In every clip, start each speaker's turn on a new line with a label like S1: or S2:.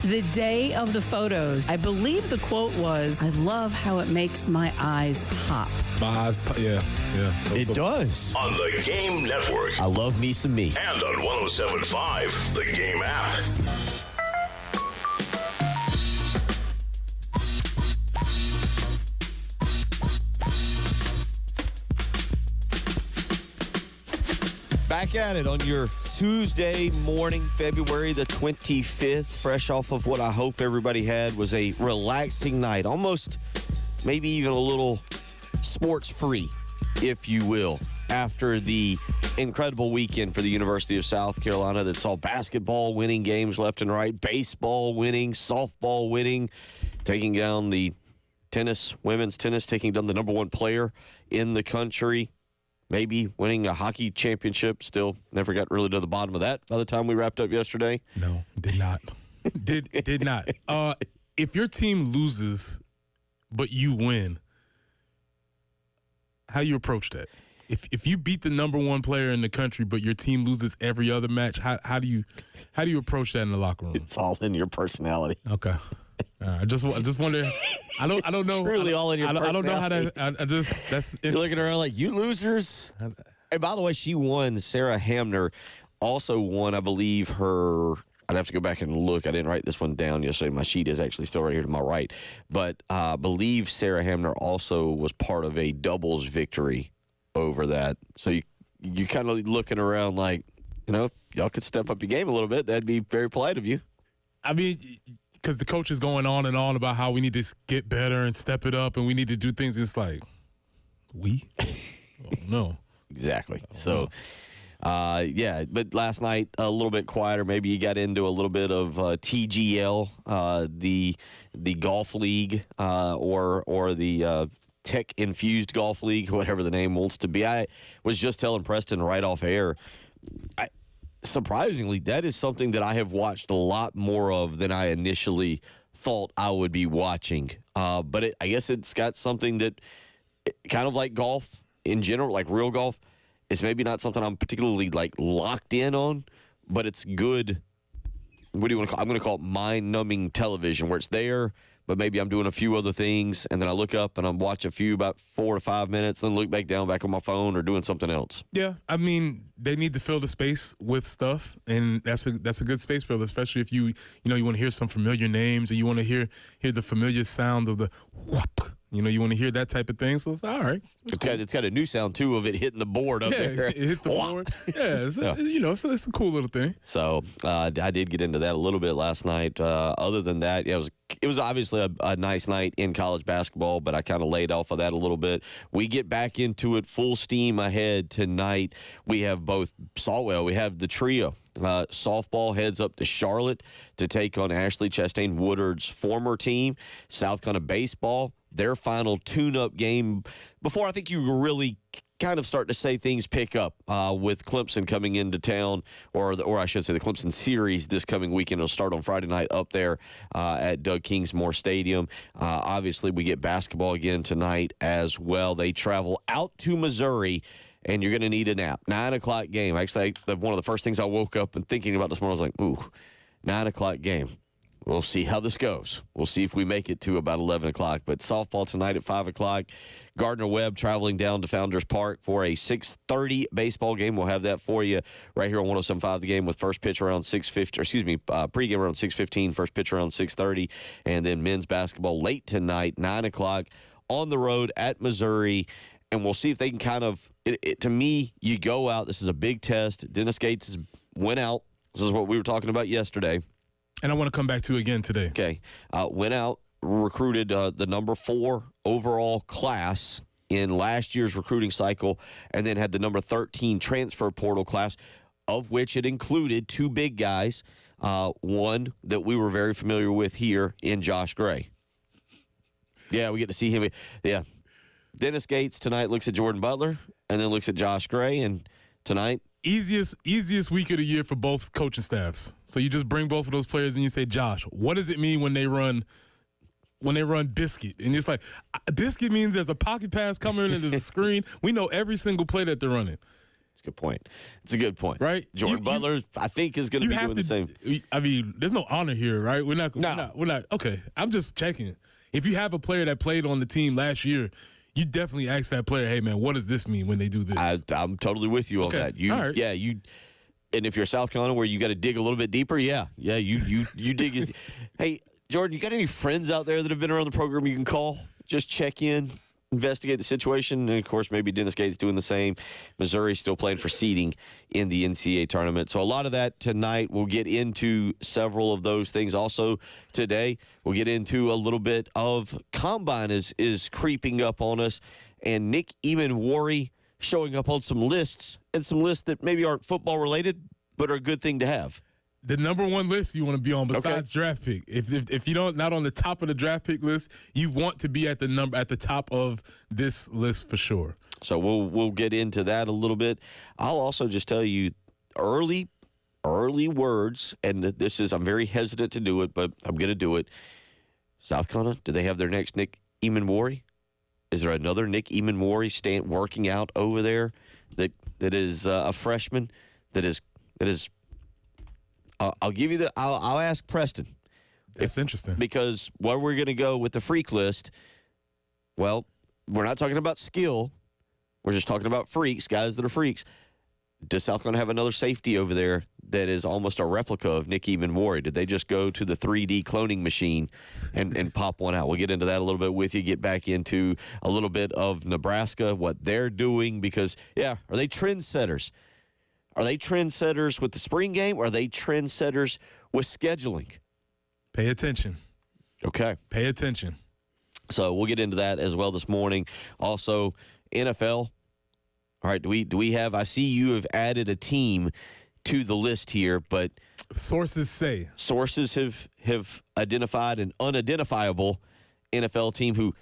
S1: The day of the photos. I believe the quote was, "I love how it makes my eyes pop."
S2: My eyes pop, yeah.
S3: It does.
S4: On the Game Network.
S3: I love me some me.
S4: And on 107.5, the Game app.
S3: Back at it on your Tuesday morning, February the 25th, fresh off of what I hope everybody had was a relaxing night, almost maybe even a little sports-free, if you will, after the incredible weekend for the University of South Carolina that saw basketball winning games left and right, baseball winning, softball winning, taking down the women's tennis, taking down the number one player in the country. Maybe winning a hockey championship. Still never got really to the bottom of that by the time we wrapped up yesterday.
S2: No, did not. did not. If your team loses, but you win, how you approach that? If you beat the number one player in the country, but your team loses every other match, how do you approach that in the locker room?
S3: It's all in your personality.
S2: Okay. I just wonder. I don't know.
S3: Truly all in your personality.
S2: I don't know how to. That's.
S3: You're looking around like, you losers. And by the way, she won. Sarah Hamner also won, I believe, her. I'd have to go back and look. I didn't write this one down yesterday. My sheet is actually still right here to my right. But I believe Sarah Hamner also was part of a doubles victory over that. So you kind of looking around like, if y'all could step up your game a little bit, that'd be very polite of you.
S2: I mean, because the coach is going on and on about how we need to get better and step it up and we need to do things. It's like, no.
S3: Exactly. So, but last night a little bit quieter. Maybe you got into a little bit of TGL, the golf league, or the tech-infused golf league, whatever the name wants to be. I was just telling Preston right off air, surprisingly, that is something that I have watched a lot more of than I initially thought I would be watching. But I guess it's got something that, kind of like golf in general, like real golf, it's maybe not something I'm particularly locked in on, but it's good. What do you want to call it? I'm going to call it mind-numbing television, where it's there, but maybe I'm doing a few other things, and then I look up and I'm watching about 4 to 5 minutes, then look back on my phone or doing something else.
S2: Yeah, I mean, they need to fill the space with stuff, and that's a good space filler, especially if you want to hear some familiar names and you want to hear the familiar sound of the whoop. You want to hear that type of thing, so it's all right.
S3: It's got a new sound, too, of it hitting the board up there.
S2: It hits the board. Yeah, it's a cool little thing.
S3: So I did get into that a little bit last night. Other than that, it was obviously a nice night in college basketball, but I kind of laid off of that a little bit. We get back into it full steam ahead tonight. We have we have the trio. Softball heads up to Charlotte to take on Ashley Chastain Woodard's former team. South Carolina baseball, their final tune-up game before I think you really kind of start to say things pick up with Clemson coming into town, or I should say the Clemson series this coming weekend. It'll start on Friday night up there at Doug Kingsmore Stadium. Obviously, we get basketball again tonight as well. They travel out to Missouri, and you're going to need a nap. 9 o'clock game. Actually, one of the first things I woke up and thinking about this morning, I was like, ooh, 9 o'clock game. We'll see how this goes. We'll see if we make it to about 11 o'clock. But softball tonight at 5 o'clock. Gardner-Webb traveling down to Founders Park for a 6:30 baseball game. We'll have that for you right here on 107.5 The Game with first pitch around 6:50. Pregame around 6:15, first pitch around 6:30. And then men's basketball late tonight, 9 o'clock on the road at Missouri. And we'll see if they can kind of, to me, you go out. This is a big test. Dennis Gates went out. This is what we were talking about yesterday.
S2: And I want to come back to again today.
S3: Okay. Went out, recruited the number 4 overall class in last year's recruiting cycle, and then had the number 13 transfer portal class, of which it included 2 big guys, one that we were very familiar with here in Josh Gray. Yeah, we get to see him. Yeah. Dennis Gates tonight looks at Jordan Butler and then looks at Josh Gray, and tonight,
S2: Easiest week of the year for both coaching staffs. So you just bring both of those players and you say, Josh, what does it mean when they run biscuit? And it's like, biscuit means there's a pocket pass coming and there's a screen. We know every single play that they're running.
S3: It's a good point. It's a good point.
S2: Right?
S3: Jordan Butler, I think, is going to be doing the same.
S2: I mean, there's no honor here, right? We're not. Okay, I'm just checking. If you have a player that played on the team last year, you definitely ask that player, hey, man, what does this mean when they do this?
S3: I'm totally with you on that.
S2: All right.
S3: Yeah, you. And if you're South Carolina where you got to dig a little bit deeper, you dig. Hey, Jordan, you got any friends out there that have been around the program you can call? Just check in, investigate the situation. And, of course, maybe Dennis Gates doing the same. Missouri's still playing for seeding in the NCAA tournament. So a lot of that tonight. We'll get into several of those things. Also today, we'll get into a little bit of Combine is creeping up on us. And Nick Eamon-Warry showing up on some lists, and some lists that maybe aren't football related, but are a good thing to have.
S2: The number one list you want to be on besides draft pick. If you don't, not on the top of the draft pick list, you want to be at the top of this list for sure.
S3: So we'll get into that a little bit. I'll also just tell you early words, and I'm very hesitant to do it, but I'm going to do it. South Carolina, do they have their next Nick Eamon-Warry? Is there another Nick Eamon-Warry working out over there that is a freshman that is? I'll give you I'll ask Preston.
S2: That's interesting
S3: because where we're going to go with the freak list. Well, we're not talking about skill. We're just talking about freaks, guys that are freaks. Does South Carolina have another safety over there that is almost a replica of Nick Eamon-Warry? Did they just go to the 3D cloning machine and pop one out? We'll get into that a little bit with you, get back into a little bit of Nebraska, what they're doing, because, are they trendsetters? Are they trendsetters with the spring game, or are they trendsetters with scheduling?
S2: Pay attention.
S3: Okay.
S2: Pay attention.
S3: So we'll get into that as well this morning. Also, NFL. All right, do we have – I see you have added a team to the list here, but –
S2: Sources
S3: have identified an unidentifiable NFL team who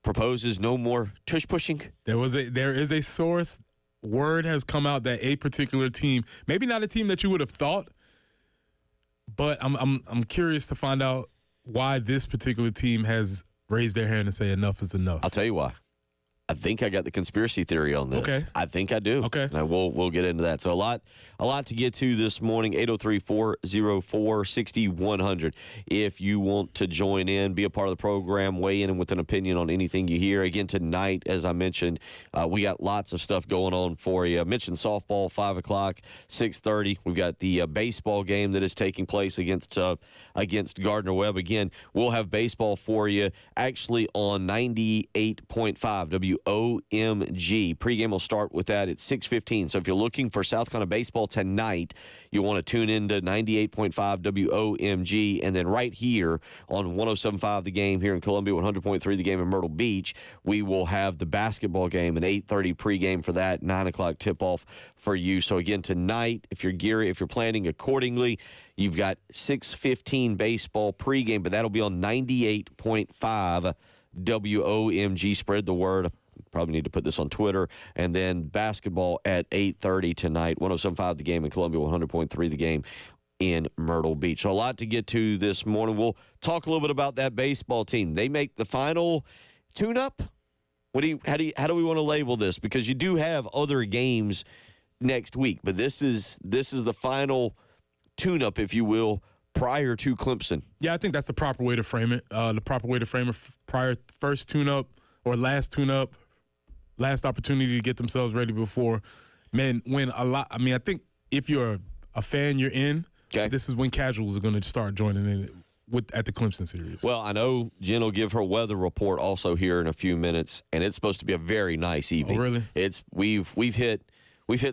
S3: proposes no more tush pushing.
S2: There is a source. Word has come out that a particular team, maybe not a team that you would have thought, but I'm curious to find out why this particular team has raised their hand and say enough is enough.
S3: I'll tell you why. I think I got the conspiracy theory on this.
S2: Okay.
S3: I think I do.
S2: Okay.
S3: And we'll get into that. So a lot to get to this morning. 803-404-6100. If you want to join in, be a part of the program, weigh in with an opinion on anything you hear. Again, tonight, as I mentioned, we got lots of stuff going on for you. I mentioned softball, 5 o'clock, 6:30. We've got the baseball game that is taking place against Gardner-Webb. Again, we'll have baseball for you actually on 98.5 WOMG. Pregame will start with that at 6:15. So if you're looking for South Carolina baseball tonight, you want to tune into 98.5 WOMG. And then right here on 107.5 The Game here in Columbia, 100.3 The Game in Myrtle Beach, we will have the basketball game, an 8:30 pregame for that, 9 o'clock tip-off for you. So again, tonight, if you're planning accordingly, you've got 6:15 baseball pregame, but that'll be on 98.5 WOMG. Spread the word. Probably need to put this on Twitter. And then basketball at 8:30 tonight, 107.5 The Game in Columbia, 100.3 The Game in Myrtle Beach. So a lot to get to this morning. We'll talk a little bit about that baseball team. They make the final tune-up. How do we want to label this? Because you do have other games next week, but this is the final tune-up, if you will, prior to Clemson.
S2: Yeah, I think that's the proper way to frame it. First tune-up or last tune-up, last opportunity to get themselves ready before. Man, I think if you're a fan, you're in.
S3: Okay.
S2: This is when casuals are going to start joining in at the Clemson series.
S3: Well, I know Jen will give her weather report also here in a few minutes, and it's supposed to be a very nice evening.
S2: Oh, really?
S3: We've hit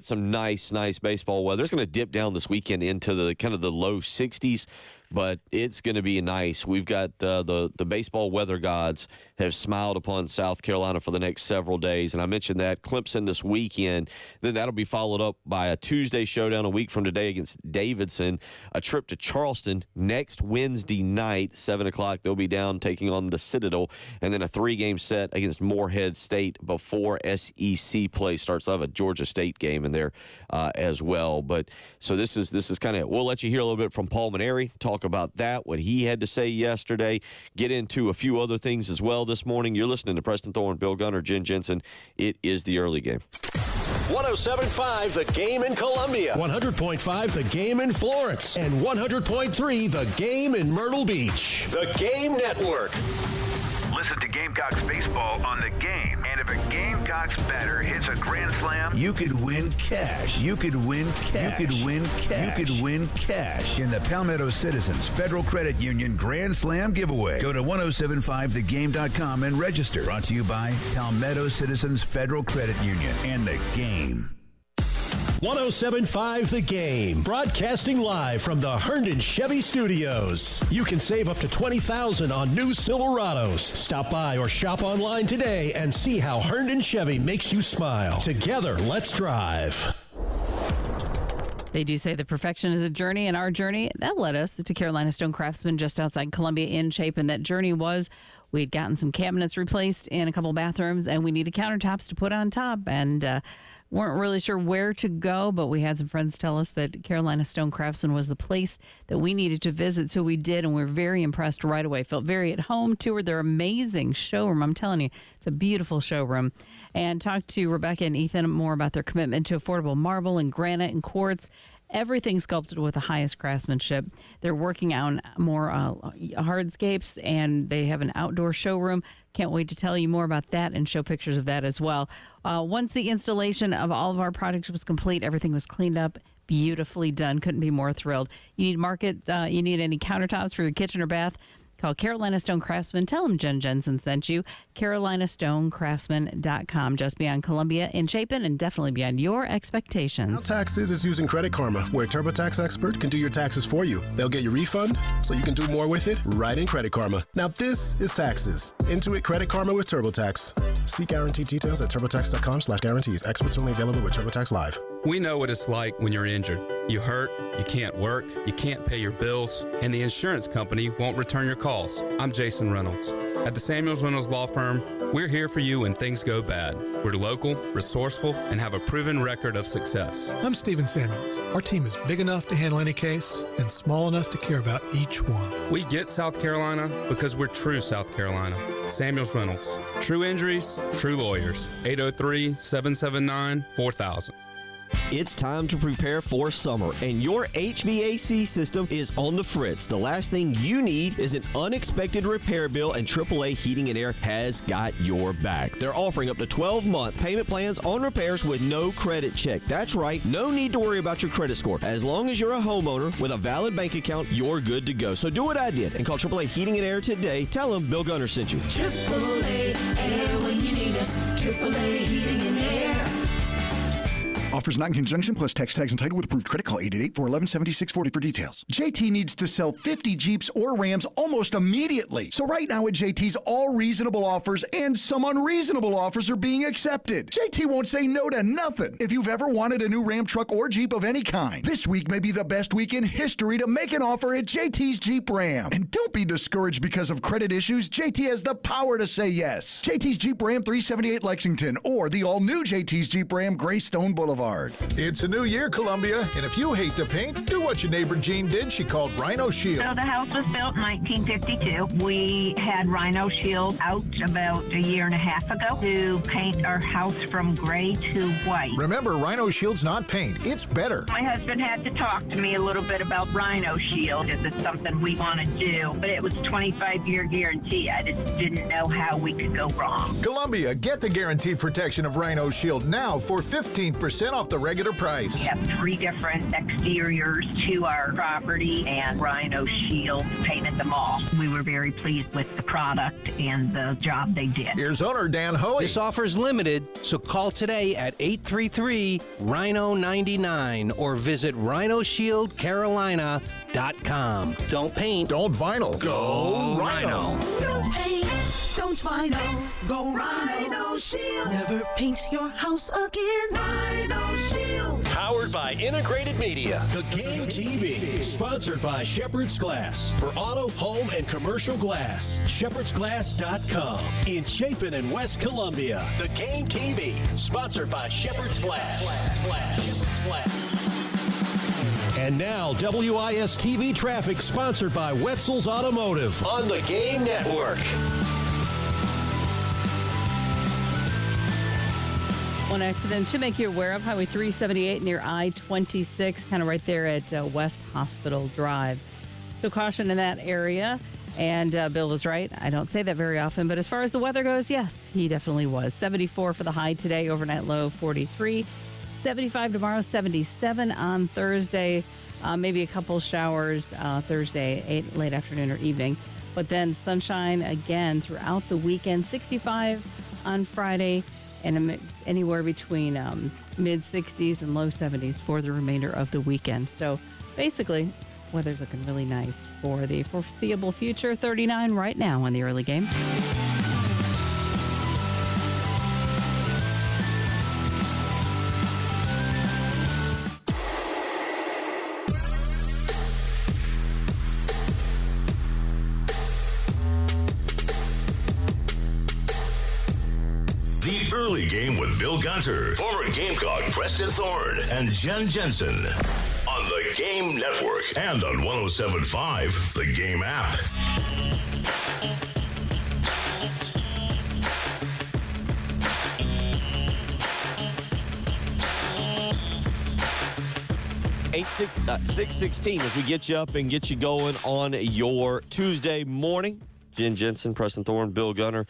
S3: some nice baseball weather. It's going to dip down this weekend into the kind of the low 60s, but it's going to be nice. We've got the baseball weather gods have smiled upon South Carolina for the next several days, and I mentioned that Clemson this weekend. Then that'll be followed up by a Tuesday showdown a week from today against Davidson, a trip to Charleston next Wednesday night, 7 o'clock. They'll be down taking on the Citadel, and then a 3-game set against Morehead State before SEC play starts. They'll have a Georgia State game in there as well. But so this is kind of, we'll let you hear a little bit from Paul Maneri, talk about that, what he had to say yesterday, get into a few other things as well this morning. You're listening to Preston Thorne, Bill Gunner, Jen Jensen. It is the early game.
S5: 107.5 The Game in Columbia.
S6: 100.5 The Game in Florence. And 100.3 The Game in Myrtle Beach.
S5: The Game Network.
S7: Listen to Gamecocks baseball on The Game. And if a Gamecocks batter hits a grand slam,
S8: you could win cash. You could win cash. You could win cash. You could win cash in the Palmetto Citizens Federal Credit Union Grand Slam giveaway. Go to 1075thegame.com and register. Brought to you by Palmetto Citizens Federal Credit Union and The Game.
S6: 107.5 The Game, broadcasting live from the Herndon Chevy Studios. You can save up to $20,000 on new Silverados. Stop by or shop online today and see how Herndon Chevy makes you smile. Together, let's drive.
S1: They do say that perfection is a journey, and our journey, that led us to Carolina Stone Craftsman just outside Columbia in Chapin. That journey was we had gotten some cabinets replaced in a couple bathrooms, and we needed countertops to put on top, and weren't really sure where to go, but we had some friends tell us that Carolina Stone Craftsman was the place that we needed to visit, so we did, and we were very impressed right away. Felt very at home, toured their amazing showroom. I'm telling you, it's a beautiful showroom. And talked to Rebecca and Ethan more about their commitment to affordable marble and granite and quartz. Everything sculpted with the highest craftsmanship. They're working on more hardscapes, and they have an outdoor showroom. Can't wait to tell you more about that and show pictures of that as well. Once the installation of all of our products was complete, everything was cleaned up, beautifully done. Couldn't be more thrilled. You need any countertops for your kitchen or bath? Call Carolina Stone Craftsman. Tell them Jen Jensen sent you. CarolinaStoneCraftsman.com. Just beyond Columbia in Chapin and definitely beyond your expectations.
S9: Now Taxes is using Credit Karma, where a TurboTax expert can do your taxes for you. They'll get your refund so you can do more with it right in Credit Karma. Now this is taxes. Intuit Credit Karma with TurboTax. See guaranteed details at TurboTax.com/guarantees. Experts only available with TurboTax Live.
S10: We know what it's like when you're injured. You hurt, you can't work, you can't pay your bills, and the insurance company won't return your calls. I'm Jason Reynolds. At the Samuels Reynolds Law Firm, we're here for you when things go bad. We're local, resourceful, and have a proven record of success.
S11: I'm Stephen Samuels. Our team is big enough to handle any case and small enough to care about each one.
S10: We get South Carolina because we're true South Carolina. Samuels Reynolds. True injuries, true lawyers. 803-779-4000.
S3: It's time to prepare for summer, and your HVAC system is on the fritz. The last thing you need is an unexpected repair bill, and AAA Heating and Air has got your back. They're offering up to 12-month payment plans on repairs with no credit check. That's right, no need to worry about your credit score. As long as you're a homeowner with a valid bank account, you're good to go. So do what I did and call AAA Heating and Air today. Tell them Bill Gunner sent you.
S12: AAA Air when you need us. AAA Heating and Air.
S13: Offers not in conjunction plus tax tags entitled with approved credit. Call 888-411-7640 for details. JT needs to sell 50 Jeeps or Rams almost immediately. So right now at JT's, all reasonable offers and some unreasonable offers are being accepted. JT won't say no to nothing. If you've ever wanted a new Ram truck or Jeep of any kind, this week may be the best week in history to make an offer at JT's Jeep Ram. And don't be discouraged because of credit issues. JT has the power to say yes. JT's Jeep Ram 378 Lexington or the all-new JT's Jeep Ram Greystone Boulevard.
S14: It's a new year, Columbia, and if you hate to paint, do what your neighbor Jean did. She called Rhino Shield.
S15: So the house was built in 1952. We had Rhino Shield out about a year and a half ago to paint our house from gray to white.
S14: Remember, Rhino Shield's not paint. It's better.
S15: My husband had to talk to me a little bit about Rhino Shield. Is it something we want to do? But it was a 25-year guarantee. I just didn't know how we could go wrong.
S14: Columbia, get the guaranteed protection of Rhino Shield now for 15% off the regular price.
S15: We have 3 different exteriors to our property, and Rhino Shield painted them all. We were very pleased with the product and the job they did.
S14: Here's owner Dan Hoey.
S16: This offer is limited, so call today at 833-RHINO-99 or visit RhinoShieldCarolina.com. Don't paint.
S14: Don't vinyl. Go Rhino.
S12: Don't paint. Don't vinyl. Go Rhino Shield. Never paint your house again. Rhino Shield.
S5: Powered by Integrated Media.
S6: The Game TV, sponsored by Shepherd's Glass. For auto, home, and commercial glass, shepherdsglass.com. In Chapin and West Columbia, The Game TV, sponsored by Shepherd's Glass. Shepherd's Glass. And now, WIS-TV traffic, sponsored by Wetzel's Automotive.
S5: On the Game Network.
S1: One accident to make you aware of, Highway 378 near I-26, kind of right there at West Hospital Drive. So caution in that area. And Bill was right. I don't say that very often. But as far as the weather goes, yes, he definitely was. 74 for the high today, overnight low 43. 75 tomorrow, 77 on Thursday. Maybe a couple showers Thursday, late afternoon or evening. But then sunshine again throughout the weekend. 65 on Friday and anywhere between mid-60s and low 70s for the remainder of the weekend. So basically, weather's looking really nice for the foreseeable future. 39 right now on the early game.
S4: The early game with Bill Gunter, former Gamecock Preston Thorne, and Jen Jensen on the Game Network and on 107.5, the Game app.
S3: Eight 6:16 as we get you up and get you going on your Tuesday morning. Jen Jensen, Preston Thorne, Bill Gunter,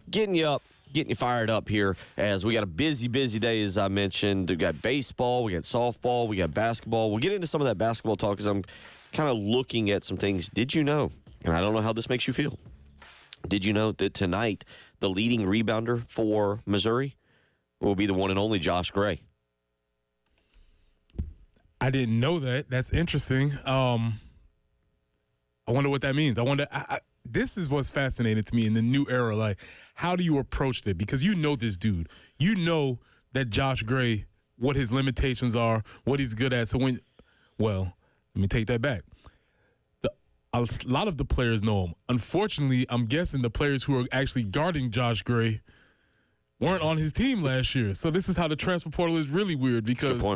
S3: getting you up, getting you fired up here as we got a busy day, as I mentioned. We got baseball, we got softball, we got basketball. We'll get into some of that basketball talk because I'm kind of looking at some things. Did you know, and I don't know how this makes you feel, did you know that tonight the leading rebounder for Missouri will be the one and only Josh Gray?
S2: I didn't know that. That's interesting. I wonder what that means. This is what's fascinating to me in the new era. Like, how do you approach it? Because you know this dude. You know that Josh Gray, what his limitations are, what he's good at. So let me take that back. A lot of the players know him. Unfortunately, I'm guessing the players who are actually guarding Josh Gray weren't on his team last year. So this is how the transfer portal is really weird because,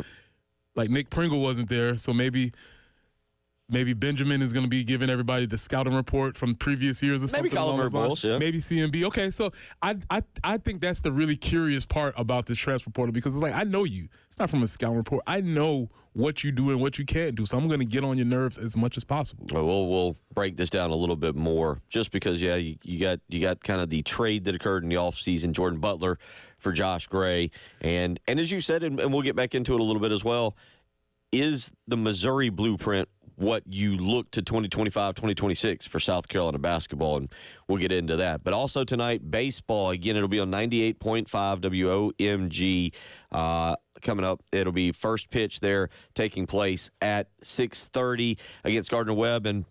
S2: like, Nick Pringle wasn't there. So maybe Benjamin is going to be giving everybody the scouting report from previous years or something.
S3: Maybe Colin Bowles, yeah.
S2: Maybe CMB. Okay, so I think that's the really curious part about this transfer portal because it's like, I know you. It's not from a scouting report. I know what you do and what you can't do, so I'm going to get on your nerves as much as possible.
S3: Well, we'll break this down a little bit more just because, yeah, you got kind of the trade that occurred in the offseason, Jordan Butler for Josh Gray. And as you said, and we'll get back into it a little bit as well, is the Missouri blueprint what you look to 2025, 2026 for South Carolina basketball, and we'll get into that. But also tonight, baseball. Again, it'll be on 98.5 WOMG coming up. It'll be first pitch there taking place at 6:30 against Gardner-Webb. And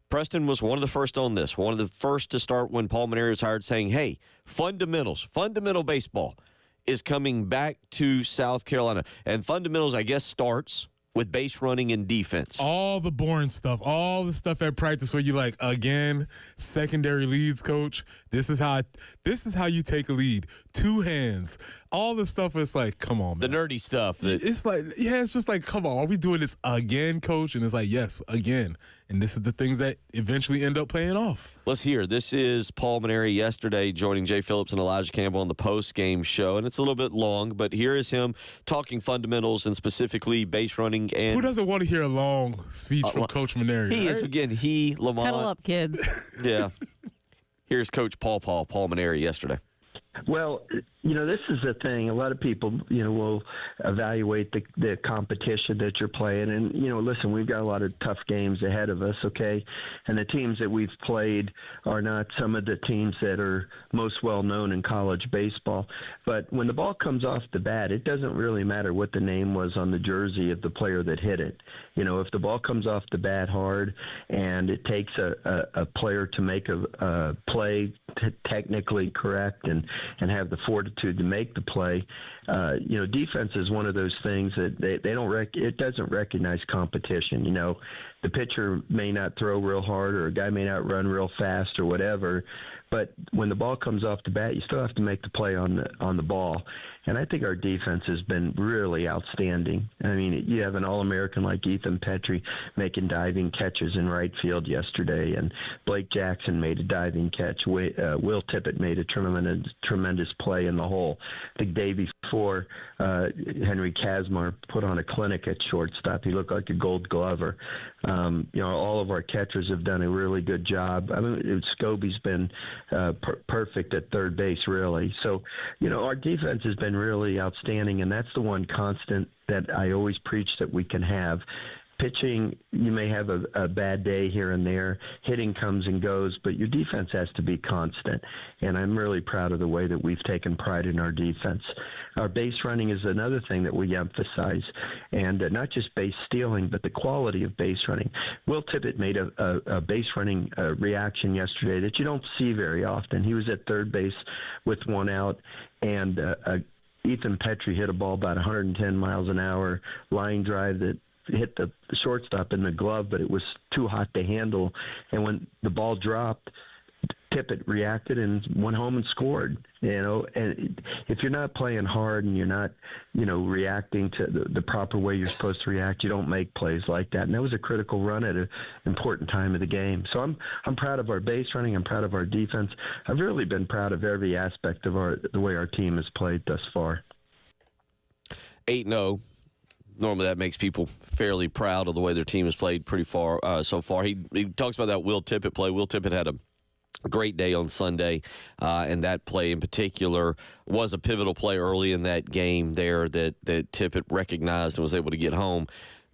S3: Preston was one of the first on this, one of the first to start when Paul Maneri was hired, saying, hey, fundamental baseball is coming back to South Carolina. And fundamentals, I guess, starts with base running and defense.
S2: All the boring stuff, all the stuff at practice where you're like, again, secondary leads, coach. This is how you take a lead. Two hands. All the stuff is like, come on, man.
S3: The nerdy stuff.
S2: It's like, yeah, it's just like, come on, are we doing this again, coach? And it's like, yes, again. And this is the things that eventually end up paying off.
S3: Let's hear. This is Paul Maneri yesterday joining Jay Phillips and Elijah Campbell on the post-game show. And it's a little bit long, but here is him talking fundamentals and specifically base running. And
S2: who doesn't want to hear a long speech from Coach Maneri?
S3: He is, again, Lamont.
S1: Cuddle up, kids.
S3: Yeah. Here's Coach Paul Maneri yesterday.
S17: Well, this is the thing. A lot of people, will evaluate the competition that you're playing. And, listen, we've got a lot of tough games ahead of us, okay? And the teams that we've played are not some of the teams that are most well-known in college baseball. But when the ball comes off the bat, it doesn't really matter what the name was on the jersey of the player that hit it. If the ball comes off the bat hard and it takes a player to make a play technically correct and have the fortitude to make the play, defense is one of those things that they don't it doesn't recognize competition. the pitcher may not throw real hard, or a guy may not run real fast, or whatever. But when the ball comes off the bat, you still have to make the play on the ball. And I think our defense has been really outstanding. I mean, you have an All-American like Ethan Petrie making diving catches in right field yesterday, and Blake Jackson made a diving catch. Will Tippett made a tremendous play in the hole. I think day before, Henry Kazmar put on a clinic at shortstop. He looked like a Gold Glover. All of our catchers have done a really good job. I mean, Scobie's been perfect at third base, really. So, our defense has been really outstanding, and that's the one constant that I always preach that we can have. Pitching, you may have a bad day here and there. Hitting comes and goes, but your defense has to be constant. And I'm really proud of the way that we've taken pride in our defense. Our base running is another thing that we emphasize, and not just base stealing, but the quality of base running. Will Tippett made a base running reaction yesterday that you don't see very often. He was at third base with one out, and Ethan Petrie hit a ball about 110 miles an hour, line drive that hit the shortstop in the glove, but it was too hot to handle. And when the ball dropped, Tippett reacted and went home and scored. And if you're not playing hard and you're not, reacting to the proper way you're supposed to react, you don't make plays like that. And that was a critical run at an important time of the game. So I'm proud of our base running. I'm proud of our defense. I've really been proud of every aspect of the way our team has played thus far.
S3: 8-0. Normally that makes people fairly proud of the way their team has played pretty far so far. He talks about that Will Tippett play. Will Tippett had a great day on Sunday, and that play in particular was a pivotal play early in that game there that Tippett recognized and was able to get home.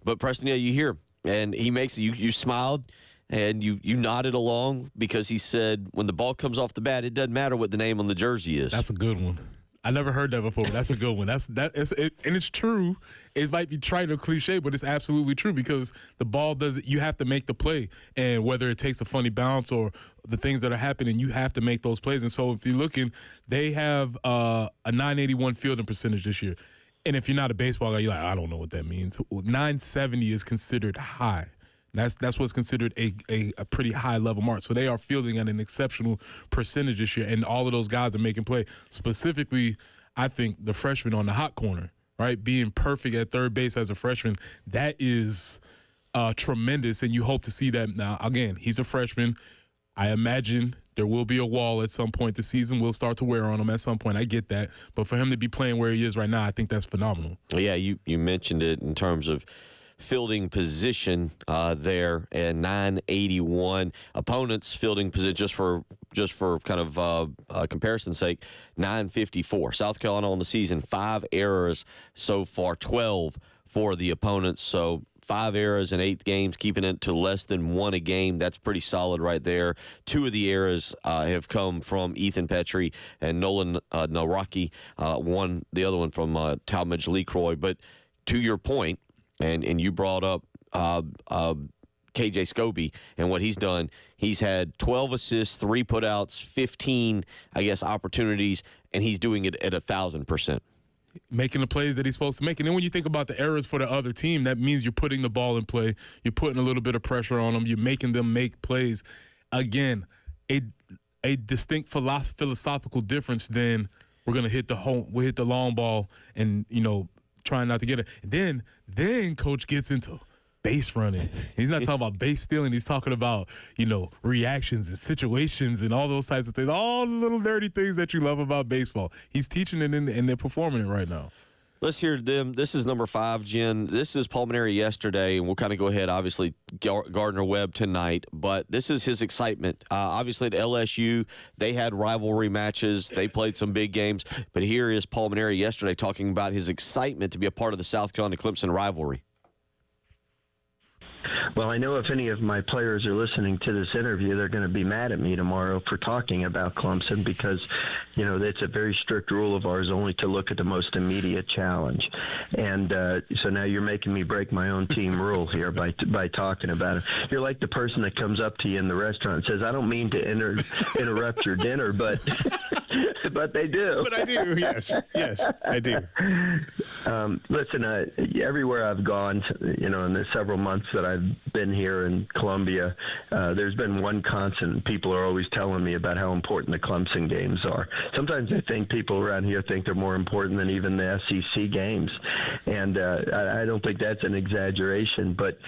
S3: But Preston, you hear, and he makes you smiled and you nodded along because he said when the ball comes off the bat, it doesn't matter what the name on the jersey is.
S2: That's a good one. I never heard that before, but that's a good one. And it's true. It might be trite or cliche, but it's absolutely true because the ball you have to make the play. And whether it takes a funny bounce or the things that are happening, you have to make those plays. And so if you're looking, they have a 981 fielding percentage this year. And if you're not a baseball guy, you're like, I don't know what that means. 970 is considered high. That's what's considered a pretty high level mark. So they are fielding at an exceptional percentage this year, and all of those guys are making play. Specifically, I think the freshman on the hot corner, right, being perfect at third base as a freshman, that is tremendous, and you hope to see that. Now, again, he's a freshman. I imagine there will be a wall at some point. The season will start to wear on him at some point. I get that. But for him to be playing where he is right now, I think that's phenomenal.
S3: Yeah, you mentioned it in terms of fielding position there, and 981. Opponents' fielding position, just for kind of comparison's sake, 954. South Carolina on the season, 5 errors so far, 12 for the opponents. So 5 errors in 8 games, keeping it to less than 1 a game. That's pretty solid right there. 2 of the errors have come from Ethan Petrie and Nolan Nawrocki. The other one from Talmadge Lecroy. But to your point, and you brought up KJ Scobie and what he's done. He's had 12 assists, 3 putouts, 15, opportunities, and he's doing it at 1,000%.
S2: Making the plays that he's supposed to make. And then when you think about the errors for the other team, that means you're putting the ball in play. You're putting a little bit of pressure on them. You're making them make plays. Again, a distinct philosophical difference than we're going to hit the long ball and, trying not to get it. And then Coach gets into base running. He's not talking about base stealing. He's talking about, reactions and situations and all those types of things, all the little dirty things that you love about baseball. He's teaching it and they're performing it right now.
S3: Let's hear them. This is number 5, Jen. This is Pulmonary yesterday, and we'll kind of go ahead, obviously, Gardner-Webb tonight. But this is his excitement. Obviously, at LSU, they had rivalry matches. They played some big games. But here is Pulmonary yesterday talking about his excitement to be a part of the South Carolina-Clemson rivalry.
S17: Well, I know if any of my players are listening to this interview, they're going to be mad at me tomorrow for talking about Clemson because, it's a very strict rule of ours only to look at the most immediate challenge. And so now you're making me break my own team rule here by talking about it. You're like the person that comes up to you in the restaurant and says, I don't mean to interrupt your dinner, but but they do.
S2: But I do, yes, I do.
S17: Listen, everywhere I've gone, in the several months that I've been here in Columbia, there's been one constant. People are always telling me about how important the Clemson games are. Sometimes I think people around here think they're more important than even the SEC games, and I don't think that's an exaggeration, but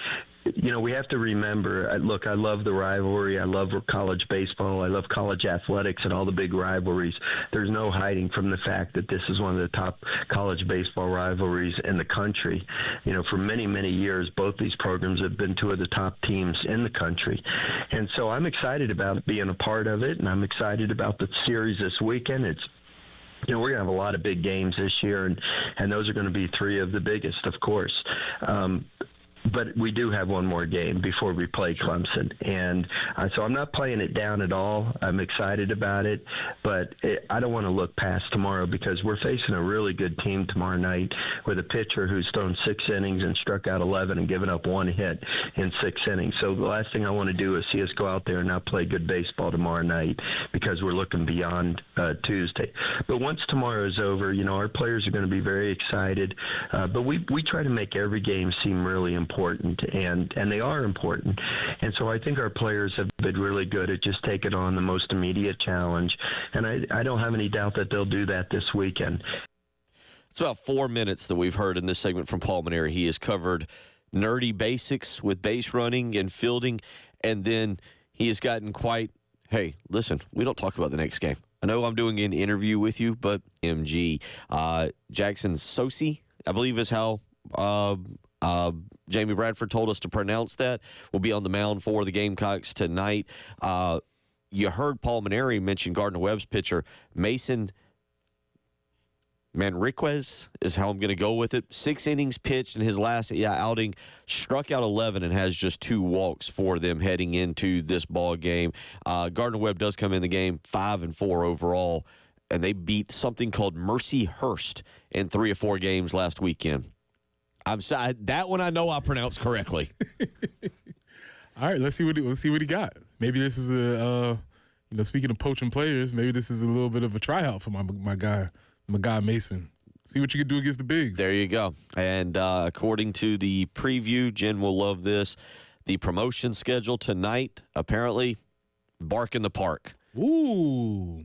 S17: we have to remember, look, I love the rivalry. I love college baseball. I love college athletics and all the big rivalries. There's no hiding from the fact that this is one of the top college baseball rivalries in the country. For many, many years, both these programs have been two of the top teams in the country. And so I'm excited about being a part of it, and I'm excited about the series this weekend. We're going to have a lot of big games this year, and those are going to be three of the biggest, of course. But we do have one more game before we play Clemson. And so I'm not playing it down at all. I'm excited about it. But I don't want to look past tomorrow because we're facing a really good team tomorrow night with a pitcher who's thrown 6 innings and struck out 11 and given up 1 hit in 6 innings. So the last thing I want to do is see us go out there and not play good baseball tomorrow night because we're looking beyond Tuesday. But once tomorrow is over, our players are going to be very excited. But we try to make every game seem really important. And they are important. And so I think our players have been really good at just taking on the most immediate challenge. And I don't have any doubt that they'll do that this weekend.
S3: It's about 4 minutes that we've heard in this segment from Paul Mainieri. He has covered nerdy basics with base running and fielding, and then he has gotten quite, hey, listen, we don't talk about the next game. I know I'm doing an interview with you, but MG, Jackson Sosi, I believe is how Jamie Bradford told us to pronounce that, will be on the mound for the Gamecocks tonight. You heard Paul Mainieri mention Gardner-Webb's pitcher, Mason Manriquez is how I'm going to go with it. 6 innings pitched in his last outing, struck out 11 and has just 2 walks for them heading into this ball game. Gardner-Webb does come in the game 5-4 overall, and they beat something called Mercy Hurst in 3 or 4 games last weekend. I'm sorry, that one I know I pronounced correctly.
S2: All right, let's see what he got. Maybe this is speaking of poaching players, maybe this is a little bit of a tryout for my guy Mason. See what you can do against the bigs.
S3: There you go. And according to the preview, Jen will love this. The promotion schedule tonight, apparently, bark in the park.
S2: Ooh,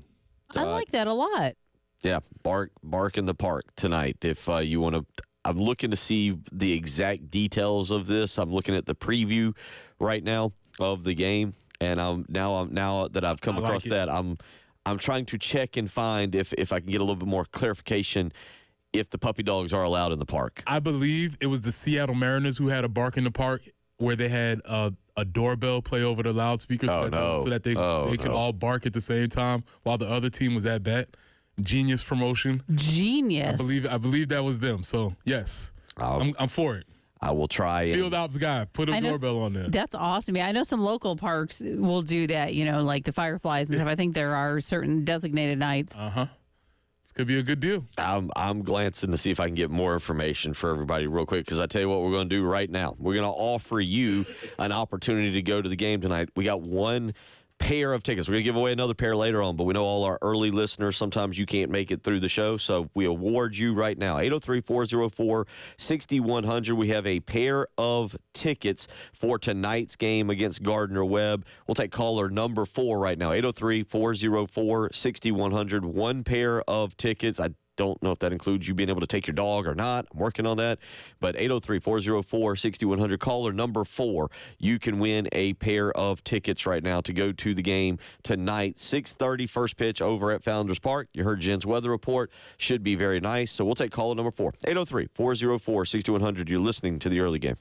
S1: I like that a lot.
S3: Yeah, bark in the park tonight. If you want to. I'm looking to see the exact details of this. I'm looking at the preview right now of the game, and now that I've come across that, I'm trying to check and find if I can get a little bit more clarification if the puppy dogs are allowed in the park.
S2: I believe it was the Seattle Mariners who had a bark in the park where they had a doorbell play over the loudspeakers so that they could all bark at the same time while the other team was at bat. Genius promotion.
S1: Genius.
S2: I believe that was them. So yes, I'm for it.
S3: I will try.
S2: Field ops guy, put a doorbell on there.
S1: That's awesome. Yeah, I know some local parks will do that. Like the Fireflies and stuff. I think there are certain designated nights.
S2: This could be a good deal.
S3: I'm glancing to see if I can get more information for everybody real quick because I tell you what we're going to do right now. We're going to offer you an opportunity to go to the game tonight. We got 1 pair of tickets. We're going to give away another pair later on, but we know all our early listeners, sometimes you can't make it through the show, so we award you right now. 803-404-6100. We have a pair of tickets for tonight's game against Gardner-Webb. We'll take caller number 4 right now. 803-404-6100. 1 pair of tickets. I don't know if that includes you being able to take your dog or not. I'm working on that. But 803-404-6100, caller number 4. You can win a pair of tickets right now to go to the game tonight. 6:30 first pitch over at Founders Park. You heard Jen's weather report. Should be very nice. So we'll take caller number 4. 803-404-6100. You're listening to the early game.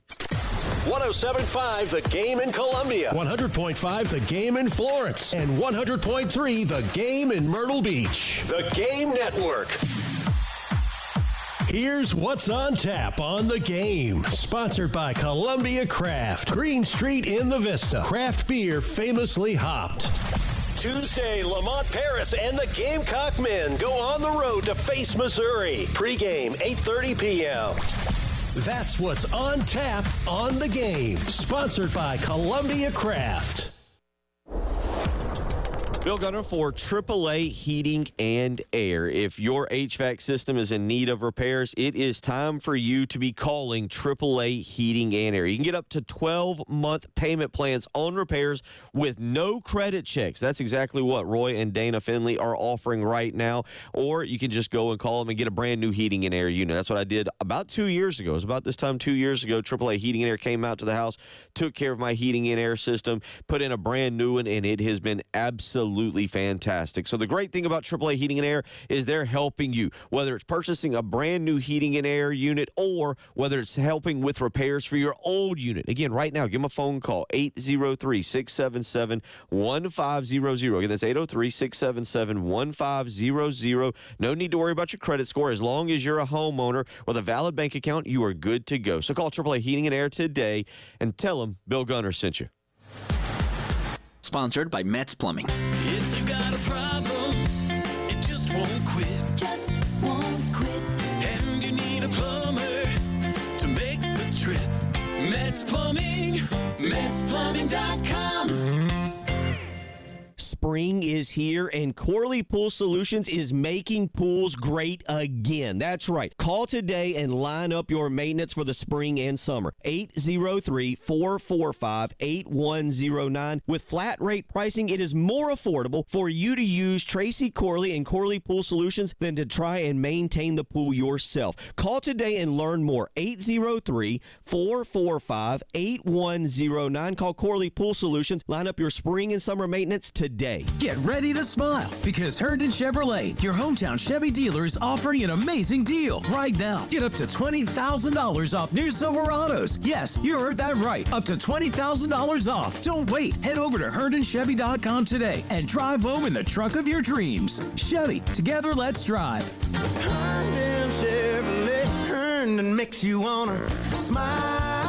S5: 107.5 The Game in Columbia, 100.5 The Game in Florence, and 100.3 The Game in Myrtle Beach. The Game Network. Here's what's on tap on The Game. Sponsored by Columbia Craft, Green Street in the Vista. Craft beer famously hopped. Tuesday, Lamont Paris and the Gamecock men go on the road to face Missouri. Pre-game, 8:30 p.m. That's what's on tap on The Game. Sponsored by Columbia Craft.
S3: Bill Gunner for AAA Heating and Air. If your HVAC system is in need of repairs, it is time for you to be calling AAA Heating and Air. You can get up to 12-month payment plans on repairs with no credit checks. That's exactly what Roy and Dana Finley are offering right now. Or you can just go and call them and get a brand new heating and air unit. That's what I did about 2 years ago. It was about this time 2 years ago. AAA Heating and Air came out to the house, took care of my heating and air system, put in a brand new one, and it has been absolutely fantastic. So the great thing about AAA Heating and Air is they're helping you, whether it's purchasing a brand new heating and air unit or whether it's helping with repairs for your old unit. Again, right now, give them a phone call, 803-677-1500. Again, that's 803-677-1500. No need to worry about your credit score. As long as you're a homeowner with a valid bank account, you are good to go. So call AAA Heating and Air today and tell them Bill Gunner sent you.
S18: Sponsored by Metz Plumbing.
S12: If you got a problem, it just won't quit. Just won't quit. And you need a plumber to make the trip. Metz Plumbing. MetzPlumbing.com.
S3: Spring is here, and Corley Pool Solutions is making pools great again. That's right. Call today and line up your maintenance for the spring and summer. 803-445-8109. With flat rate pricing, it is more affordable for you to use Tracy Corley and Corley Pool Solutions than to try and maintain the pool yourself. Call today and learn more. 803-445-8109. Call Corley Pool Solutions. Line up your spring and summer maintenance today.
S19: Get ready to smile because Herndon Chevrolet, your hometown Chevy dealer, is offering an amazing deal right now. Get up to $20,000 off new Silverados. Yes, you heard that right. Up to $20,000 off. Don't wait. Head over to HerndonChevy.com today and drive home in the truck of your dreams. Chevy, together let's drive.
S12: Herndon Chevrolet, Herndon makes you wanna smile.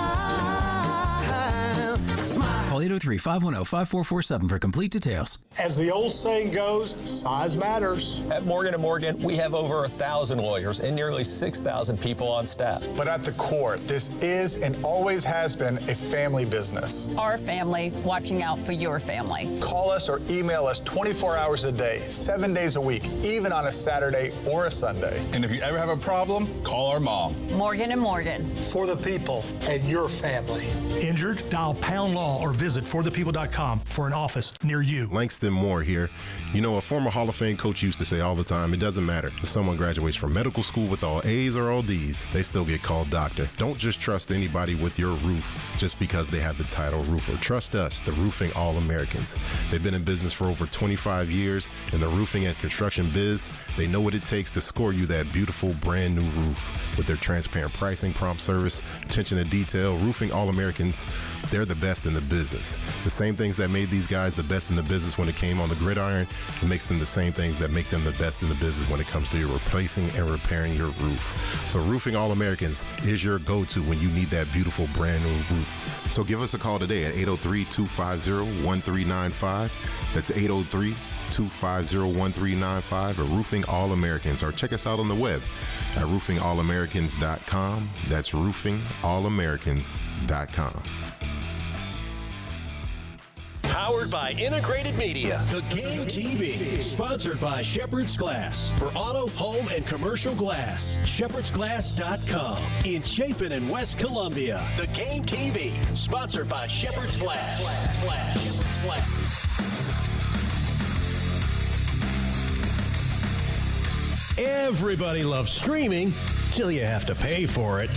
S19: Call 803-510-5447 for complete details.
S20: As the old saying goes, size matters.
S21: At Morgan & Morgan, we have over 1,000 lawyers and nearly 6,000 people on staff.
S20: But at the core, this is and always has been a family business.
S22: Our family watching out for your family.
S20: Call us or email us 24 hours a day, 7 days a week, even on a Saturday or a Sunday.
S23: And if you ever have a problem, call our mom.
S22: Morgan & Morgan.
S20: For the people and your family.
S24: Injured? Dial Pound Law or visit forthepeople.com for an office near you.
S9: Langston Moore here. You know, a former Hall of Fame coach used to say all the time, it doesn't matter if someone graduates from medical school with all A's or all D's, they still get called doctor. Don't just trust anybody with your roof just because they have the title roofer. Trust us, the Roofing All-Americans. They've been in business for over 25 years in the roofing and construction biz. They know what it takes to score you that beautiful brand new roof. With their transparent pricing, prompt service, attention to detail, Roofing All-Americans, they're the best in the business. The same things that made these guys the best in the business when it came on the gridiron, it makes them the same things that make them the best in the business when it comes to your replacing and repairing your roof. So Roofing All-Americans is your go-to when you need that beautiful brand new roof. So give us a call today at 803-250-1395. That's 803-250-1395 or Roofing All-Americans, or check us out on the web at roofingallamericans.com. That's roofingallamericans.com.
S5: Powered by Integrated Media. The Game TV. Sponsored by Shepherd's Glass. For auto, home, and commercial glass. ShepherdsGlass.com. In Chapin and West Columbia. The Game TV. Sponsored by Shepherd's Glass. Shepherd's Glass. Everybody loves streaming till you have to pay for it.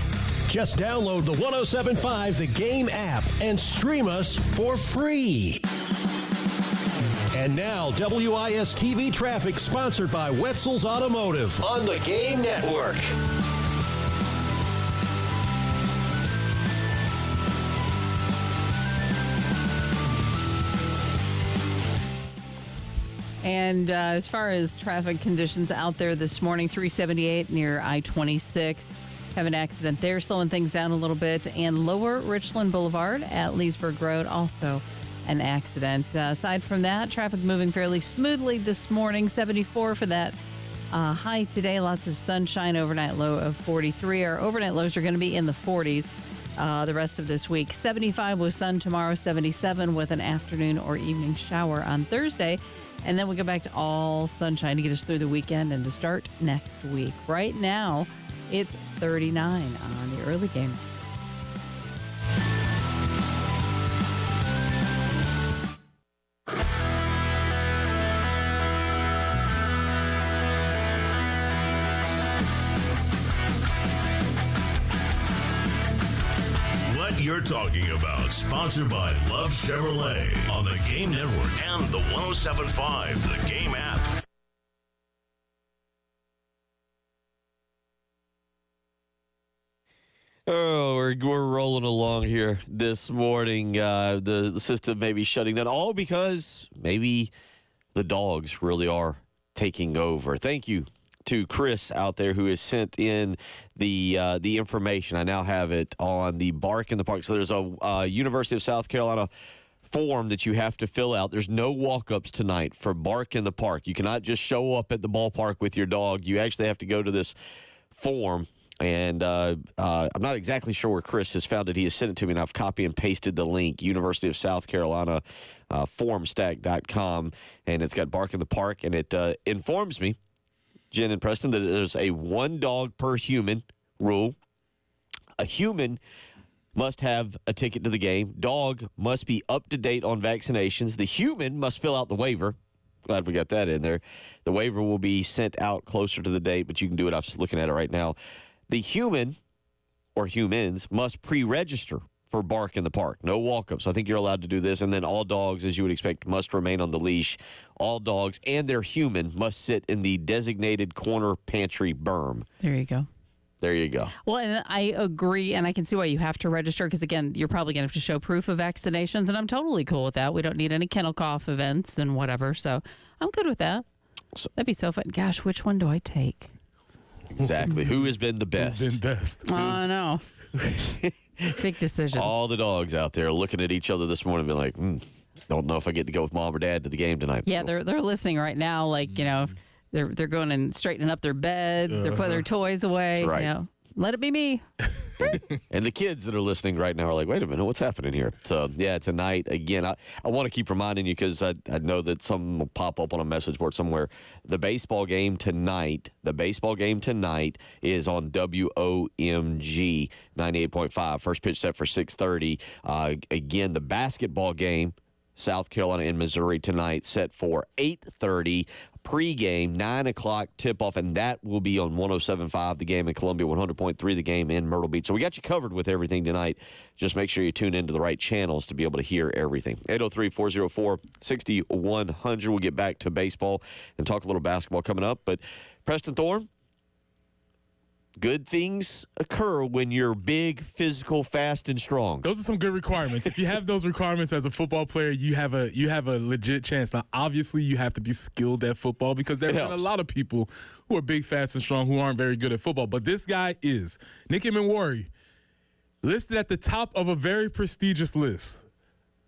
S5: Just download the 107.5 The Game app and stream us for free. And now, WIS-TV traffic sponsored by Wetzel's Automotive on the Game Network.
S1: And as far as traffic conditions out there this morning, 378 near I-26. Have an accident there, slowing things down a little bit. And Lower Richland Boulevard at Leesburg Road, also an accident. Aside from that, traffic moving fairly smoothly this morning. 74 for that high today. Lots of sunshine, overnight low of 43. Our overnight lows are going to be in the 40s. the rest of this week. 75 with sun tomorrow, 77 with an afternoon or evening shower on Thursday. And then we go back to all sunshine to get us through the weekend and to start next week. Right now, it's 39 on the early game.
S4: You're talking about, sponsored by Love Chevrolet on the Game Network and the 107.5 The Game app.
S3: Oh, we're rolling along here this morning. The system may be shutting down, all because maybe the dogs really are taking over. Thank you to Chris out there who has sent in the information. I now have it on the Bark in the Park. So there's a University of South Carolina form that you have to fill out. There's no walk-ups tonight for Bark in the Park. You cannot just show up at the ballpark with your dog. You actually have to go to this form. And I'm not exactly sure where Chris has found it. He has sent it to me, and I've copy and pasted the link, University of South Carolina, formstack.com. And it's got Bark in the Park, and it informs me, Jen and Preston, that there's a one dog per human rule. A human must have a ticket to the game. Dog must be up to date on vaccinations. The human must fill out the waiver. Glad we got that in there. The waiver will be sent out closer to the date, but you can do it. I'm just looking at it right now. The human or humans must pre-register for Bark in the Park. No walk-ups. I think you're allowed to do this. And then all dogs, as you would expect, must remain on the leash. All dogs and their human must sit in the designated corner pantry berm.
S1: There you go.
S3: There you go.
S1: Well, and I agree, and I can see why you have to register because, again, you're probably going to have to show proof of vaccinations, and I'm totally cool with that. We don't need any kennel cough events and whatever, so I'm good with that. That'd be so fun. Gosh, which one do I take?
S3: Exactly. Who has been the best?
S2: Who's been best?
S1: Oh, no. Big decision.
S3: All the dogs out there looking at each other this morning, being like, don't know if I get to go with mom or dad to the game tonight.
S1: Yeah, they're listening right now, like, you know, they're going and straightening up their beds, they're putting their toys away.
S3: That's right.
S1: You know, let it be me.
S3: And the kids that are listening right now are like, wait a minute, what's happening here? So, yeah, tonight, again, I want to keep reminding you because I know that some will pop up on a message board somewhere. The baseball game tonight is on WOMG 98.5. First pitch set for 6:30. Again, the basketball game, South Carolina and Missouri tonight, set for 8:30. Pre-game, 9 o'clock tip-off, and that will be on 107.5 The Game in Columbia, 100.3 The Game in Myrtle Beach. So we got you covered with everything tonight. Just make sure you tune into the right channels to be able to hear everything. 803-404-6100. We'll get back to baseball and talk a little basketball coming up. But Preston Thorne, good things occur when you're big, physical, fast, and strong.
S2: Those are some good requirements. If you have those requirements as a football player, you have a legit chance. Now, obviously, you have to be skilled at football because there are a lot of people who are big, fast, and strong who aren't very good at football. But this guy is. Nicky Manwari, listed at the top of a very prestigious list.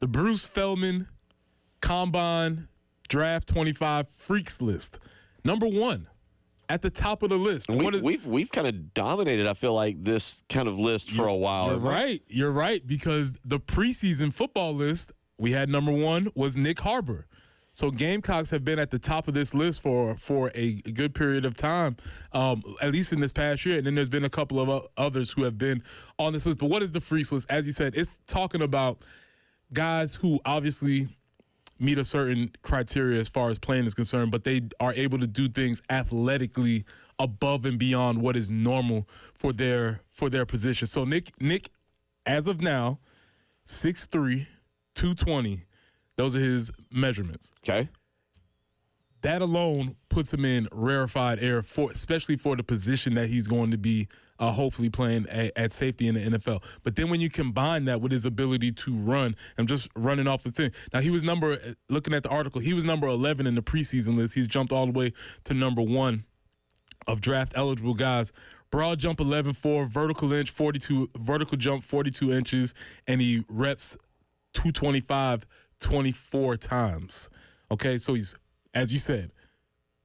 S2: The Bruce Feldman Combine Draft 25 Freaks list. Number 1. At the top of the list.
S3: We've kind of dominated, I feel like, this kind of list for a while.
S2: You're right, because the preseason football list, we had number 1 was Nick Harbor. So Gamecocks have been at the top of this list for a good period of time, at least in this past year. And then there's been a couple of others who have been on this list. But what is the Freaks list? As you said, it's talking about guys who obviously meet a certain criteria as far as playing is concerned, but they are able to do things athletically above and beyond what is normal for their position. So Nick, as of now, 6'3", 220. Those are his measurements.
S3: Okay.
S2: That alone puts him in rarefied air, especially for the position that he's going to be hopefully playing at safety in the NFL. But then when you combine that with his ability to run, I'm just running off the thing. Now, looking at the article, he was number 11 in the preseason list. He's jumped all the way to number 1 of draft-eligible guys. Broad jump 11.4, vertical jump 42 inches, and he reps 225 24 times. Okay, so he's, as you said,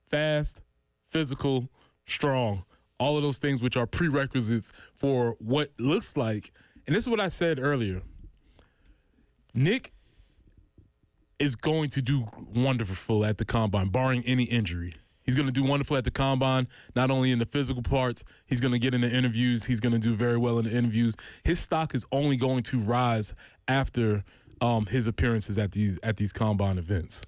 S2: fast, physical, strong, all of those things which are prerequisites for what looks like and this is what I said earlier. Nick is going to do wonderful at the combine, barring any injury. He's going to do wonderful at the combine, not only in the physical parts. He's going to get in the interviews. He's going to do very well in the interviews. His stock is only going to rise after his appearances at these combine events.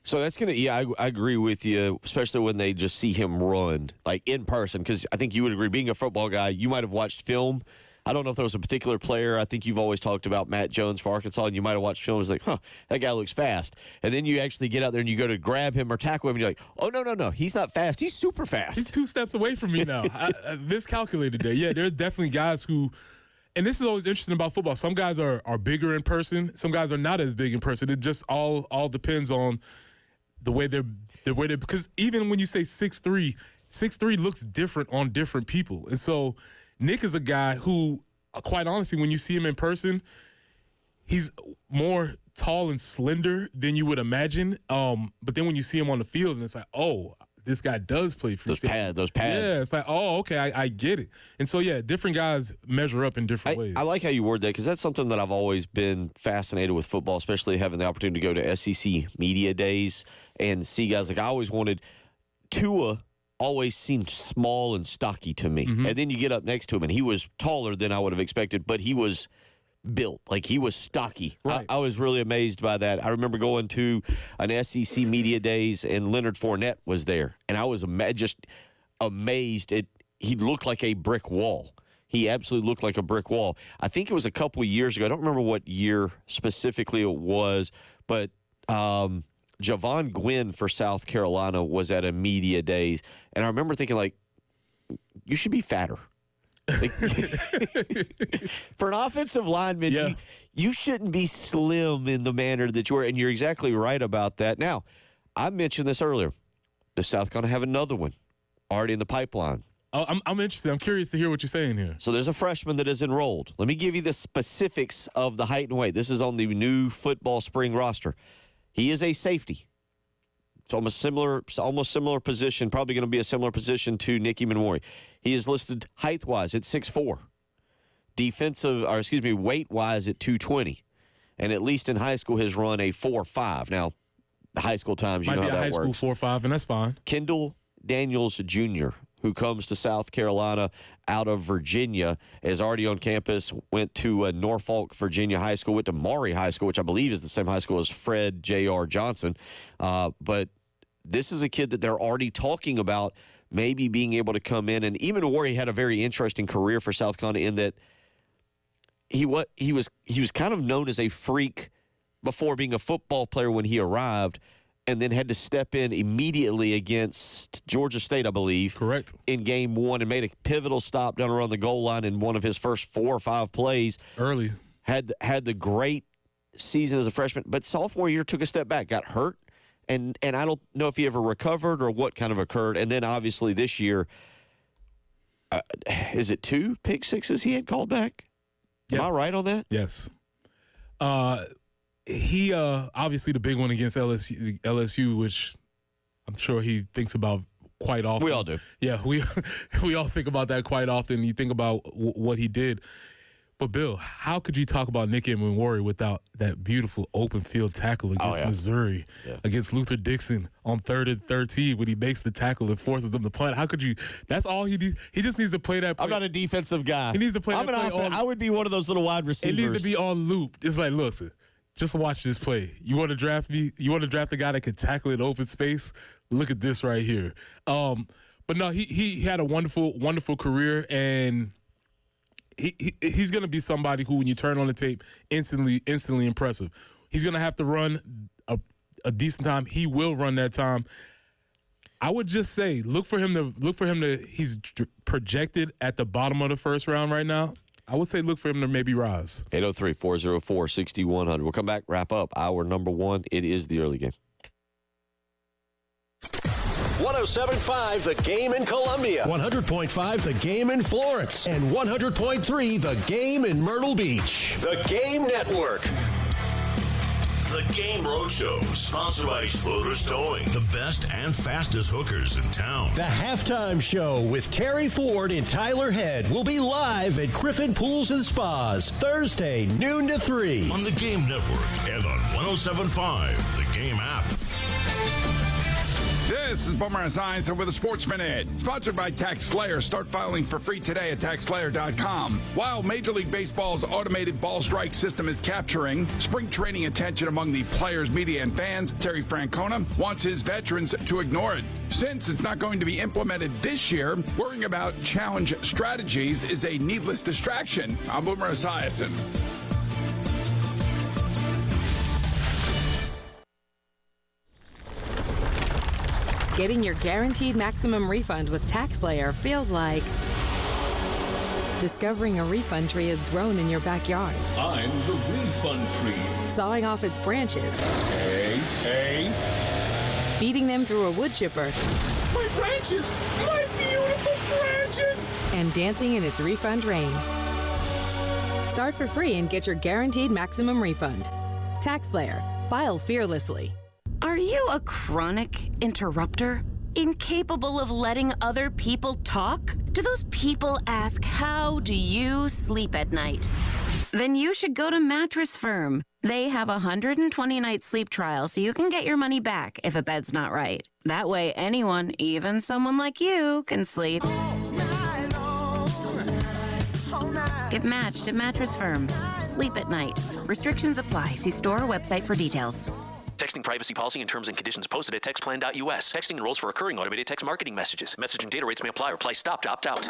S3: So that's going to, I agree with you, especially when they just see him run, like in person, because I think you would agree, being a football guy, you might have watched film. I don't know if there was a particular player. I think you've always talked about Matt Jones for Arkansas, and you might have watched film and was like, that guy looks fast. And then you actually get out there and you go to grab him or tackle him, and you're like, oh, no, he's not fast. He's super fast.
S2: He's 2 steps away from me now. I miscalculated there. Yeah, there are definitely guys who, and this is always interesting about football. Some guys are bigger in person. Some guys are not as big in person. It just all depends on the way they're because even when you say 6'3", 6'3" looks different on different people. And so Nick is a guy who, quite honestly, when you see him in person, he's more tall and slender than you would imagine. But then when you see him on the field, and it's like, oh, this guy does play free safety.
S3: Those pads.
S2: Yeah, it's like, oh, okay, I get it. And so, yeah, different guys measure up in different ways.
S3: I like how you word that, because that's something that I've always been fascinated with football, especially having the opportunity to go to SEC media days and see guys. Like, I always wanted Tua always seemed small and stocky to me.
S2: Mm-hmm.
S3: And then you get up next to him, and he was taller than I would have expected, but he was built. Like, he was stocky.
S2: Right.
S3: I was really amazed by that. I remember going to an SEC media days, and Leonard Fournette was there, and I was just amazed. He looked like a brick wall. He absolutely looked like a brick wall. I think it was a couple of years ago. I don't remember what year specifically it was, but Javon Gwynn for South Carolina was at a media days, and I remember thinking, like, you should be fatter. Like, for an offensive lineman, you shouldn't be slim in the manner that you are, and you're exactly right about that. Now, I mentioned this earlier. Does South Carolina have another one already in the pipeline?
S2: Oh, I'm interested. I'm curious to hear what you're saying here.
S3: So there's a freshman that is enrolled. Let me give you the specifics of the height and weight. This is on the new football spring roster. He is a safety. It's almost similar position, probably going to be a similar position to Nicky Manwari. He is listed height-wise at 6'4", weight-wise at 220, and at least in high school has run a 4.5. Now, the high school times, you know how that works.
S2: Might be a high school 4.5, and that's fine.
S3: Kendall Daniels Jr., who comes to South Carolina out of Virginia, is already on campus, went to Norfolk, Virginia High School, went to Maury High School, which I believe is the same high school as Fred J.R. Johnson. But this is a kid that they're already talking about maybe being able to come in. And even Warrior had a very interesting career for South Carolina in that he was kind of known as a freak before being a football player when he arrived, and then had to step in immediately against Georgia State, I believe.
S2: Correct.
S3: In game one, and made a pivotal stop down around the goal line in one of his first 4 or 5 plays.
S2: Early.
S3: Had the great season as a freshman, but sophomore year took a step back, got hurt, and I don't know if he ever recovered or what kind of occurred. And then obviously this year, is it 2 pick sixes he had called back?
S2: Yes.
S3: Am I right on that?
S2: Yes. He obviously the big one against LSU, which I'm sure he thinks about quite often.
S3: We all do.
S2: Yeah, we all think about that quite often. You think about what he did. But, Bill, how could you talk about Nicky Manwari without that beautiful open field tackle against Missouri, against Luther Dixon on 3rd and 13 when he makes the tackle and forces them to punt? How could you – that's all he needs. He just needs to play that play.
S3: I'm not a defensive guy.
S2: He needs to play that play on –
S3: I would be one of those little wide receivers.
S2: It needs to be on loop. It's like, listen, just watch this play. You want to draft me? You want to draft a guy that can tackle in open space? Look at this right here. But, no, he had a wonderful, wonderful career, and – he's going to be somebody who, when you turn on the tape, instantly impressive. He's going to have to run a decent time. He will run that time. I would just say look for him to. He's projected at the bottom of the first round right now. I would say look for him to maybe rise.
S3: 803-404-6100. We'll come back, wrap up hour number 1. It is the early game.
S5: 107.5 The Game in Columbia, 100.5 The Game in Florence, and 100.3 The Game in Myrtle Beach. The Game Network.
S4: The Game Roadshow, sponsored by Schroeder's Towing, the best and fastest hookers in town.
S5: The Halftime Show with Terry Ford and Tyler Head will be live at Griffin Pools and Spas Thursday, noon to 3.
S4: On the Game Network and on 107.5, the Game app.
S7: This is Boomer Esiason with a Sports Minute, sponsored by Tax Slayer. Start filing for free today at taxslayer.com. While Major League Baseball's automated ball strike system is capturing spring training attention among the players, media, and fans, Terry Francona wants his veterans to ignore it. Since it's not going to be implemented this year, worrying about challenge strategies is a needless distraction. I'm Boomer Esiason.
S8: Getting your guaranteed maximum refund with TaxSlayer feels like discovering a refund tree has grown in your backyard.
S6: I'm the refund tree.
S8: Sawing off its branches.
S6: Hey.
S8: Feeding them through a wood chipper.
S6: My branches! My beautiful branches!
S8: And dancing in its refund rain. Start for free and get your guaranteed maximum refund. TaxSlayer. File fearlessly.
S11: Are you a chronic interrupter? Incapable of letting other people talk? Do those people ask, how do you sleep at night? Then you should go to Mattress Firm. They have a 120-night sleep trial so you can get your money back if a bed's not right. That way anyone, even someone like you, can sleep. Get matched at Mattress Firm. Sleep at night. Restrictions apply. See store or website for details.
S18: Texting privacy policy and terms and conditions posted at textplan.us. Texting enrolls for recurring automated text marketing messages. Messaging data rates may apply. Reply stop to opt out.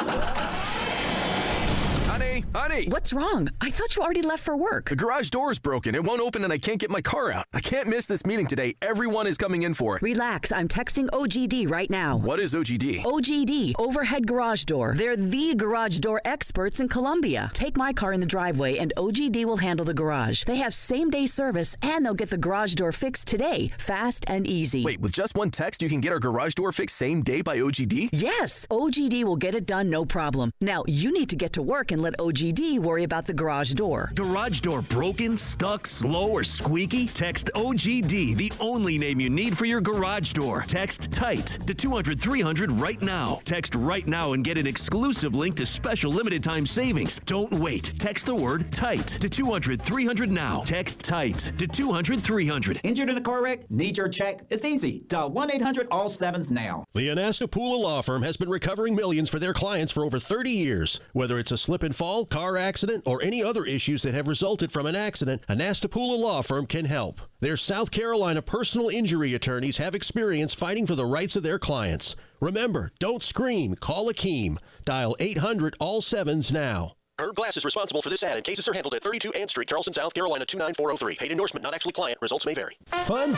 S25: Honey!
S26: What's wrong? I thought you already left for work.
S25: The garage door is broken. It won't open and I can't get my car out. I can't miss this meeting today. Everyone is coming in for it.
S26: Relax. I'm texting OGD right now.
S25: What is OGD?
S26: OGD, Overhead Garage Door. They're the garage door experts in Columbia. Take my car in the driveway and OGD will handle the garage. They have same-day service and they'll get the garage door fixed today, fast and easy.
S25: Wait, with just one text you can get our garage door fixed same day by OGD?
S26: Yes, OGD will get it done, no problem. Now, you need to get to work and let OGD worry about the garage door.
S27: Garage door broken, stuck, slow, or squeaky? Text OGD, the only name you need for your garage door. Text TIGHT to 200-300 right now. Text right now and get an exclusive link to special limited time savings. Don't wait. Text the word TIGHT to 200-300 now. Text TIGHT to 200-300.
S28: Injured in a car wreck? Need your check? It's easy. Dial 1-800-ALL-7s now.
S5: The Anastapula Law Firm has been recovering millions for their clients for over 30 years. Whether it's a slip and fall, car accident, or any other issues that have resulted from an accident, Anastapula Law Firm can help. Their South Carolina personal injury attorneys have experience fighting for the rights of their clients. Remember, don't scream. Call Akeem. Dial 800-ALL-7s now.
S27: Herb Glass is responsible for this ad, and cases are handled at 32 Ann Street, Charleston, South Carolina 29403. Paid endorsement, not actually client. Results may vary.
S5: Fun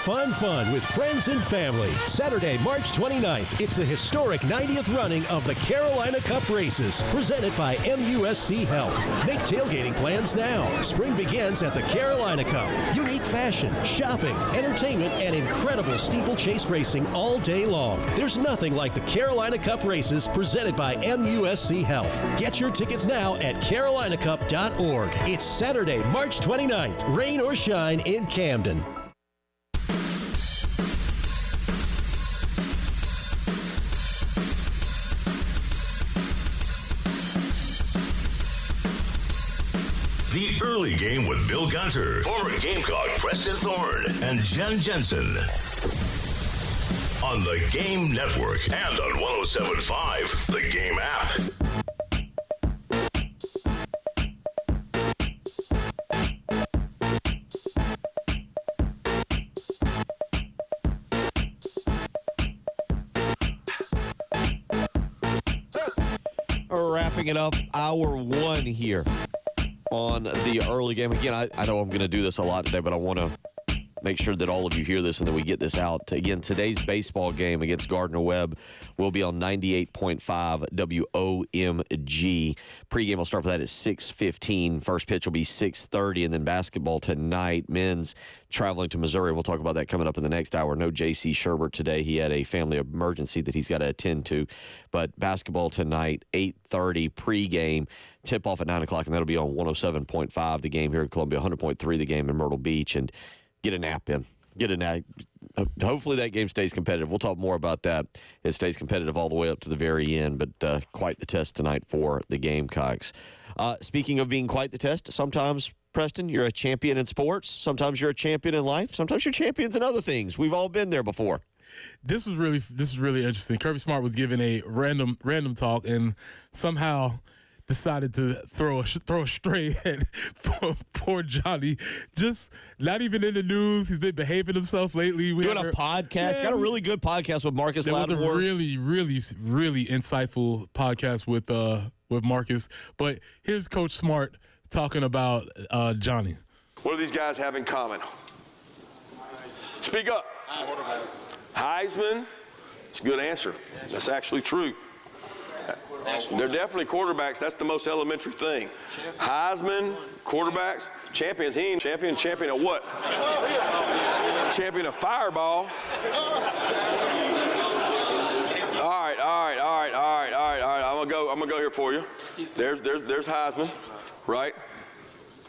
S5: with friends and family. Saturday, March 29th, it's the historic 90th running of the Carolina Cup Races, presented by MUSC Health. Make tailgating plans now. Spring begins at the Carolina Cup. Unique fashion, shopping, entertainment, and incredible steeplechase racing all day long. There's nothing like the Carolina Cup Races, presented by MUSC Health. Get your tickets now at carolinacup.org. It's Saturday, March 29th, rain or shine in Camden.
S4: The Early Game with Bill Gunter, former Gamecock Preston Thorne, and Jen Jensen. On the Game Network and on 107.5, the Game app.
S3: Wrapping it up, hour one here on the early game. Again, I know I'm going to do this a lot today, but I want to make sure that all of you hear this and that we get this out. Again, today's baseball game against Gardner-Webb will be on 98.5 WOMG. Pregame will start for that at 6:15. First pitch will be 6:30, and then basketball tonight. Men's traveling to Missouri. We'll talk about that coming up in the next hour. No J.C. Sherbert today. He had a family emergency that he's got to attend to. But basketball tonight, 8:30 pregame. Tip-off at 9 o'clock, and that'll be on 107.5 the game here in Columbia, 100.3 the game in Myrtle Beach. And get a nap in. Get a nap. Hopefully that game stays competitive. We'll talk more about that. It stays competitive all the way up to the very end, but quite the test tonight for the Gamecocks. Speaking of being quite the test, sometimes, Preston, you're a champion in sports. Sometimes you're a champion in life. Sometimes you're champions in other things. We've all been there before.
S2: This is really interesting. Kirby Smart was giving a random talk and somehow decided to throw a stray at poor Johnny. Just not even in the news. He's been behaving himself lately.
S3: Doing a podcast. Yeah, got a really good podcast with Marcus Lattimore.
S2: It was a really insightful podcast with Marcus. But here's Coach Smart talking about Johnny.
S10: What do these guys have in common? Speak up. Heisman. It's a good answer. That's actually true. They're definitely quarterbacks. That's the most elementary thing. Heisman, quarterbacks, champions. He ain't champion of what? Champion of fireball. All right. I'm gonna go here for you. There's Heisman, right?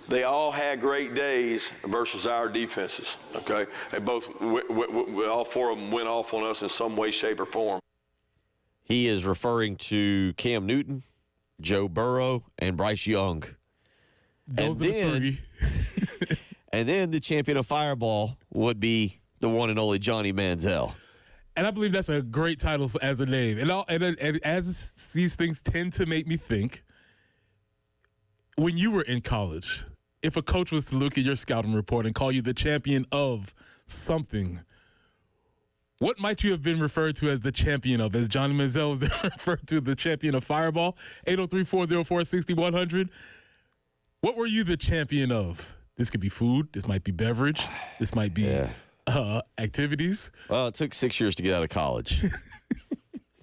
S10: They all had great days versus our defenses. Okay, they both, all four of them went off on us in some way, shape, or form.
S3: He is referring to Cam Newton, Joe Burrow, and Bryce Young.
S2: Those are the three.
S3: And then the champion of fireball would be the one and only Johnny Manziel.
S2: And I believe that's a great title as a name. And as these things tend to make me think, when you were in college, if a coach was to look at your scouting report and call you the champion of something, what might you have been referred to as the champion of? As Johnny Manziel was referred to the champion of fireball? 803-404-6100. What were you the champion of? This could be food. This might be beverage. This might be activities.
S3: Well, it took 6 years to get out of college.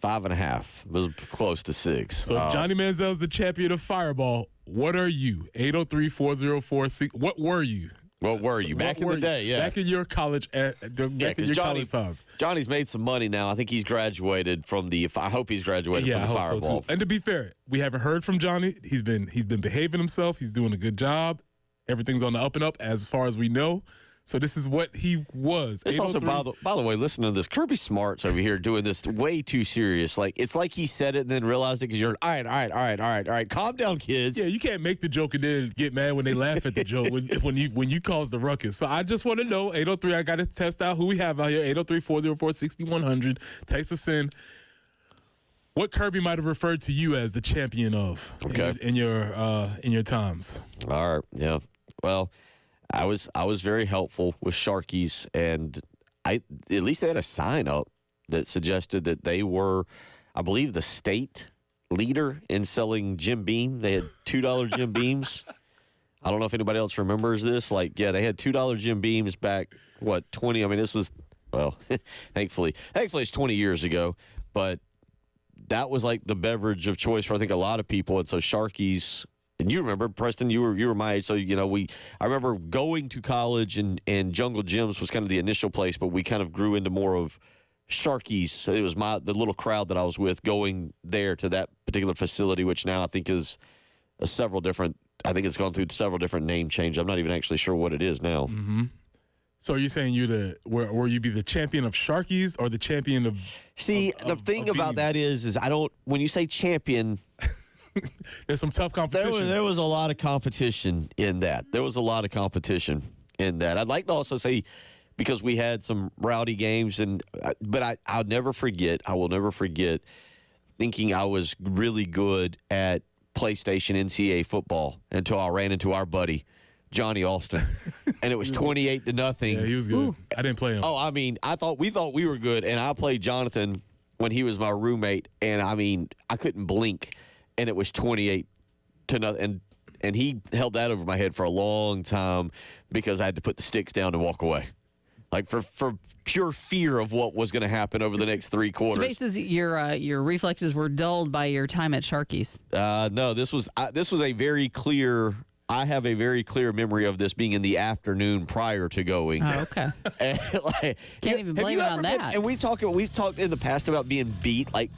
S3: 5.5. It was close to 6.
S2: So if Johnny Manziel's the champion of fireball, what are you? 803-404-6. What were you?
S3: What were you? Back in the day, yeah.
S2: Back in your college college times.
S3: Johnny's made some money now. I think he's graduated from the – I hope he's graduated from the fireball.
S2: So too. And to be fair, we haven't heard from Johnny. He's been behaving himself. He's doing a good job. Everything's on the up and up as far as we know. So this is what he was.
S3: It's also, by the way, listen to this. Kirby Smart's over here doing this way too serious. Like, it's like he said it and then realized it because you're, all right. Calm down, kids.
S2: Yeah, you can't make the joke and then get mad when they laugh at the joke when you cause the ruckus. So I just want to know, 803, I got to test out who we have out here, 803-404-6100. Text us in. What Kirby might have referred to you as the champion of in your times.
S3: All right, yeah. Well, I was very helpful with Sharkies, and at least they had a sign up that suggested that they were, I believe, the state leader in selling Jim Beam. They had $2 Jim Beams. I don't know if anybody else remembers this. They had $2 Jim Beams back, 20? I mean, this was, thankfully it's 20 years ago, but that was like the beverage of choice for I think a lot of people, and so Sharkies. And you remember, Preston, you were my age, so I remember going to college and Jungle Gyms was kind of the initial place, but we kind of grew into more of Sharkies. It was the little crowd that I was with going there to that particular facility, which now I think is several different. I think it's gone through several different name changes. I'm not even actually sure what it is now.
S2: Mm-hmm. So are you saying were you be the champion of Sharkies or the champion of?
S3: See, the thing about that is I don't. When you say champion.
S2: There's some tough competition.
S3: There was a lot of competition in that. I'd like to also say, because we had some rowdy games, but I will never forget thinking I was really good at PlayStation NCAA football until I ran into our buddy, Johnny Alston, and it was 28-0.
S2: Yeah, he was good. Ooh. I didn't play him.
S3: Oh, I mean, we thought we were good, and I played Jonathan when he was my roommate, and I mean, I couldn't blink. And it was 28-0, and he held that over my head for a long time because I had to put the sticks down and walk away, like for pure fear of what was going to happen over the next 3 quarters.
S1: So basically, your reflexes were dulled by your time at Sharkies.
S3: No, this was a very clear. I have a very clear memory of this being in the afternoon prior to going.
S1: Oh, okay.
S3: And,
S1: can't even blame it on that.
S3: And we've talked in the past about being beat, like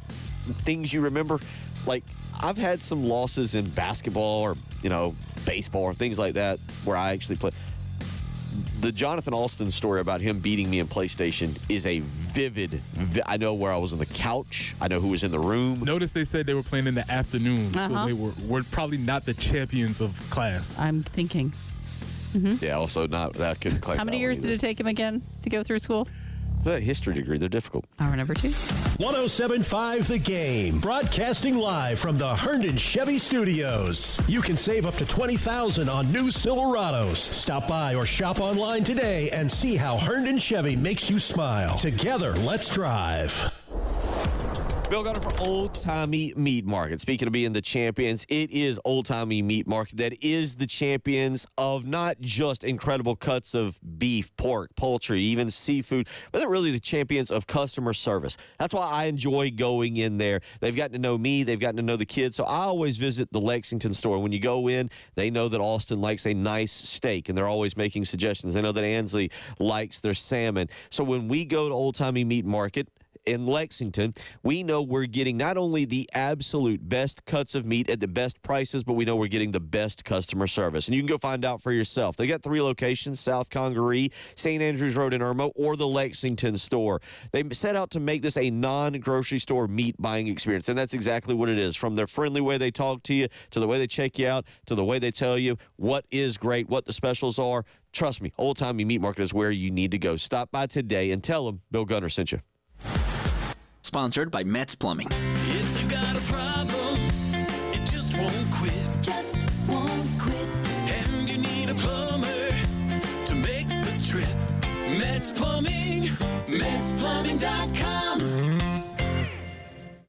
S3: things you remember, like. I've had some losses in basketball or, baseball or things like that where I actually play. the Jonathan Alston story about him beating me in PlayStation is a vivid. I know where I was on the couch. I know who was in the room.
S2: Notice they said they were playing in the afternoon, so they were probably not the champions of class.
S1: I'm thinking. Mm-hmm.
S3: Yeah, also not that couldn't claim.
S1: How many years did it take him again to go through school?
S3: It's a history degree. They're difficult.
S1: Hour number 2.
S5: 107.5 The Game, broadcasting live from the Herndon Chevy Studios. You can save up to $20,000 on new Silverados. Stop by or shop online today and see how Herndon Chevy makes you smile. Together, let's drive.
S3: Bill Gunner for Old Timey Meat Market. Speaking of being the champions, it is Old Timey Meat Market that is the champions of not just incredible cuts of beef, pork, poultry, even seafood, but they're really the champions of customer service. That's why I enjoy going in there. They've gotten to know me. They've gotten to know the kids. So I always visit the Lexington store. When you go in, they know that Austin likes a nice steak, and they're always making suggestions. They know that Ansley likes their salmon. So when we go to Old Timey Meat Market in Lexington, we know we're getting not only the absolute best cuts of meat at the best prices, but we know we're getting the best customer service. And you can go find out for yourself. They got 3 locations: South Congaree, St. Andrews Road in Irmo, or the Lexington store. They set out to make this a non-grocery store meat buying experience, and that's exactly what it is. From their friendly way they talk to you, to the way they check you out, to the way they tell you what is great, what the specials are. Trust me, Old Timey Meat Market is where you need to go. Stop by today and tell them Bill Gunner sent you.
S18: Sponsored by Metz Plumbing.
S12: If you got a problem, it just won't quit. Just won't quit. And you need a plumber to make the trip. Metz Plumbing. MetzPlumbing.com.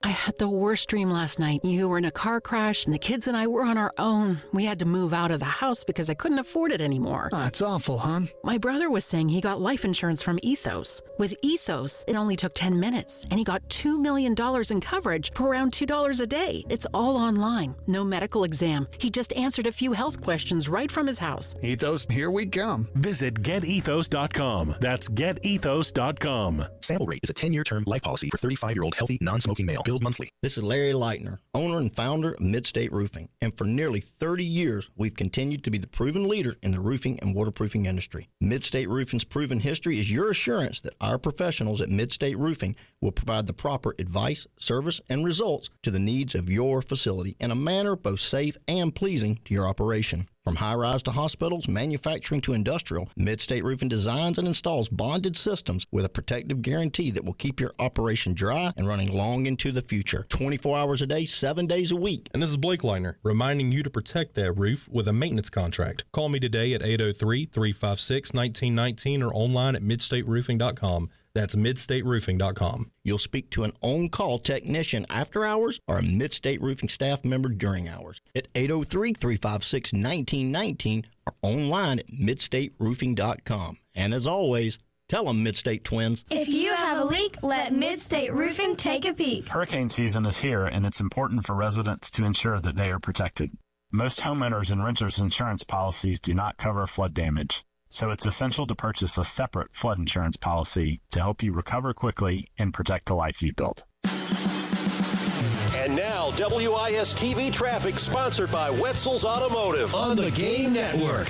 S13: I had the worst dream last night. You were in a car crash, and the kids and I were on our own. We had to move out of the house because I couldn't afford it anymore.
S14: That's awful, hon.
S13: My brother was saying he got life insurance from Ethos. With Ethos, it only took 10 minutes, and he got $2 million in coverage for around $2 a day. It's all online. No medical exam. He just answered a few health questions right from his house.
S14: Ethos, here we come.
S5: Visit getethos.com. That's getethos.com.
S15: Sample Rate is a 10-year term life policy for 35-year-old healthy, non-smoking male. Billed monthly.
S16: This is Larry Leitner, owner and founder of Midstate Roofing. And for nearly 30 years, we've continued to be the proven leader in the roofing and waterproofing industry. Midstate Roofing's proven history is your assurance that our professionals at Midstate Roofing will provide the proper advice, service, and results to the needs of your facility in a manner both safe and pleasing to your operation. From high-rise to hospitals, manufacturing to industrial, Midstate Roofing designs and installs bonded systems with a protective guarantee that will keep your operation dry and running long into the future. 24 hours a day, 7 days a week.
S17: And this is Blake Leitner, reminding you to protect that roof with a maintenance contract. Call me today at 803-356-1919 or online at midstateroofing.com. That's midstateroofing.com.
S16: You'll speak to an on-call technician after hours or a Midstate Roofing staff member during hours at 803-356-1919 or online at midstateroofing.com. And as always, tell them Midstate Twins.
S19: If you have a leak, let Midstate Roofing take a peek.
S21: Hurricane season is here, and it's important for residents to ensure that they are protected. Most homeowners and renters insurance policies do not cover flood damage. So it's essential to purchase a separate flood insurance policy to help you recover quickly and protect the life you built.
S5: And now, WIS-TV traffic sponsored by Wetzel's Automotive on the Game Network.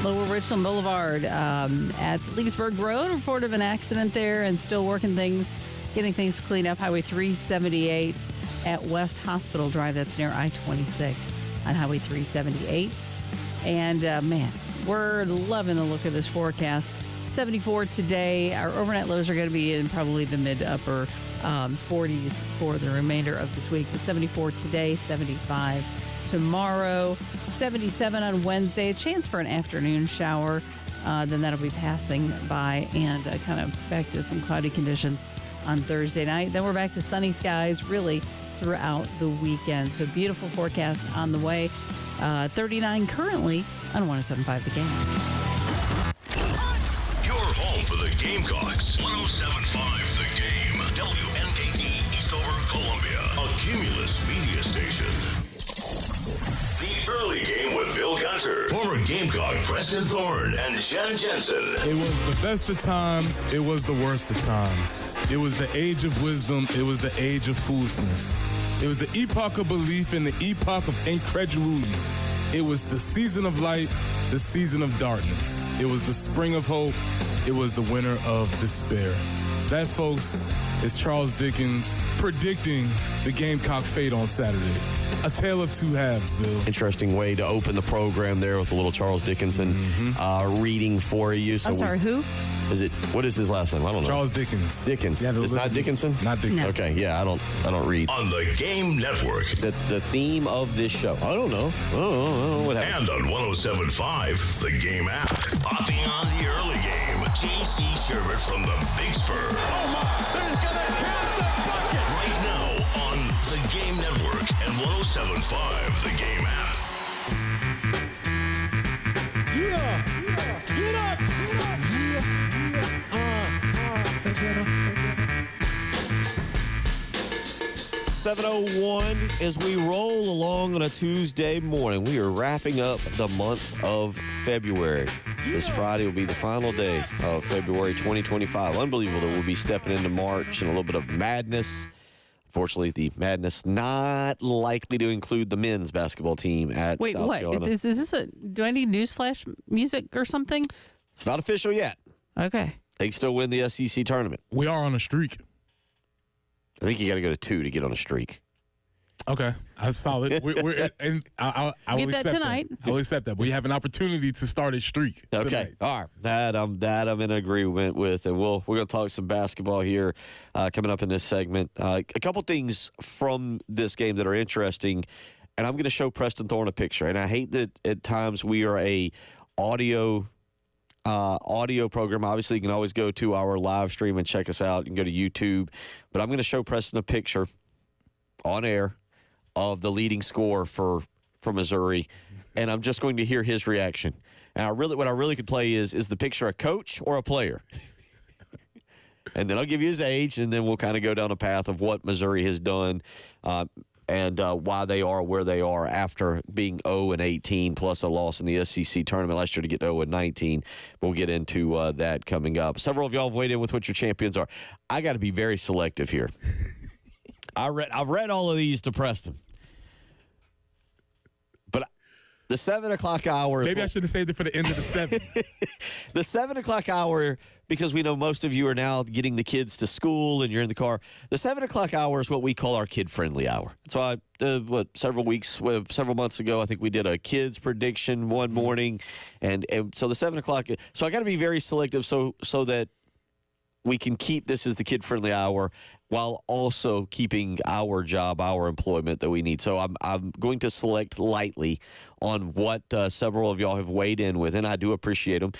S1: Lower Richland Boulevard at Leesburg Road, report of an accident there and still working things, getting things cleaned up. Highway 378 at West Hospital Drive, that's near I-26 on Highway 378. And man, we're loving the look of this forecast. 74 today. Our overnight lows are going to be in probably the mid-upper 40s for the remainder of this week. But 74 today, 75 tomorrow, 77 on Wednesday. A chance for an afternoon shower. Then that'll be passing by, and kind of back to some cloudy conditions on Thursday night. Then we're back to sunny skies really throughout the weekend. So beautiful forecast on the way. 39 currently on 107.5 The Game.
S4: Your home for the Gamecocks. 107.5 The Game. WNKT Eastover, Columbia. A Cumulus media station. The early game with Bill Gunter, former Gamecock Preston Thorne, and Jen Jensen.
S2: It was the best of times. It was the worst of times. It was the age of wisdom. It was the age of foolishness. It was the epoch of belief and the epoch of incredulity. It was the season of light, the season of darkness. It was the spring of hope. It was the winter of despair. That, folks, is Charles Dickens predicting the Gamecock fate on Saturday. A tale of two halves, Bill.
S3: Interesting way to open the program there with a little Charles Dickinson reading for you. So
S1: I'm sorry, who?
S3: What is his last name? I don't know.
S2: Charles Dickens.
S3: Dickens.
S2: Yeah,
S3: it's not Dickinson?
S2: Not Dickens.
S1: No.
S3: Okay, yeah, I don't read.
S4: On the Game Network.
S3: The theme of this show. I don't know. I don't know what happened.
S4: And on 107.5, the Game app. Popping on the early game. J.C. Sherbert from the Big Spur.
S12: Oh my, who's gonna count the bucket?
S4: Right now on the Game Network and 107.5, the Game app.
S12: Yeah, get up,
S3: 7:01 as we roll along on a Tuesday morning. We are wrapping up the month of February. This Friday will be the final day of February 2025. Unbelievable that we'll be stepping into March and a little bit of madness. Unfortunately, the madness not likely to include the men's basketball team at
S1: Wait,
S3: South
S1: what?
S3: Carolina.
S1: Is this do I need newsflash music or something?
S3: It's not official yet.
S1: Okay.
S3: They can still win the SEC tournament.
S2: We are on a streak.
S3: I think you got to go to 2 to get on a streak.
S2: Okay, that's solid. We're and I will
S1: Get that
S2: accept
S1: tonight.
S2: I will accept that. We have an opportunity to start a streak.
S3: Okay,
S2: tonight.
S3: all right. That I'm in agreement with, and we're going to talk some basketball here coming up in this segment. A couple things from this game that are interesting, and I'm going to show Preston Thorne a picture. And I hate that at times we are a audio program. Obviously, you can always go to our live stream and check us out. You can go to YouTube, but I'm going to show Preston a picture on air of the leading scorer for Missouri, and I'm just going to hear his reaction. And what I really could play is the picture a coach or a player? And then I'll give you his age, and then we'll kind of go down a path of what Missouri has done and why they are where they are after being 0-18 plus a loss in the SEC tournament last year to get to 0-19. We'll get into that coming up. Several of y'all have weighed in with what your champions are. I got to be very selective here. I've read all of these to Preston. But the 7 o'clock hour.
S2: Maybe I should have saved it for the end of the 7.
S3: The 7 o'clock hour, because we know most of you are now getting the kids to school and you're in the car. The 7 o'clock hour is what we call our kid-friendly hour. So several months ago, I think we did a kids prediction one morning. And so the 7 o'clock. So I got to be very selective so that we can keep this as the kid-friendly hour while also keeping our job, our employment that we need. So I'm going to select lightly on what several of y'all have weighed in with, and I do appreciate them.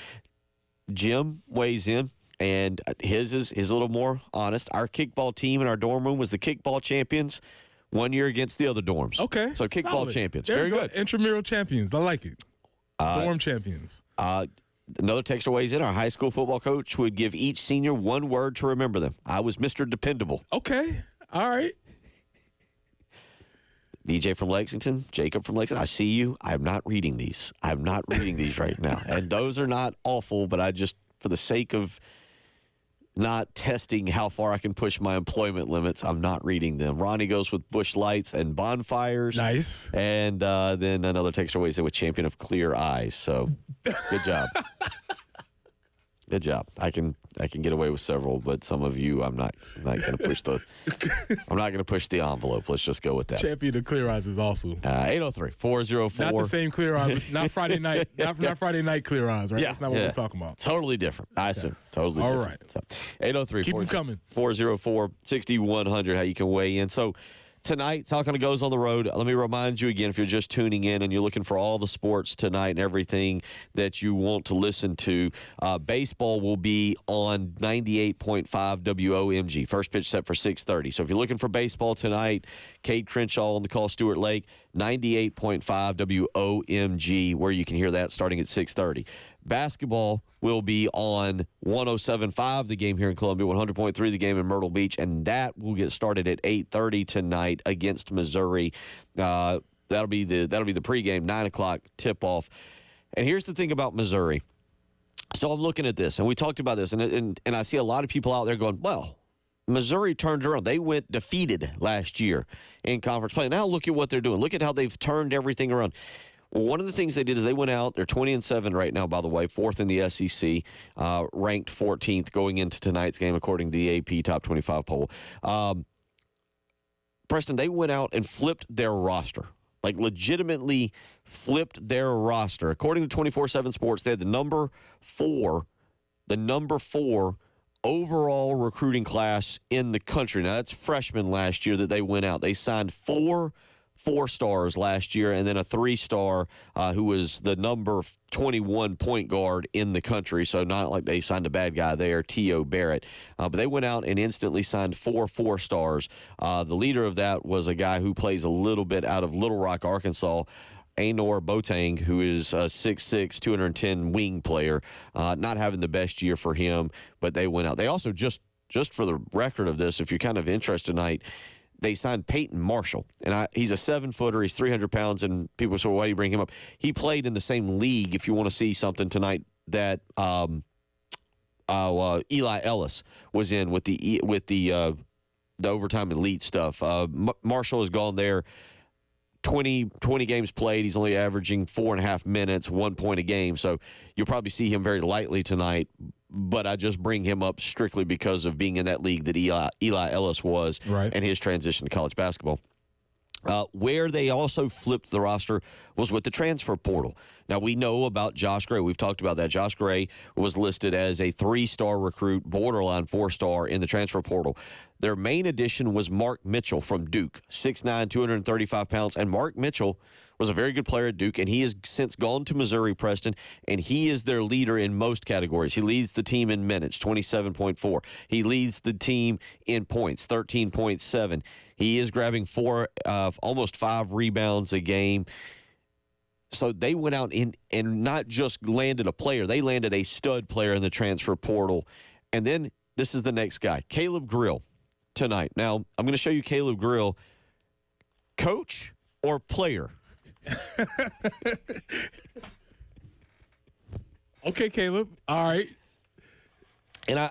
S3: Jim weighs in, and his is a little more honest. Our kickball team in our dorm room was the kickball champions one year against the other dorms.
S2: Okay.
S3: So kickball
S2: solid.
S3: champions.
S2: There
S3: Very
S2: you go.
S3: good.
S2: Intramural champions. I like it. Dorm champions.
S3: Another texter weighs in. Our high school football coach would give each senior one word to remember them. I was Mr. Dependable.
S2: Okay. All right.
S3: DJ from Lexington, Jacob from Lexington, I see you. I'm not reading these. I'm not reading these right now. And those are not awful, but I just, for the sake of not testing how far I can push my employment limits, I'm not reading them. Ronnie goes with bush lights and bonfires.
S2: Nice.
S3: And then another texter weighs in with champion of clear eyes. So good job. Good job. I can get away with several, but some of you, I'm not going to push the envelope. Let's just go with that.
S2: Champion of clear eyes is awesome.
S3: 803-404.
S2: Not the same clear eyes. Not Friday night. Not Friday night clear eyes, right?
S3: Yeah,
S2: That's not what we're talking about.
S3: Totally different. I assume. Totally
S2: All
S3: different.
S2: right.
S3: So, 803.
S2: Keep them coming.
S3: 404-6100, how you can weigh in. So tonight, it's how kind of goes on the road. Let me remind you again, if you're just tuning in and you're looking for all the sports tonight and everything that you want to listen to, baseball will be on 98.5 WOMG. First pitch set for 6:30. So if you're looking for baseball tonight, Cade Crenshaw on the call, Stuart Lake, 98.5 WOMG, where you can hear that starting at 6:30. Basketball will be on 107.5, the game here in Columbia, 100.3, the game in Myrtle Beach, and that will get started at 8:30 tonight against Missouri. That'll be the pregame, 9 o'clock tip-off. And here's the thing about Missouri. So I'm looking at this, and we talked about this, and I see a lot of people out there going, well, Missouri turned around. They went defeated last year in conference play. Now look at what they're doing. Look at how they've turned everything around. One of the things they did is they went out. They're 20-7 right now, by the way, 4th in the SEC, ranked 14th going into tonight's game according to the AP Top 25 poll. Preston, they went out and flipped their roster, like legitimately flipped their roster. According to 24/7 Sports, they had the number four overall recruiting class in the country. Now, that's freshmen last year that they went out. They signed 4 4-stars last year and then a 3-star who was the number 21 point guard in the country. So not like they signed a bad guy there, T.O. Barrett. But they went out and instantly signed 4 4-stars. The leader of that was a guy who plays a little bit out of Little Rock, Arkansas, Anor Boateng, who is a 6'6", 210 wing player. Not having the best year for him, but they went out. They also, just for the record of this, if you're kind of interested tonight, they signed Peyton Marshall. And he's a 7-footer. He's 300 pounds, and people say, well, why do you bring him up? He played in the same league, if you want to see something tonight, that Eli Ellis was in with the overtime elite stuff. Marshall has gone there. 20 games played. He's only averaging 4.5 minutes, 1 point a game. So you'll probably see him very lightly tonight. But I just bring him up strictly because of being in that league that Eli Ellis was, right, and his transition to college basketball. Where they also flipped the roster was with the transfer portal. Now, we know about Josh Gray. We've talked about that. Josh Gray was listed as a 3-star recruit, borderline 4-star in the transfer portal. Their main addition was Mark Mitchell from Duke, 6'9", 235 pounds. And Mark Mitchell was a very good player at Duke, and he has since gone to Missouri, Preston, and he is their leader in most categories. He leads the team in minutes, 27.4. He leads the team in points, 13.7. He is grabbing almost 5 rebounds a game. So they went out and not just landed a player, they landed a stud player in the transfer portal. And then this is the next guy, Caleb Grill, tonight. Now, I'm going to show you Caleb Grill. Coach or player?
S2: Okay, Caleb. All right.
S3: And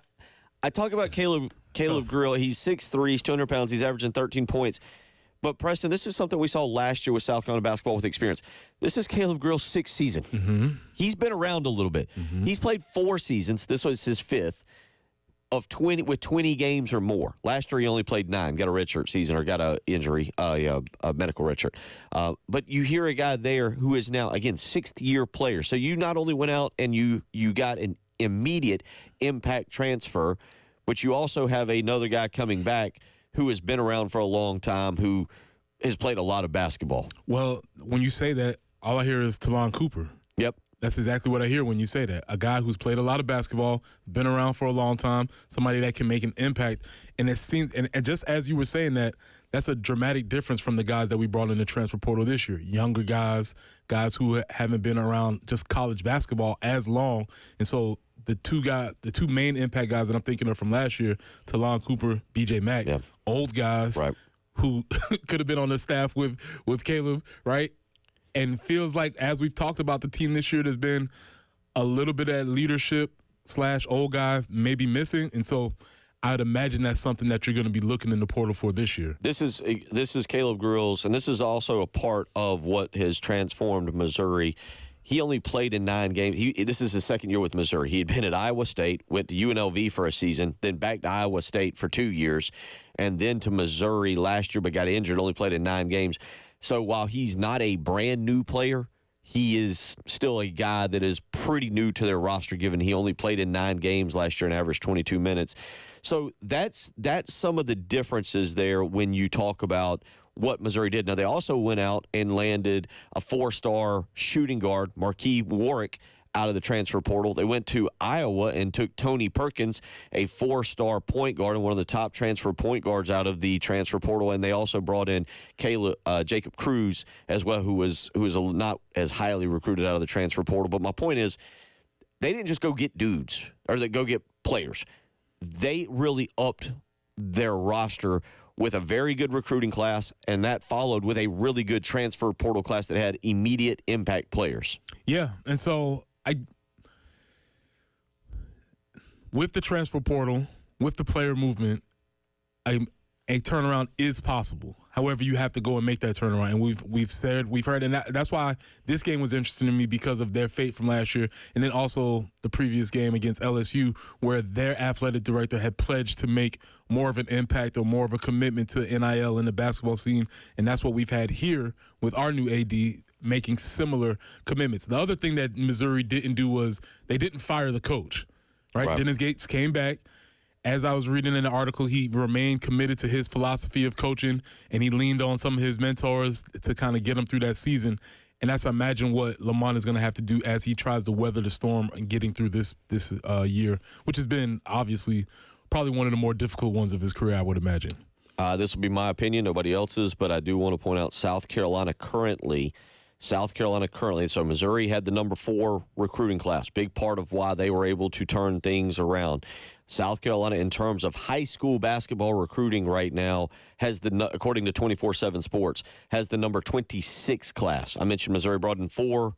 S3: I talk about Caleb Grill. He's 6'3", he's 200 pounds. He's averaging 13 points. But, Preston, this is something we saw last year with South Carolina basketball with experience. This is Caleb Grill's 6th season. Mm-hmm. He's been around a little bit. Mm-hmm. He's played 4 seasons. This was his 5th of 20 games or more. Last year he only played 9, got a redshirt season or got a injury, a medical redshirt. But you hear a guy there who is now, again, 6th-year player. So you not only went out and you got an immediate impact transfer, but you also have another guy coming back who has been around for a long time, who has played a lot of basketball.
S2: Well, when you say that, all I hear is Talon Cooper.
S3: Yep.
S2: That's exactly what I hear when you say that. A guy who's played a lot of basketball, been around for a long time, somebody that can make an impact. And it seems, and just as you were saying that, that's a dramatic difference from the guys that we brought in the transfer portal this year. Younger guys who haven't been around just college basketball as long. And so the two main impact guys that I'm thinking of from last year, Talon Cooper, B.J. Mack, old guys who could have been on the staff with Caleb, right? And feels like, as we've talked about the team this year, there's been a little bit of that leadership / old guy maybe missing. And so I'd imagine that's something that you're going to be looking in the portal for this year.
S3: This is Caleb Grill's, and this is also a part of what has transformed Missouri. He only played in 9 games. This is his 2nd year with Missouri. He had been at Iowa State, went to UNLV for a season, then back to Iowa State for 2 years, and then to Missouri last year but got injured, only played in 9 games. So while he's not a brand-new player, he is still a guy that is pretty new to their roster, given he only played in 9 games last year and averaged 22 minutes. So that's some of the differences there when you talk about what Missouri did. Now, they also went out and landed a 4-star shooting guard, Marquis Warwick, out of the transfer portal. They went to Iowa and took Tony Perkins, a 4-star point guard and one of the top transfer point guards out of the transfer portal. And they also brought in Jacob Cruz as well, who was not as highly recruited out of the transfer portal. But my point is, they didn't just go get dudes or they go get players. They really upped their roster with a very good recruiting class, and that followed with a really good transfer portal class that had immediate impact players.
S2: Yeah, and so with the transfer portal, with the player movement, a turnaround is possible. However, you have to go and make that turnaround. And we've heard, and that's why this game was interesting to me because of their fate from last year, and then also the previous game against LSU, where their athletic director had pledged to make more of an impact or more of a commitment to NIL in the basketball scene. And that's what we've had here with our new AD, making similar commitments. The other thing that Missouri didn't do was they didn't fire the coach, right? Dennis Gates came back. As I was reading in the article, he remained committed to his philosophy of coaching, and he leaned on some of his mentors to kind of get him through that season. And that's, I imagine, what Lamont is going to have to do as he tries to weather the storm and getting through this year, which has been obviously probably one of the more difficult ones of his career, I would imagine.
S3: This will be my opinion, nobody else's, but I do want to point out South Carolina currently, so Missouri had the number 4 recruiting class, big part of why they were able to turn things around. South Carolina, in terms of high school basketball recruiting right now, has according to 24/7 Sports, has the number 26 class. I mentioned Missouri brought in 4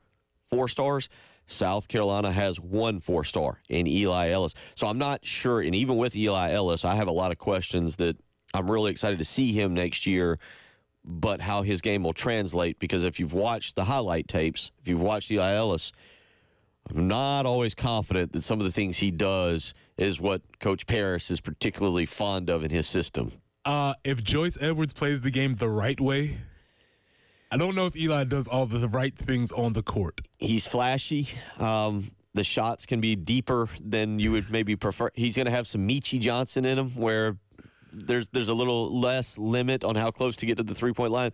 S3: 4-stars. South Carolina has 1 4-star in Eli Ellis. So I'm not sure, and even with Eli Ellis, I have a lot of questions that I'm really excited to see him next year, but how his game will translate, because if you've watched the highlight tapes, if you've watched Eli Ellis, I'm not always confident that some of the things he does is what Coach Paris is particularly fond of in his system.
S2: If Joyce Edwards plays the game the right way, I don't know if Eli does all the right things on the court.
S3: He's flashy. The shots can be deeper than you would maybe prefer. He's going to have some Michi Johnson in him, where there's a little less limit on how close to get to the three-point line.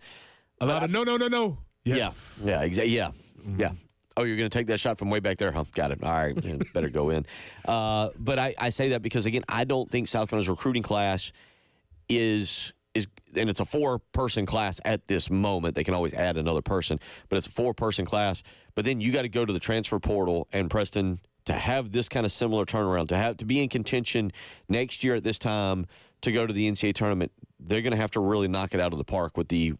S2: A lot of no. Yes.
S3: Yeah, exactly. Yeah. Yeah. Oh, you're going to take that shot from way back there, huh? Got it. All right, better go in. But I say that because, again, I don't think South Carolina's recruiting class is and it's a 4-person class at this moment. They can always add another person, but it's a 4-person class. But then you got to go to the transfer portal, and Preston, to have this kind of similar turnaround, to be in contention next year at this time to go to the NCAA tournament, they're going to have to really knock it out of the park with the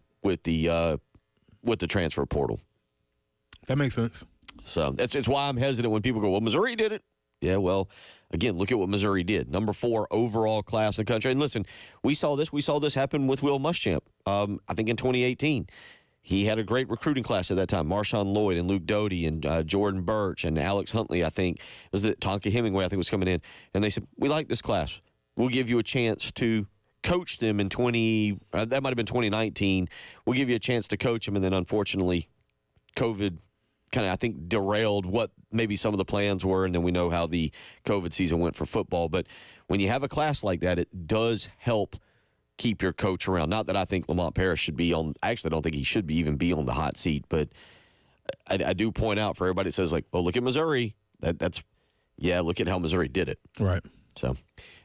S3: transfer portal.
S2: That makes sense.
S3: So it's why I'm hesitant when people go, well, Missouri did it. Yeah, well, again, look at what Missouri did. Number 4 overall class in the country. And listen, we saw this happen with Will Muschamp, I think in 2018. He had a great recruiting class at that time. Marshawn Lloyd and Luke Doty and Jordan Birch and Alex Huntley, I think. Was it Tonka Hemingway, I think, was coming in. And they said, we like this class. We'll give you a chance to coach them in that might have been 2019. We'll give you a chance to coach them. And then, unfortunately, COVID kind of, I think, derailed what maybe some of the plans were, and then we know how the COVID season went for football. But when you have a class like that, it does help keep your coach around. Not that I think Lamont Paris should be on – I actually don't think he should even be on the hot seat, but I do point out for everybody that says, like, oh, look at Missouri. Look at how Missouri did it.
S2: Right.
S3: So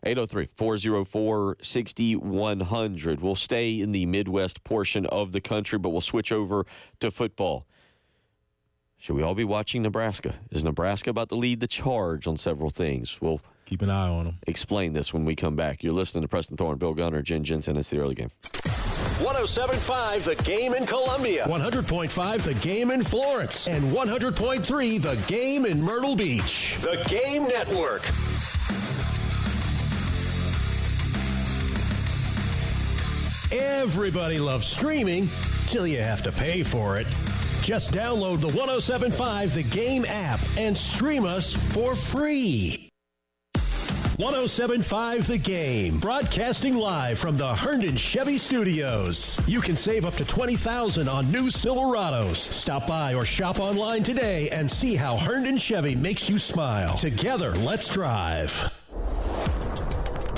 S3: 803-404-6100. We'll stay in the Midwest portion of the country, but we'll switch over to football. Should we all be watching Nebraska? Is Nebraska about to lead the charge on several things? We'll
S2: keep an eye on them.
S3: Explain this when we come back. You're listening to Preston Thorne, Bill Gunner, Jen Jensen. It's the early game.
S5: 107.5 The Game in Columbia, 100.5 The Game in Florence, and 100.3 The Game in Myrtle Beach. The Game Network. Everybody loves streaming till you have to pay for it. Just download the 107.5 The Game app and stream us for free. 107.5 The Game, broadcasting live from the Herndon Chevy Studios. You can save up to $20,000 on new Silverados. Stop by or shop online today and see how Herndon Chevy makes you smile. Together, let's drive.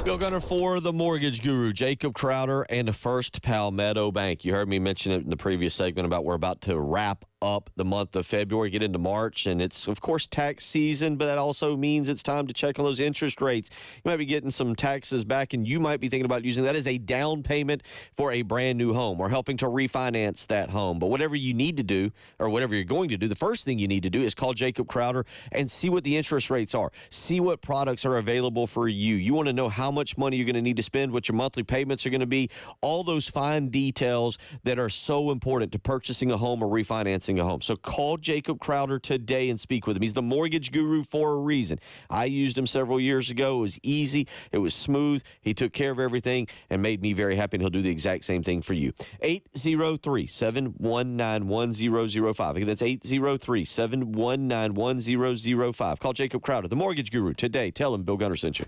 S3: Bill Gunner for the Mortgage Guru, Jacob Crowder, and First Palmetto Bank. You heard me mention it in the previous segment about we're about to wrap up the month of February, get into March, and it's, of course, tax season, but that also means it's time to check on those interest rates. You might be getting some taxes back, and you might be thinking about using that as a down payment for a brand new home or helping to refinance that home. But whatever you need to do, or whatever you're going to do, the first thing you need to do is call Jacob Crowder and see what the interest rates are. See what products are available for you. You want to know how much money you're going to need to spend, what your monthly payments are going to be, all those fine details that are so important to purchasing a home or refinancing purchasing a home. So call Jacob Crowder today and speak with him. He's the mortgage guru for a reason. I used him several years ago. It was easy. It was smooth. He took care of everything and made me very happy, and he'll do the exact same thing for you. 803-719-1005. Again, that's 803-719-1005. Call Jacob Crowder, the mortgage guru, today. Tell him Bill Gunner sent you.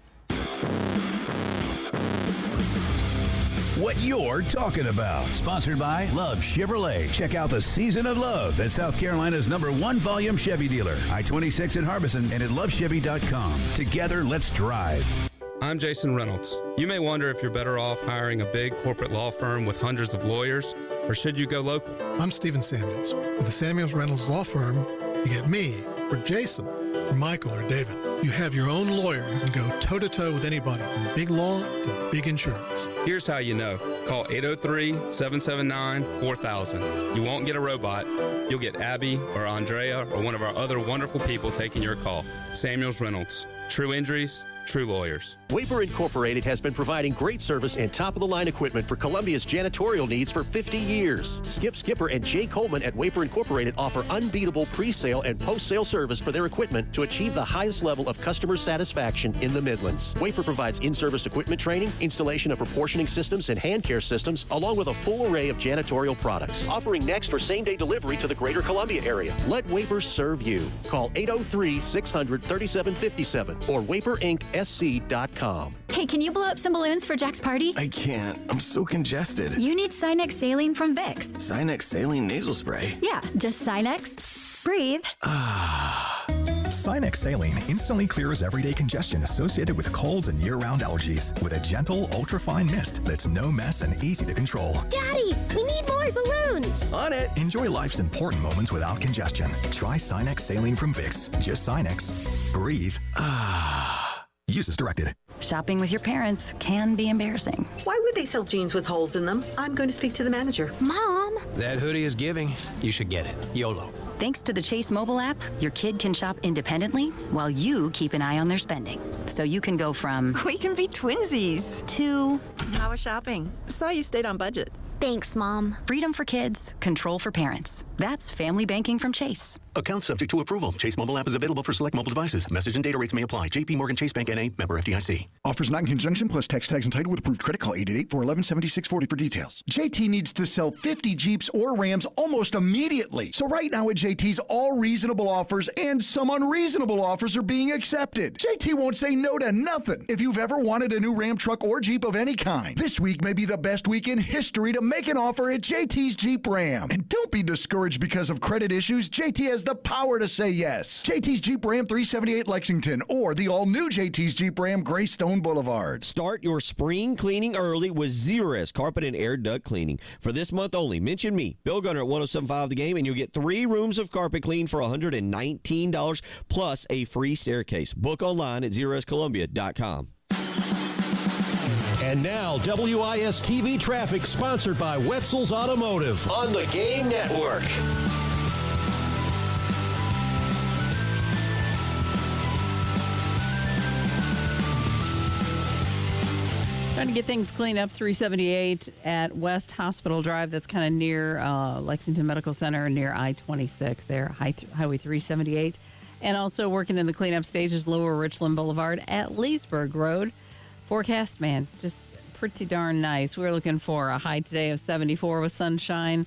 S6: What you're talking about. Sponsored by Love Chevrolet. Check out the Season of Love at South Carolina's #1 volume Chevy dealer. I-26 in Harbison and at lovechevy.com. Together, let's drive.
S7: I'm Jason Reynolds. You may wonder if you're better off hiring a big corporate law firm with hundreds of lawyers, or should you go local?
S8: I'm Stephen Samuels. With the Samuels Reynolds Law Firm, you get me, or Jason, or Michael, or David. You have your own lawyer who can go toe-to-toe with anybody from big law to big insurance.
S7: Here's how you know. Call 803-779-4000. You won't get a robot. You'll get Abby or Andrea or one of our other wonderful people taking your call. Samuels Reynolds. True injuries, true lawyers.
S9: Waper Incorporated has been providing great service and top-of-the-line equipment for Columbia's janitorial needs for 50 years. Skip Skipper and Jay Coleman at Waper Incorporated offer unbeatable pre-sale and post-sale service for their equipment to achieve the highest level of customer satisfaction in the Midlands. Waper provides in-service equipment training, installation of proportioning systems and hand care systems, along with a full array of janitorial products. Offering next or same-day delivery to the greater Columbia area. Let Waper serve you. Call 803-600-3757 or WaperIncSC.com.
S20: Hey, can you blow up some balloons for Jack's party?
S22: I can't. I'm so congested.
S20: You need Sinex Saline from Vicks.
S22: Sinex Saline nasal spray?
S20: Yeah, just Sinex. Breathe.
S15: Sinex Saline instantly clears everyday congestion associated with colds and year-round allergies with a gentle, ultra-fine mist that's no mess and easy to control.
S19: Daddy, we need more balloons.
S22: On it.
S15: Enjoy life's important moments without congestion. Try Sinex Saline from Vicks. Just Sinex. Breathe. Use as directed.
S26: Shopping with your parents can be embarrassing.
S23: Why would they sell jeans with holes in them? I'm going to speak to the manager.
S19: Mom.
S24: That hoodie is giving. You should get it. YOLO.
S26: Thanks to the Chase mobile app, your kid can shop independently while you keep an eye on their spending. So you can go from
S29: we can be twinsies
S26: to
S29: how was shopping? Saw you stayed on budget.
S19: Thanks, Mom.
S26: Freedom for kids, control for parents. That's family banking from Chase.
S15: Account subject to approval. Chase mobile app is available for select mobile devices. Message and data rates may apply. JP Morgan Chase Bank N.A. member FDIC.
S30: Offers not in conjunction plus tax tags entitled with approved credit. Call 888-411-7640 for details. JT needs to sell 50 Jeeps or Rams almost immediately. So right now at JT's, all reasonable offers and some unreasonable offers are being accepted. JT won't say no to nothing. If you've ever wanted a new Ram truck or Jeep of any kind, this week may be the best week in history to make an offer at JT's Jeep Ram. And don't be discouraged because of credit issues. JT has the power to say yes. JT's Jeep Ram 378 Lexington or the all-new JT's Jeep Ram Greystone Boulevard.
S3: Start your spring cleaning early with Zerust Carpet and Air Duct Cleaning. For this month only, mention me, Bill Gunner at 107.5 The Game, and you'll get 3 rooms of carpet clean for $119 plus a free staircase. Book online at ZerustColumbia.com.
S5: And now, WIS TV traffic sponsored by Wetzel's Automotive on the Game Network.
S1: Trying to get things cleaned up, 378 at West Hospital Drive. That's kind of near Lexington Medical Center, near I-26 there, Highway 378. And also working in the cleanup stages, Lower Richland Boulevard at Leesburg Road. Forecast, man, just pretty darn nice. We're looking for a high today of 74 with sunshine.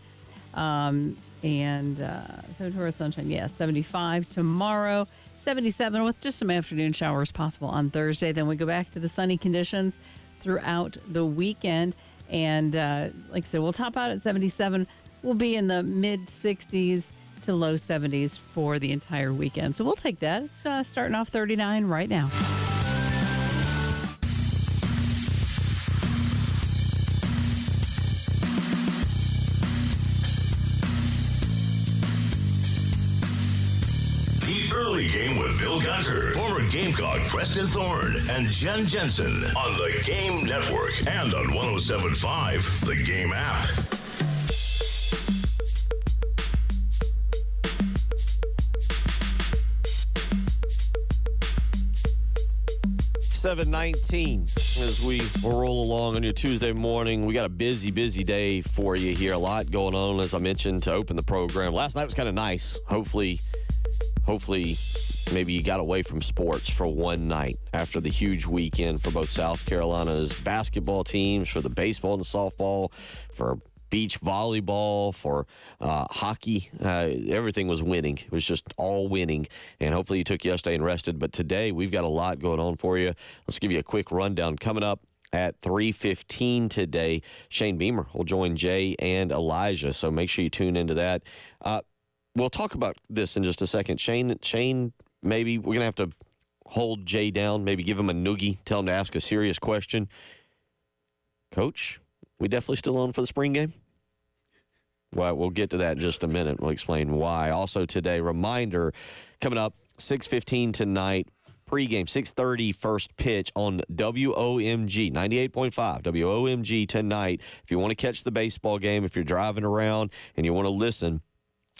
S1: 74 with sunshine, yes. 75 tomorrow. 77 with just some afternoon showers possible on Thursday. Then we go back to the sunny conditions throughout the weekend. And like I said, we'll top out at 77. We'll be in the mid-60s to low 70s for the entire weekend. So we'll take that. It's starting off 39 right now.
S4: Early Game with Bill Gunter, former Gamecock Preston Thorne, and Jen Jensen on the Game Network and on 107.5, the Game app.
S3: 7:19 as we roll along on your Tuesday morning. We got a busy day for you here. A lot going on, as I mentioned, to open the program. Last night was kind of nice. Hopefully, maybe you got away from sports for one night after the huge weekend for both South Carolina's basketball teams, for the baseball and the softball, for beach volleyball, for hockey. Everything was winning. It was just all winning. And hopefully you took yesterday and rested. But today we've got a lot going on for you. Let's give you a quick rundown. Coming up at 3:15 today, Shane Beamer will join Jay and Elijah. So make sure you tune into that. We'll talk about this in just a second. Shane, maybe we're going to have to hold Jay down, maybe give him a noogie, tell him to ask a serious question. Coach, we definitely still on for the spring game? Well, we'll get to that in just a minute. We'll explain why. Also today, reminder, coming up 6:15 tonight, pregame, 6:30 first pitch on WOMG, 98.5, WOMG tonight. If you want to catch the baseball game, if you're driving around and you want to listen,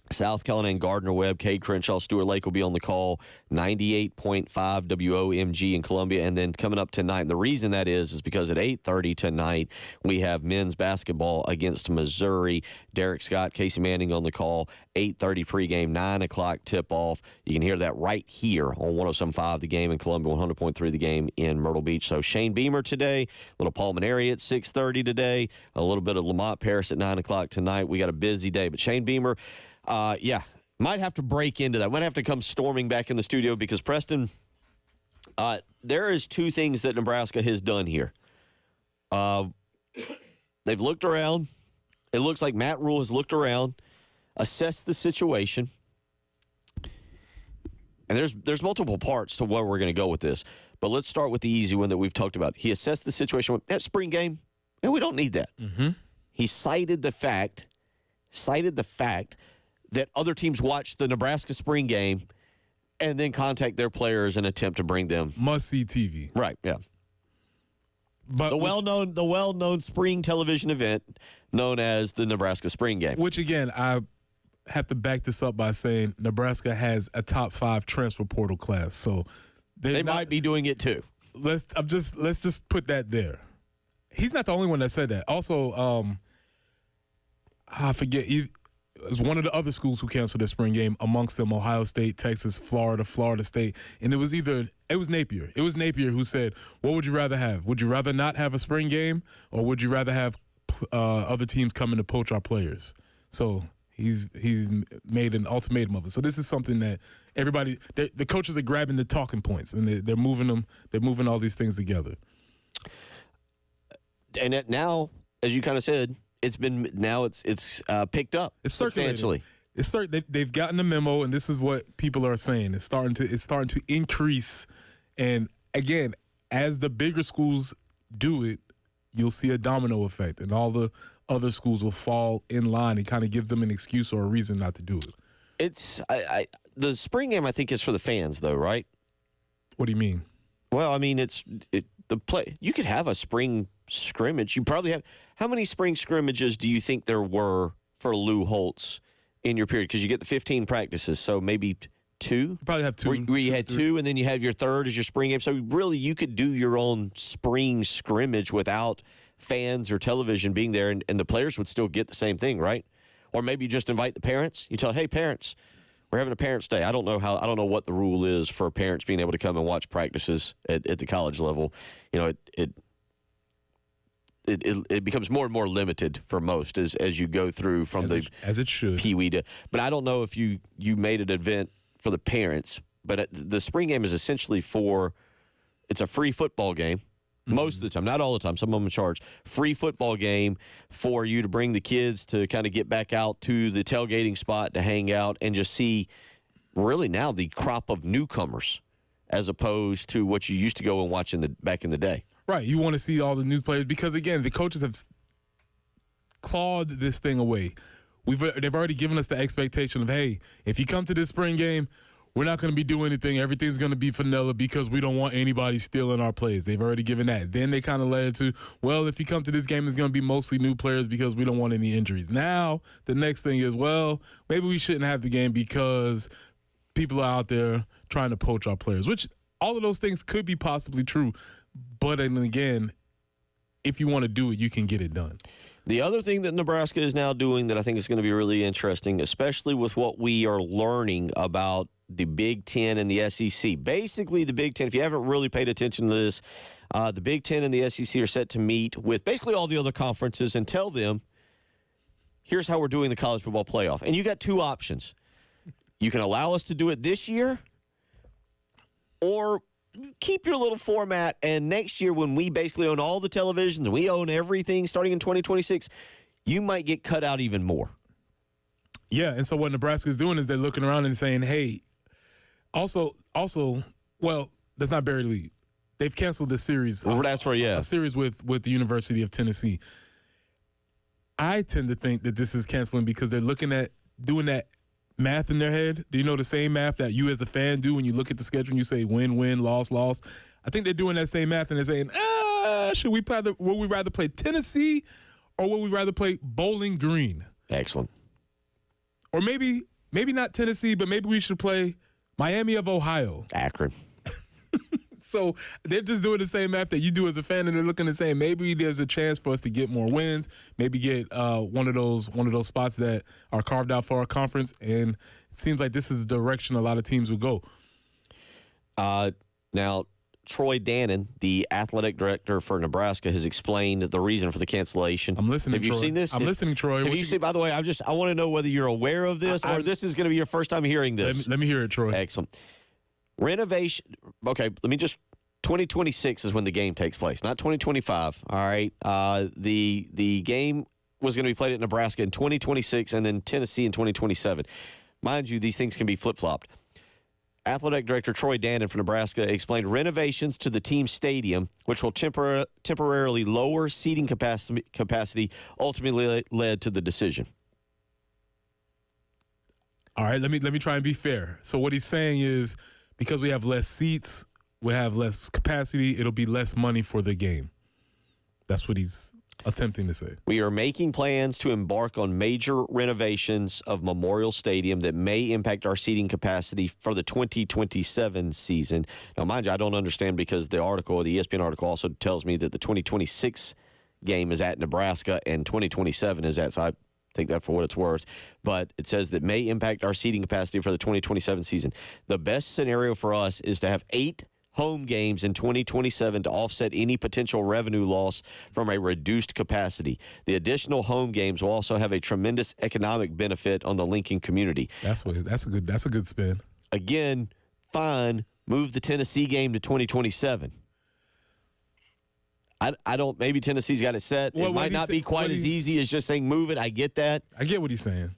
S3: South Carolina and Gardner-Webb, Cade Crenshaw, Stuart Lake will be on the call, 98.5 WOMG in Columbia. And then coming up tonight, and the reason that is because at 8:30 tonight, we have men's basketball against Missouri. Derek Scott, Casey Manning on the call, 8:30 pregame, 9 o'clock tip-off. You can hear that right here on 107.5 The Game in Columbia, 100.3 The Game in Myrtle Beach. So Shane Beamer today, a little Paul Maneri at 6:30 today, a little bit of Lamont Paris at 9 o'clock tonight. We got a busy day, but Shane Beamer, might have to break into that. Might have to come storming back in the studio because, Preston, there is two things that Nebraska has done here. They've looked around. It looks like Matt Rule has looked around, assessed the situation. And there's multiple parts to where we're going to go with this. But let's start with the easy one that we've talked about. He assessed the situation. That spring game, and we don't need that.
S2: Mm-hmm.
S3: He cited the fact that other teams watch the Nebraska spring game and then contact their players and attempt to bring them.
S2: Must-see TV.
S3: Right, yeah.
S2: But
S3: the well-known spring television event known as the Nebraska Spring Game.
S2: Which, again, I have to back this up by saying Nebraska has a top 5 transfer portal class. So
S3: they might be doing it too.
S2: Let's just put that there. He's not the only one that said that. Also, I forget. It was one of the other schools who canceled their spring game, amongst them Ohio State, Texas, Florida State. And it was Napier. It was Napier who said, what would you rather have? Would you rather not have a spring game, or would you rather have other teams coming to poach our players? So he's made an ultimatum of it. So this is something that everybody, the coaches are grabbing the talking points, and they're moving them. They're moving all these things together.
S3: And now, as you kind of said, it's picked up.
S2: It's
S3: substantially.
S2: They've gotten the memo, and this is what people are saying. It's starting to increase, and again, as the bigger schools do it, you'll see a domino effect, and all the other schools will fall in line. It kind of gives them an excuse or a reason not to do it.
S3: It's the spring game, I think, is for the fans, though, right?
S2: What do you mean?
S3: Well, I mean, the play. You could have a spring scrimmage. You probably have. How many spring scrimmages do you think there were for Lou Holtz in your period? Because you get the 15 practices, so maybe 2.
S2: You probably have 2.
S3: Where you had 2, and then you have your third as your spring game. So really, you could do your own spring scrimmage without fans or television being there, and the players would still get the same thing, right? Or maybe you just invite the parents. You tell, hey, parents, we're having a parents' day. I don't know what the rule is for parents being able to come and watch practices at the college level. You know, it becomes more and more limited for most as you go through from
S2: as it should.
S3: Pee-wee to. But I don't know if you made an event for the parents. But the spring game is essentially it's a free football game. Most of the time, not all the time, some of them charge. Free football game for you to bring the kids to kind of get back out to the tailgating spot to hang out and just see really now the crop of newcomers as opposed to what you used to go and watch back in the day.
S2: Right. You want to see all the news players because, again, the coaches have clawed this thing away. They've already given us the expectation of, hey, if you come to this spring game, we're not going to be doing anything. Everything's going to be vanilla because we don't want anybody stealing our plays. They've already given that. Then they kind of led to, well, if you come to this game, it's going to be mostly new players because we don't want any injuries. Now, the next thing is, well, maybe we shouldn't have the game because people are out there trying to poach our players, which all of those things could be possibly true. But and again, if you want to do it, you can get it done.
S3: The other thing that Nebraska is now doing that I think is going to be really interesting, especially with what we are learning about the Big Ten and the SEC. Basically, the Big Ten, if you haven't really paid attention to this, the Big Ten and the SEC are set to meet with basically all the other conferences and tell them, here's how we're doing the college football playoff. And you got two options. You can allow us to do it this year, or keep your little format, and next year when we basically own all the televisions and we own everything starting in 2026, you might get cut out even more.
S2: Yeah, and so what Nebraska is doing is they're looking around and saying, hey, also, well, that's not Barry Lee. They've canceled the series.
S3: That's right, yeah.
S2: A series with the University of Tennessee. I tend to think that this is canceling because they're looking at doing that math in their head. Do you know the same math that you as a fan do when you look at the schedule and you say win, loss? I think they're doing that same math and they're saying, would we rather play Tennessee or would we rather play Bowling Green?
S3: Excellent.
S2: Or maybe not Tennessee, but maybe we should play Miami of Ohio.
S3: Akron.
S2: So they're just doing the same math that you do as a fan, and they're looking and saying maybe there's a chance for us to get more wins, maybe get one of those spots that are carved out for our conference. And it seems like this is the direction a lot of teams will go.
S3: Now, Troy Dannon, the athletic director for Nebraska, has explained the reason for the cancellation.
S2: I'm listening.
S3: Have you
S2: Troy.
S3: seen this?
S2: I'm listening, Troy.
S3: Have you seen? By the way, I want to know whether you're aware of this or this is going to be your first time hearing this.
S2: Let me hear it, Troy.
S3: Excellent. Renovation. Okay, 2026 is when the game takes place, not 2025. All right. The game was going to be played at Nebraska in 2026 and then Tennessee in 2027. Mind you, these things can be flip-flopped. Athletic Director Troy Dannon for Nebraska explained renovations to the team stadium, which will temporarily lower seating capacity, ultimately led to the decision.
S2: All right, let me try and be fair. So what he's saying is because we have less seats, we have less capacity, it'll be less money for the game. That's what he's attempting to say.
S3: We are making plans to embark on major renovations of Memorial Stadium that may impact our seating capacity for the 2027 season. Now, mind you, I don't understand because the ESPN article also tells me that the 2026 game is at Nebraska and 2027 is at, so I take that for what it's worth. But it says that may impact our seating capacity for the 2027 season. The best scenario for us is to have 8 home games in 2027 to offset any potential revenue loss from a reduced capacity. The additional home games will also have a tremendous economic benefit on the Lincoln community.
S2: That's a good spin.
S3: Again, fine, move the Tennessee game to 2027. I don't. Maybe Tennessee's got it set. Well, it might not be quite as easy as just saying move it. I get that.
S2: I get what he's saying.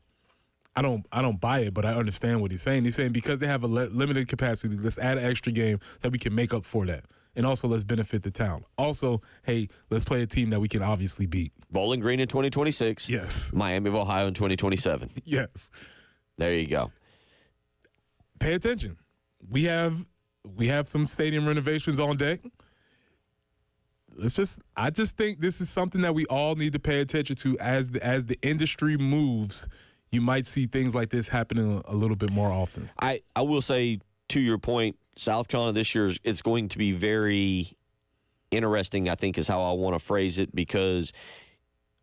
S2: I don't buy it, but I understand what he's saying. He's saying because they have a limited capacity, let's add an extra game so that we can make up for that. And also, let's benefit the town. Also, hey, let's play a team that we can obviously beat.
S3: Bowling Green in 2026.
S2: Yes.
S3: Miami of Ohio in 2027.
S2: Yes.
S3: There you go.
S2: Pay attention. We have some stadium renovations on deck. I just think this is something that we all need to pay attention to as the industry moves. You might see things like this happening a little bit more often.
S3: I will say, to your point, South Carolina this year, it's going to be very interesting, I think is how I want to phrase it, because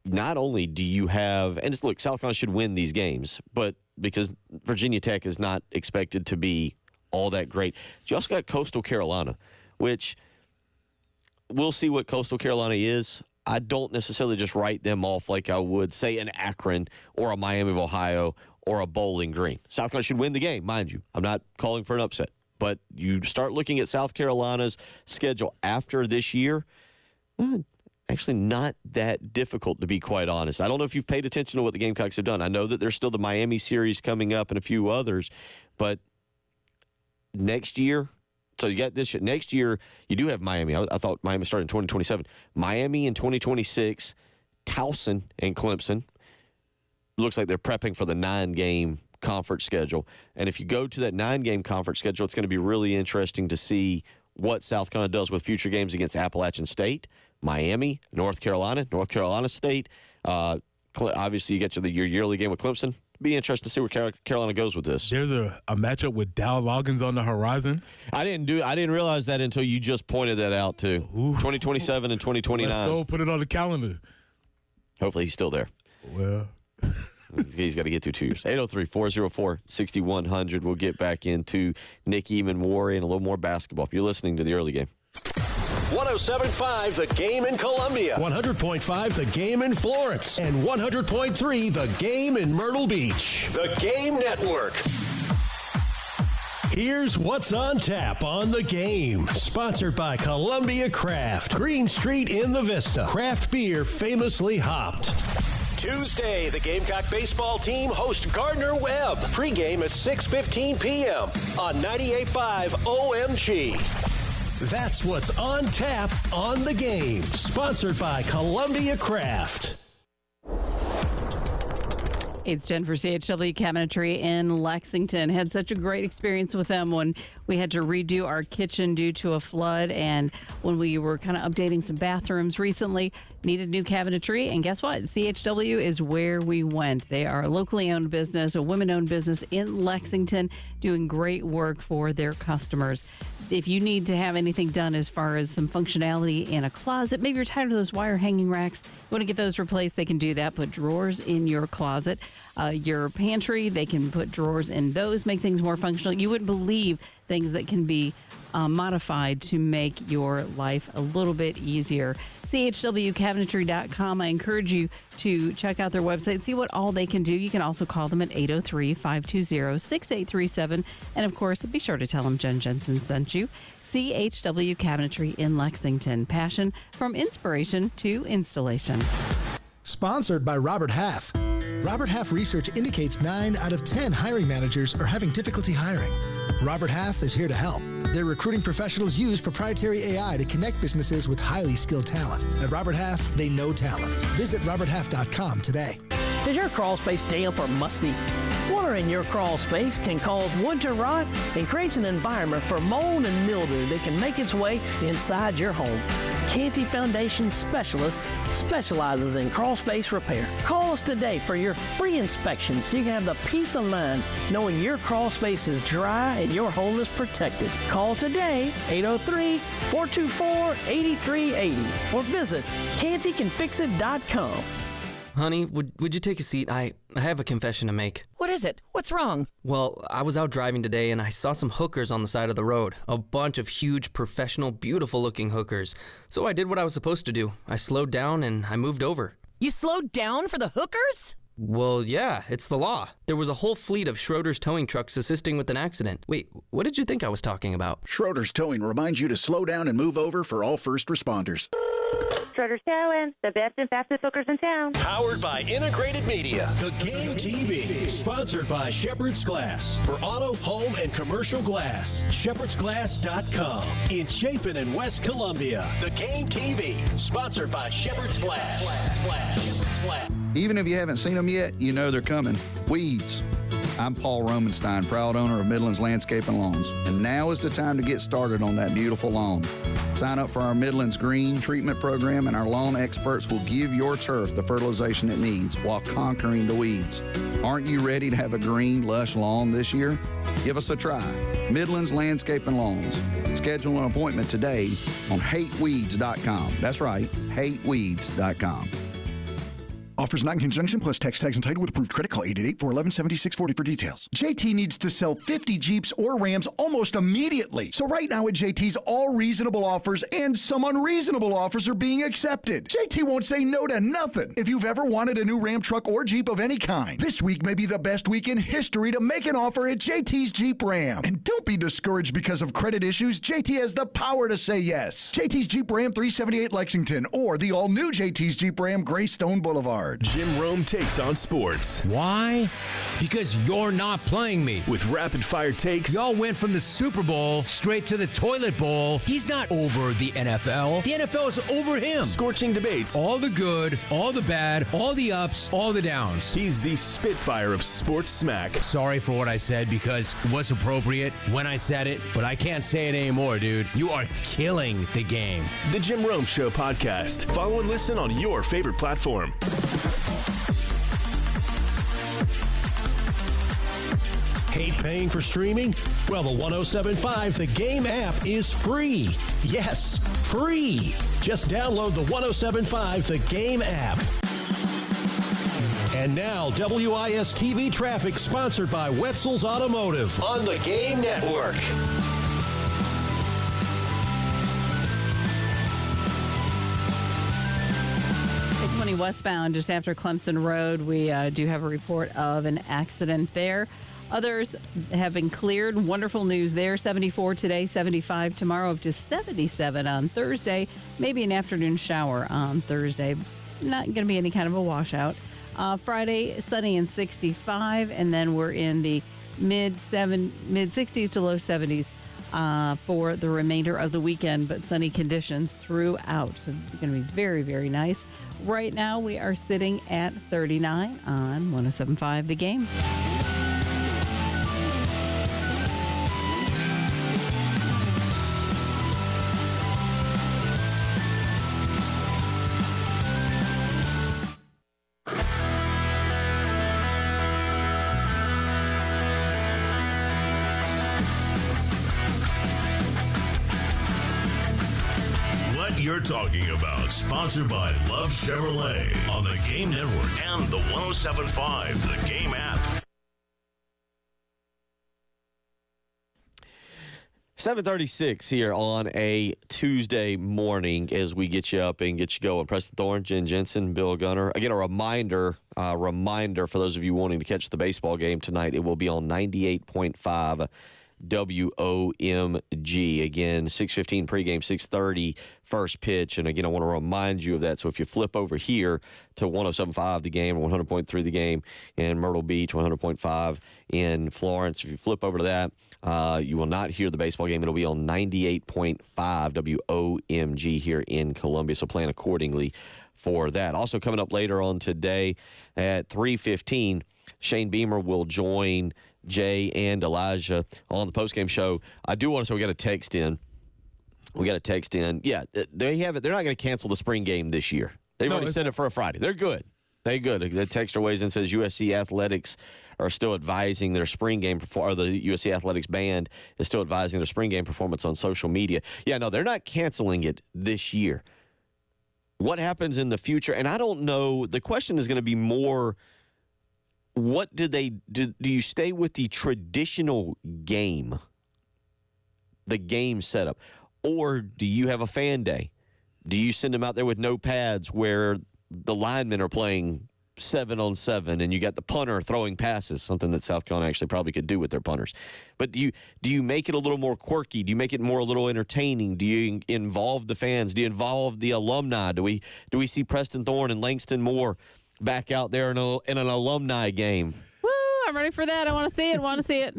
S3: not only do you have – and look, South Carolina should win these games, but because Virginia Tech is not expected to be all that great. You also got Coastal Carolina, which we'll see what Coastal Carolina is. I don't necessarily just write them off like I would, say, an Akron or a Miami of Ohio or a Bowling Green. South Carolina should win the game, mind you. I'm not calling for an upset. But you start looking at South Carolina's schedule after this year, actually not that difficult, to be quite honest. I don't know if you've paid attention to what the Gamecocks have done. I know that there's still the Miami series coming up and a few others, but next year, so you got this next year, you do have Miami. I thought Miami started in 2027. Miami in 2026, Towson and Clemson. Looks like they're prepping for the 9-game conference schedule. And if you go to that 9-game conference schedule, it's going to be really interesting to see what South Carolina does with future games against Appalachian State, Miami, North Carolina State. Obviously, you get to your yearly game with Clemson, be interesting to see where Carolina goes with this.
S2: There's a matchup with Dow Loggins on the horizon.
S3: I didn't realize that until you just pointed that out too. 2027 and 2029.
S2: Let's go put it on the calendar.
S3: Hopefully he's still there.
S2: Well,
S3: he's got to get through 2 years. 803-404-6100. We'll get back into Nick Eamon Warrior and a little more basketball. If you're listening to the early game.
S5: 107.5 The Game in Columbia. 100.5 The Game in Florence. And 100.3 The Game in Myrtle Beach. The Game Network. Here's what's on tap on The Game. Sponsored by Columbia Craft. Green Street in the Vista. Craft beer famously hopped. Tuesday, the Gamecock Baseball team host Gardner Webb. Pre-game at 6:15 p.m. on 98.5 OMG. That's what's on tap on The Game. Sponsored by Columbia Craft.
S1: It's Jen for CHW Cabinetry in Lexington. Had such a great experience with them when we had to redo our kitchen due to a flood, and when we were kind of updating some bathrooms recently, needed new cabinetry. And guess what? CHW is where we went. They are a locally owned business, a women-owned business in Lexington, doing great work for their customers. If you need to have anything done as far as some functionality in a closet, maybe you're tired of those wire hanging racks, you want to get those replaced, they can do that. Put drawers in your closet. Your pantry, they can put drawers in those, make things more functional. You wouldn't believe things that can be modified to make your life a little bit easier. CHWCabinetry.com. I encourage you to check out their website, see what all they can do. You can also call them at 803-520-6837. And, of course, be sure to tell them Jen Jensen sent you. CHW Cabinetry in Lexington. Passion from inspiration to installation.
S10: Sponsored by Robert Half. Robert Half research indicates 9 out of 10 hiring managers are having difficulty hiring. Robert Half is here to help. Their recruiting professionals use proprietary AI to connect businesses with highly skilled talent. At Robert Half, they know talent. Visit roberthalf.com today.
S11: Is your crawl space damp or musty? Water in your crawl space can cause wood to rot and creates an environment for mold and mildew that can make its way inside your home. Canty Foundation Specialist specializes in crawl space repair. Call us today for your free inspection so you can have the peace of mind knowing your crawl space is dry and your home is protected. Call today, 803-424-8380, or visit cantycanfixit.com.
S13: Honey, would you take a seat? I have a confession to make.
S14: What is it? What's wrong?
S13: Well, I was out driving today and I saw some hookers on the side of the road. A bunch of huge, professional, beautiful-looking hookers. So I did what I was supposed to do. I slowed down and I moved over.
S14: You slowed down for the hookers?
S13: Well, yeah, it's the law. There was a whole fleet of Schroeder's towing trucks assisting with an accident. Wait, what did you think I was talking about?
S16: Schroeder's Towing reminds you to slow down and move over for all first responders.
S17: Schroeder's Towing, the best and fastest hookers in town.
S5: Powered by Integrated Media. The Game TV. Sponsored by Shepherd's Glass. For auto, home, and commercial glass. ShepherdsGlass.com. In Chapin and West Columbia. The Game TV. Sponsored by Shepherd's Glass. Shepherd's Glass.
S18: Even if you haven't seen them yet, you know they're coming. Weeds. I'm Paul Romanstein, proud owner of Midlands Landscape and Lawns. And now is the time to get started on that beautiful lawn. Sign up for our Midlands Green Treatment Program, and our lawn experts will give your turf the fertilization it needs while conquering the weeds. Aren't you ready to have a green, lush lawn this year? Give us a try. Midlands Landscape and Lawns. Schedule an appointment today on hateweeds.com. That's right, hateweeds.com.
S30: Offers not in conjunction plus tax and title with approved credit. Call 888-411-7640 for details. JT needs to sell 50 Jeeps or Rams almost immediately. So right now at JT's, all reasonable offers and some unreasonable offers are being accepted. JT won't say no to nothing. If you've ever wanted a new Ram truck or Jeep of any kind, this week may be the best week in history to make an offer at JT's Jeep Ram. And don't be discouraged because of credit issues. JT has the power to say yes. JT's Jeep Ram 378 Lexington or the all-new JT's Jeep Ram Greystone Boulevard.
S25: Jim Rome takes on sports.
S27: Why? Because you're not playing me.
S25: With rapid-fire takes.
S27: Y'all went from the Super Bowl straight to the toilet bowl. He's not over the NFL. The NFL is over him.
S25: Scorching debates.
S27: All the good, all the bad, all the ups, all the downs.
S25: He's the Spitfire of sports smack.
S27: Sorry for what I said because it was appropriate when I said it, but I can't say it anymore, dude. You are killing the game.
S25: The Jim Rome Show podcast. Follow and listen on your favorite platform.
S5: Hate paying for streaming? Well, the 107.5 The Game app is free. Yes, free. Just download the 107.5 The Game app. And now, WIS-TV traffic sponsored by Wetzel's Automotive on the Game Network.
S1: 20 westbound, just after Clemson Road, we do have a report of an accident there. Others have been cleared. Wonderful news there. 74 today, 75 tomorrow, up to 77 on Thursday. Maybe an afternoon shower on Thursday. Not going to be any kind of a washout. Friday, sunny and 65, and then we're in the mid 60s to low 70s for the remainder of the weekend, but sunny conditions throughout. So it's going to be very, very nice. Right now, we are sitting at 39 on 107.5 The Game.
S4: You're talking about, sponsored by Love Chevrolet on the Game Network and the 107.5 The Game app.
S3: 7:36 here on a Tuesday morning as we get you up and get you going. Preston Thorne, Jen Jensen, Bill Gunner. Again, a reminder for those of you wanting to catch the baseball game tonight. It will be on 98.5 WOMG. Again, 6:15 pregame, 6:30 first pitch. And again, I want to remind you of that. So if you flip over here to 107.5 The Game, 100.3 The Game in Myrtle Beach, 100.5 in Florence, if you flip over to that, you will not hear the baseball game. It'll be on 98.5 WOMG here in Columbia. So plan accordingly for that. Also coming up later on today at 3:15, Shane Beamer will join Jay and Elijah on the postgame show. I do want to say we got a text in. Yeah, they have it. They're not going to cancel the spring game this year. They've already set it for a Friday. They're good. The texter weighs in and says USC Athletics are still advising their spring game, or the USC Athletics band is still advising their spring game performance on social media. Yeah, no, they're not canceling it this year. What happens in the future? And I don't know. The question is going to be more, what do you stay with the traditional game, the game setup, or do you have a fan day? Do you send them out there with no pads where the linemen are playing 7-on-7 and you got the punter throwing passes, something that South Carolina actually probably could do with their punters? But do you make it a little more quirky? Do you make it more a little entertaining? Do you involve the fans? Do you involve the alumni? Do we see Preston Thorne and Langston Moore back out there in an alumni game?
S1: Woo! I'm ready for that. I want to see it.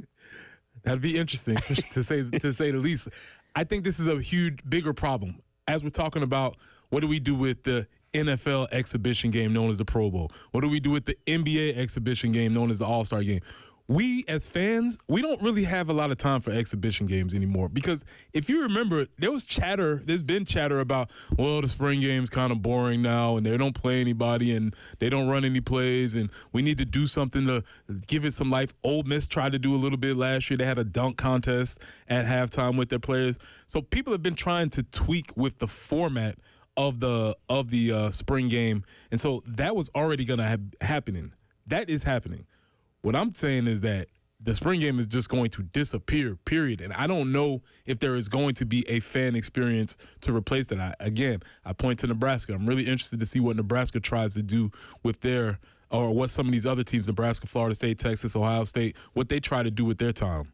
S2: That'd be interesting to say the least. I think this is a bigger problem. As we're talking about, what do we do with the NFL exhibition game known as the Pro Bowl? What do we do with the NBA exhibition game known as the All-Star game? We, as fans, we don't really have a lot of time for exhibition games anymore, because if you remember, there's been chatter about, well, the spring game's kind of boring now and they don't play anybody and they don't run any plays and we need to do something to give it some life. Ole Miss tried to do a little bit last year. They had a dunk contest at halftime with their players. So people have been trying to tweak with the format of the spring game, and so that was already going to happening. That is happening. What I'm saying is that the spring game is just going to disappear, period. And I don't know if there is going to be a fan experience to replace that. I point to Nebraska. I'm really interested to see what Nebraska tries to do with or what some of these other teams, Nebraska, Florida State, Texas, Ohio State, what they try to do with their time.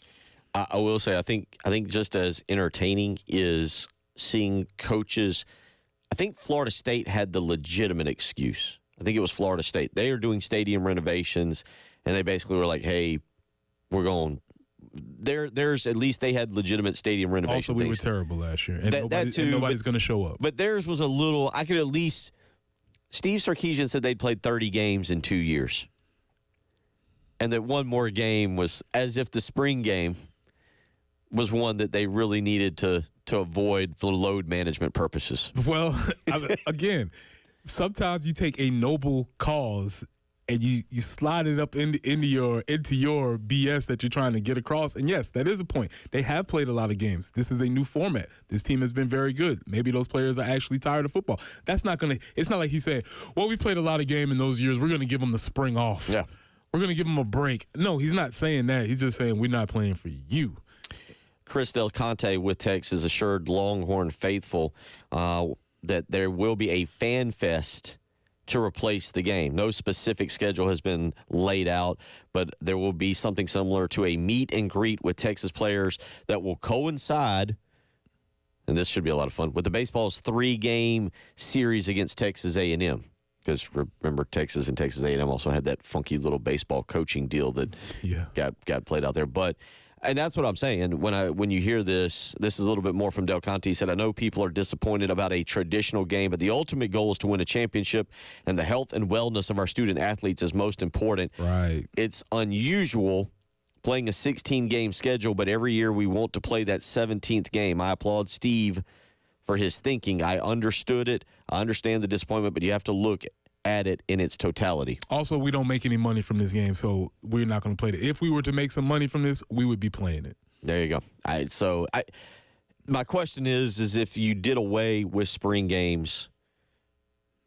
S3: I will say, I think just as entertaining is seeing coaches. I think Florida State had the legitimate excuse. I think it was Florida State. They are doing stadium renovations, and they basically were like, hey, we're going. There's at least they had legitimate stadium renovation.
S2: Also, we
S3: were
S2: terrible last year, and nobody's going to show up.
S3: But theirs was a little. I could at least. Steve Sarkisian said they'd played 30 games in 2 years, and that one more game was as if the spring game was one that they really needed to avoid for load management purposes.
S2: Well, again, sometimes you take a noble cause and you slide it up into your BS that you're trying to get across. And yes, that is a point. They have played a lot of games. This is a new format. This team has been very good. Maybe those players are actually tired of football. It's not like he's saying, well, we played a lot of game in those years. We're going to give them the spring off.
S3: Yeah.
S2: We're going to give them a break. No, he's not saying that. He's just saying we're not playing for you.
S3: Chris Del Conte with Texas assured Longhorn faithful that there will be a fan fest to replace the game. No specific schedule has been laid out, but there will be something similar to a meet and greet with Texas players that will coincide, and this should be a lot of fun, with the baseball's 3-game series against Texas A&M. Because remember, Texas and Texas A&M also had that funky little baseball coaching deal that got played out there. And that's what I'm saying. When you hear this is a little bit more from Del Conte. He said, I know people are disappointed about a traditional game, but the ultimate goal is to win a championship, and the health and wellness of our student athletes is most important.
S2: Right.
S3: It's unusual playing a 16-game schedule, but every year we want to play that 17th game. I applaud Steve for his thinking. I understood it. I understand the disappointment, but you have to look at it in its totality.
S2: Also, we don't make any money from this game, so we're not going to play it. If we were to make some money from this, we would be playing it.
S3: There you go. My question is if you did away with spring games,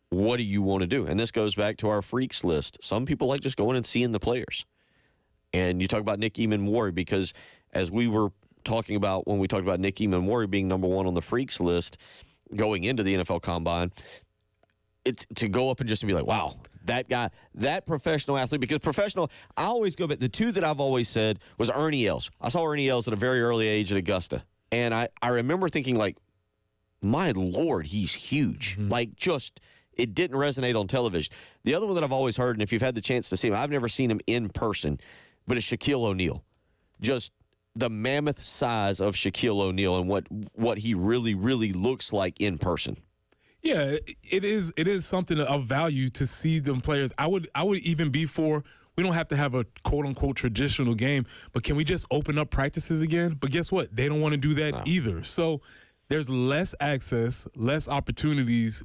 S3: what do you want to do? And this goes back to our freaks list. Some people like just going and seeing the players. And you talk about Nick Eamon-Warry, because as we were talking about when we talked about Nick Eamon-Warry being number 1 on the freaks list going into the NFL Combine, it's to go up and just to be like, wow, that guy, that professional athlete, because professional, I always go back. The two that I've always said was Ernie Els. I saw Ernie Els at a very early age at Augusta. And I remember thinking, like, my Lord, he's huge. Mm-hmm. Like, just, it didn't resonate on television. The other one that I've always heard, and if you've had the chance to see him, I've never seen him in person, but it's Shaquille O'Neal. Just the mammoth size of Shaquille O'Neal and what he really, really looks like in person.
S2: Yeah, it is something of value to see them players. I would even be for, we don't have to have a quote-unquote traditional game, but can we just open up practices again? But guess what? They don't want to do that either. So there's less access, less opportunities,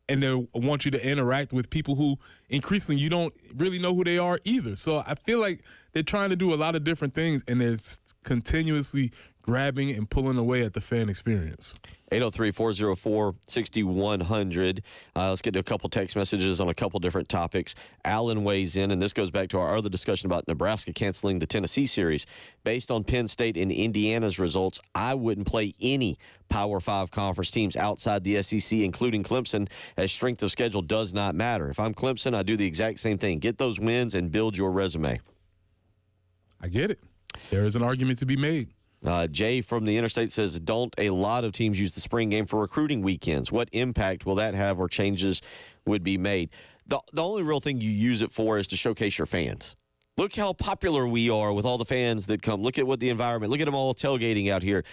S2: and they want you to interact with people who increasingly you don't really know who they are either. So I feel like they're trying to do a lot of different things, and it's continuously grabbing and pulling away at the fan experience.
S3: 803-404-6100. Let's get to a couple text messages on a couple different topics. Alan weighs in, and this goes back to our other discussion about Nebraska canceling the Tennessee series. Based on Penn State and Indiana's results, I wouldn't play any Power 5 conference teams outside the SEC, including Clemson, as strength of schedule does not matter. If I'm Clemson, I do the exact same thing. Get those wins and build your resume.
S2: I get it. There is an argument to be made.
S3: Jay from the Interstate says, don't a lot of teams use the spring game for recruiting weekends? What impact will that have, or changes would be made? The only real thing you use it for is to showcase your fans. Look how popular we are with all the fans that come. Look at what the environment, look at them all tailgating out here.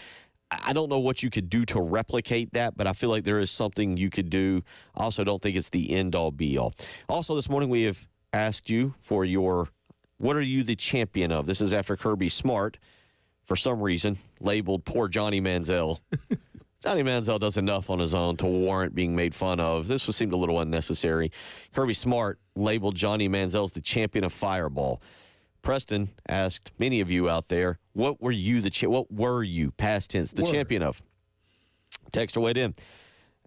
S3: I don't know what you could do to replicate that, but I feel like there is something you could do. I also don't think it's the end-all, be-all. Also, this morning we have asked you for what are you the champion of? This is after Kirby Smart, for some reason, labeled poor Johnny Manziel. Johnny Manziel does enough on his own to warrant being made fun of. This seemed a little unnecessary. Kirby Smart labeled Johnny Manziel as the champion of Fireball. Preston asked many of you out there, what were you, past tense, the champion of? Texter weighed in.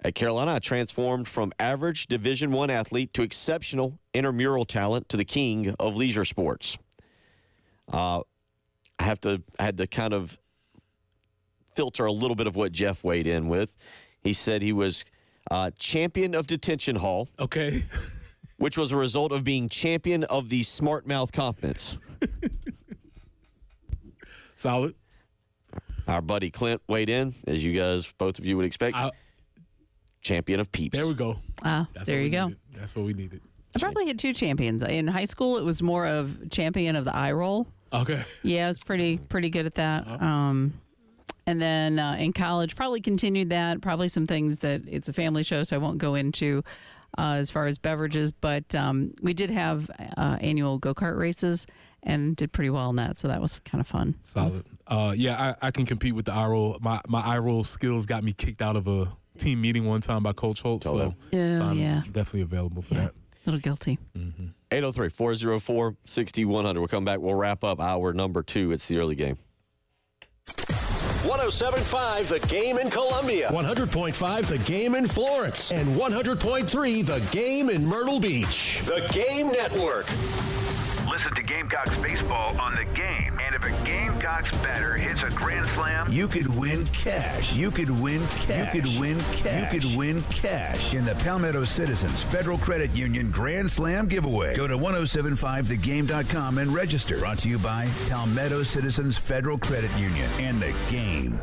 S3: At Carolina, I transformed from average Division I athlete to exceptional intramural talent to the king of leisure sports. I had to kind of filter a little bit of what Jeff weighed in with. He said he was champion of detention hall.
S2: Okay.
S3: Which was a result of being champion of the smart mouth conference.
S2: Solid.
S3: Our buddy Clint weighed in, as you guys, both of you would expect. Champion of peeps.
S2: There we go.
S1: There you go.
S2: That's what we needed.
S1: I probably had two champions. In high school, it was more of champion of the eye roll.
S2: Okay.
S1: Yeah, I was pretty good at that. And then in college, probably continued that. Probably some things that it's a family show, so I won't go into as far as beverages. But we did have annual go-kart races and did pretty well in that, so that was kind of fun.
S2: Solid. Yeah, I can compete with the eye roll. My eye roll skills got me kicked out of a team meeting one time by Coach Holt, so I'm definitely available for that.
S1: A little guilty.
S2: Mm-hmm.
S3: 803-404-6100. We'll come back. We'll wrap up hour number 2. It's the early game.
S5: 107.5 The Game in Columbia, 100.5 The Game in Florence, and 100.3 The Game in Myrtle Beach. The Game Network.
S6: Listen to Gamecocks baseball on The Game. And if a Gamecocks batter hits a grand slam,
S7: you could win cash. You could win cash. You could win cash. You could win cash in the Palmetto Citizens Federal Credit Union Grand Slam giveaway. Go to 1075thegame.com and register. Brought to you by Palmetto Citizens Federal Credit Union and The Game.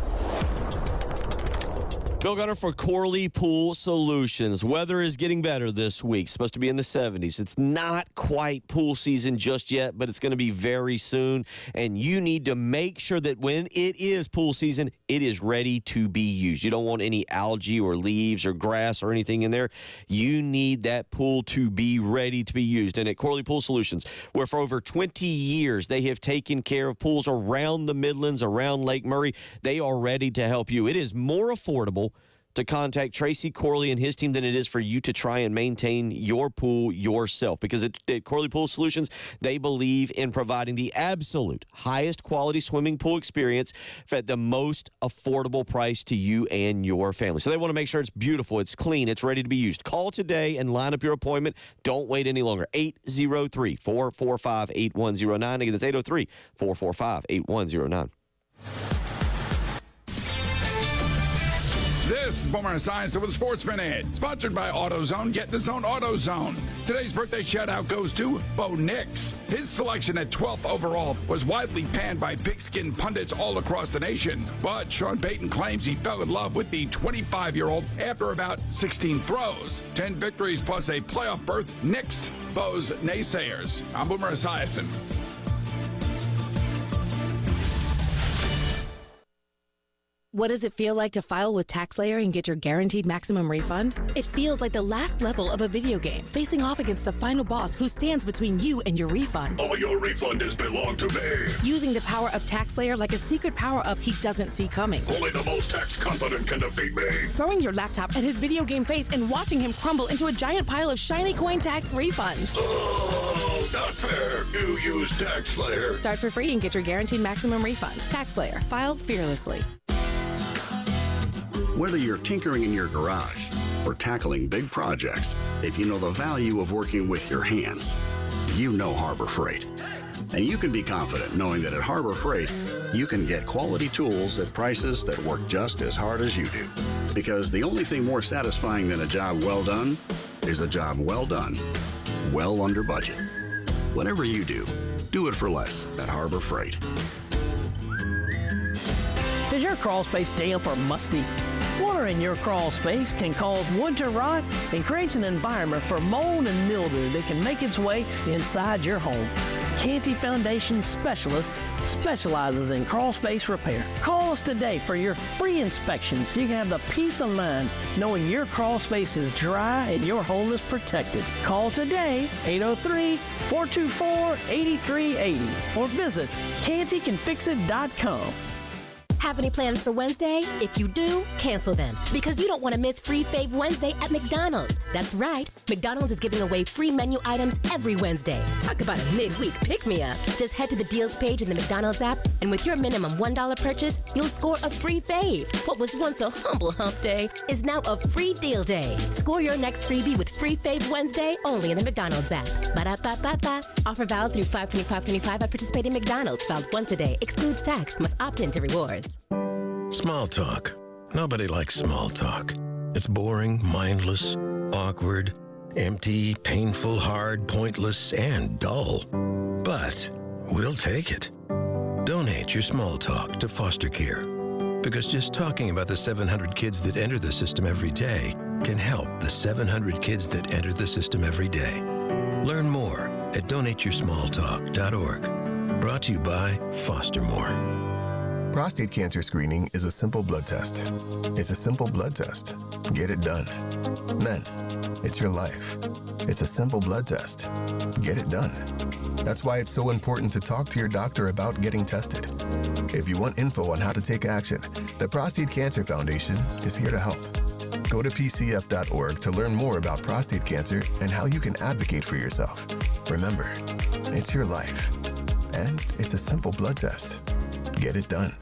S3: Bill Gunner for Corley Pool Solutions. Weather is getting better this week. It's supposed to be in the 70s. It's not quite pool season just yet, but it's going to be very soon. And you need to make sure that when it is pool season, it is ready to be used. You don't want any algae or leaves or grass or anything in there. You need that pool to be ready to be used. And at Corley Pool Solutions, where for over 20 years they have taken care of pools around the Midlands, around Lake Murray, they are ready to help you. It is more affordable to contact Tracy Corley and his team than it is for you to try and maintain your pool yourself. Because at Corley Pool Solutions, they believe in providing the absolute highest quality swimming pool experience at the most affordable price to you and your family. So they want to make sure it's beautiful, it's clean, it's ready to be used. Call today and line up your appointment. Don't wait any longer. 803-445-8109. Again, that's 803-445-8109.
S8: This is Boomer Esiason with Sports Minute, sponsored by AutoZone. Get in the zone, AutoZone. Today's birthday shout-out goes to Bo Nix. His selection at 12th overall was widely panned by pigskin pundits all across the nation. But Sean Payton claims he fell in love with the 25-year-old after about 16 throws. 10 victories plus a playoff berth nixed Bo's naysayers. I'm Boomer Esiason.
S9: What does it feel like to file with TaxSlayer and get your guaranteed maximum refund? It feels like the last level of a video game, facing off against the final boss who stands between you and your refund.
S4: All your refund is belong to me.
S9: Using the power of TaxSlayer like a secret power-up he doesn't see coming.
S4: Only the most tax-confident can defeat me.
S9: Throwing your laptop at his video game face and watching him crumble into a giant pile of shiny coin tax refunds.
S4: Oh, not fair. You use TaxSlayer.
S9: Start for free and get your guaranteed maximum refund. TaxSlayer. File fearlessly.
S12: Whether you're tinkering in your garage or tackling big projects, if you know the value of working with your hands, you know Harbor Freight. And you can be confident knowing that at Harbor Freight, you can get quality tools at prices that work just as hard as you do. Because the only thing more satisfying than a job well done is a job well done, well under budget. Whatever you do it for less at Harbor Freight.
S11: Is your crawl space damp or musty? Water in your crawl space can cause wood to rot and creates an environment for mold and mildew that can make its way inside your home. Canty Foundation Specialist specializes in crawl space repair. Call us today for your free inspection so you can have the peace of mind knowing your crawl space is dry and your home is protected. Call today, 803-424-8380, or visit cantycanfixit.com.
S20: Have any plans for Wednesday? If you do, cancel them, because you don't want to miss Free Fave Wednesday at McDonald's. That's right. McDonald's is giving away free menu items every Wednesday. Talk about a midweek pick-me-up. Just head to the deals page in the McDonald's app, and with your minimum $1 purchase, you'll score a free fave. What was once a humble hump day is now a free deal day. Score your next freebie with Free Fave Wednesday only in the McDonald's app. Ba-da-ba-ba-ba. Offer valid through 5/25/25 at participating McDonald's. Valid once a day. Excludes tax. Must opt into rewards.
S24: Small talk. Nobody likes small talk. It's boring, mindless, awkward, empty, painful, hard, pointless, and dull. But we'll take it. Donate your small talk to foster care. Because just talking about the 700 kids that enter the system every day can help the 700 kids that enter the system every day. Learn more at donateyoursmalltalk.org. Brought to you by Foster More.
S21: Prostate cancer screening is a simple blood test. It's a simple blood test. Get it done. Men, it's your life. It's a simple blood test. Get it done. That's why it's so important to talk to your doctor about getting tested. If you want info on how to take action, the Prostate Cancer Foundation is here to help. Go to pcf.org to learn more about prostate cancer and how you can advocate for yourself. Remember, it's your life, and it's a simple blood test. Get it done.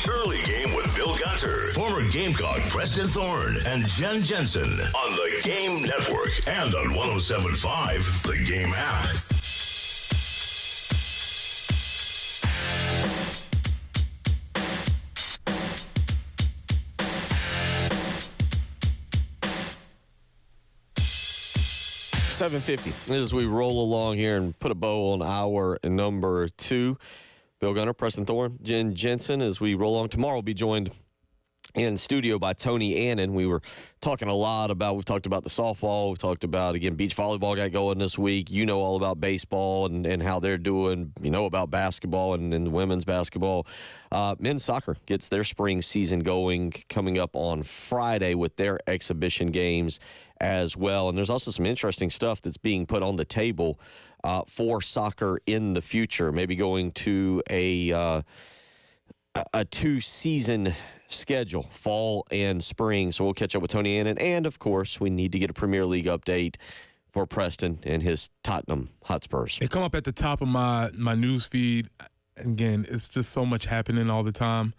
S4: Early Game with Bill Gunter, former Gamecock Preston Thorne, and Jen Jensen on the Game Network and on 107.5, the Game app.
S3: $7.50 as we roll along here and put a bow on hour number 2. Bill Gunner, Preston Thorne, Jen Jensen, as we roll on. Tomorrow we'll be joined in studio by Tony Annan. We've talked about the softball. We've talked about, again, beach volleyball got going this week. You know all about baseball and how they're doing. You know about basketball and women's basketball. Men's soccer gets their spring season going coming up on Friday with their exhibition games as well. And there's also some interesting stuff that's being put on the table for soccer in the future, maybe going to a 2-season schedule, fall and spring. So we'll catch up with Tony Annan. And, of course, we need to get a Premier League update for Preston and his Tottenham Hotspurs.
S2: They come up at the top of my news feed. Again, it's just so much happening all the time.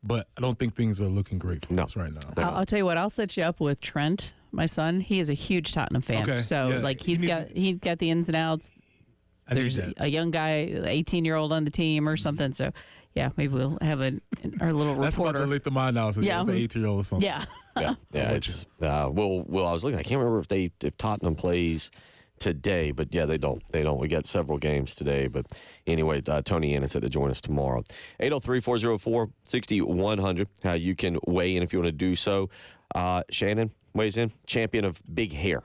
S2: But I don't think things are looking great for us right now.
S1: I'll tell you what, I'll set you up with Trent, my son. He is a huge Tottenham fan.
S2: Okay.
S1: So, he's got the ins and outs. There's a young guy, 18-year-old on the team or something. So, yeah, maybe we'll have our little reporter.
S2: That's about to leak the mind out. Yeah, it's an 18-year-old or something.
S1: Yeah.
S3: Yeah. It's I was looking. I can't remember if Tottenham plays today, but yeah, they don't. We got several games today, but anyway, Tony Annan said to join us tomorrow. 803-404-6100. How you can weigh in if you want to do so. Shannon weighs in. Champion of big hair.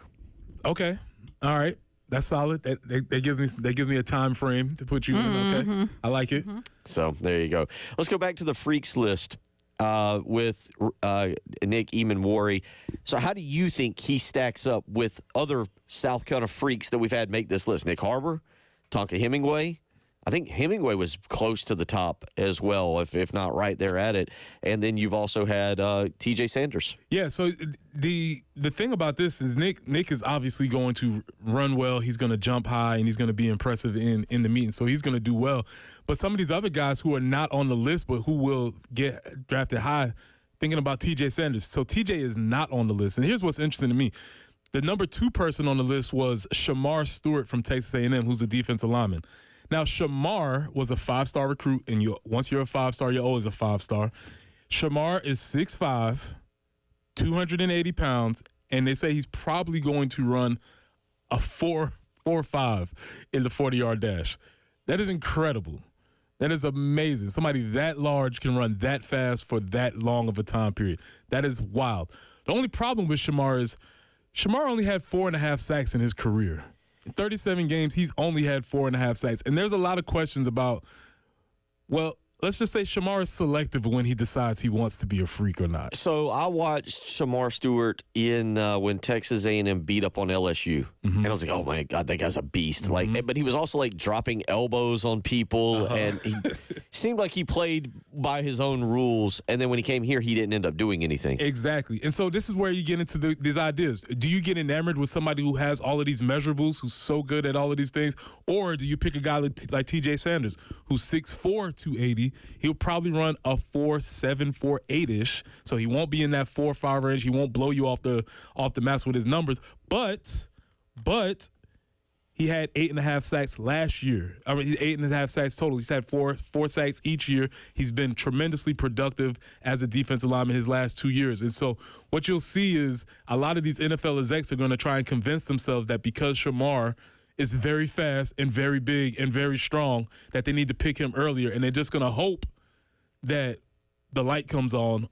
S2: Okay. All right. That's solid. That gives me a time frame to put you in. Okay, I like it.
S3: So there you go. Let's go back to the freaks list with Nick Eamon-Wari. So how do you think he stacks up with other South Carolina freaks that we've had make this list? Nick Harbor, Tonka Hemingway. I think Hemingway was close to the top as well, if not right there at it. And then you've also had T.J. Sanders.
S2: Yeah, so the thing about this is Nick is obviously going to run well. He's going to jump high, and he's going to be impressive in the meeting. So he's going to do well. But some of these other guys who are not on the list but who will get drafted high, thinking about T.J. Sanders. So T.J. is not on the list. And here's what's interesting to me. The number 2 person on the list was Shamar Stewart from Texas A&M, who's a defensive lineman. Now, Shamar was a 5-star recruit, and once you're a 5-star, you're always a 5-star. Shamar is 6'5", 280 pounds, and they say he's probably going to run a 4.45 in the 40-yard dash. That is incredible. That is amazing. Somebody that large can run that fast for that long of a time period. That is wild. The only problem with Shamar is Shamar only had 4.5 sacks in his career. In 37 games, he's only had 4.5 sacks. And there's a lot of questions about, well, let's just say Shamar is selective when he decides he wants to be a freak or not.
S3: So I watched Shamar Stewart in when Texas A&M beat up on LSU, and I was like, "Oh my God, that guy's a beast!" But he was also dropping elbows on people, and he seemed like he played by his own rules. And then when he came here, he didn't end up doing anything.
S2: Exactly. And so this is where you get into these ideas. Do you get enamored with somebody who has all of these measurables, who's so good at all of these things, or do you pick a guy like T.J. Sanders, who's 6'4", 280? He'll probably run a 4.7, 4.8-ish, so he won't be in that 4.5 range. He won't blow you off the map with his numbers. But he had 8.5 sacks last year. 8.5 sacks total. He's had four sacks each year. He's been tremendously productive as a defensive lineman his last 2 years. And so what you'll see is a lot of these NFL execs are going to try and convince themselves that because Shamar is very fast and very big and very strong, that they need to pick him earlier, and they're just going to hope that the light comes on.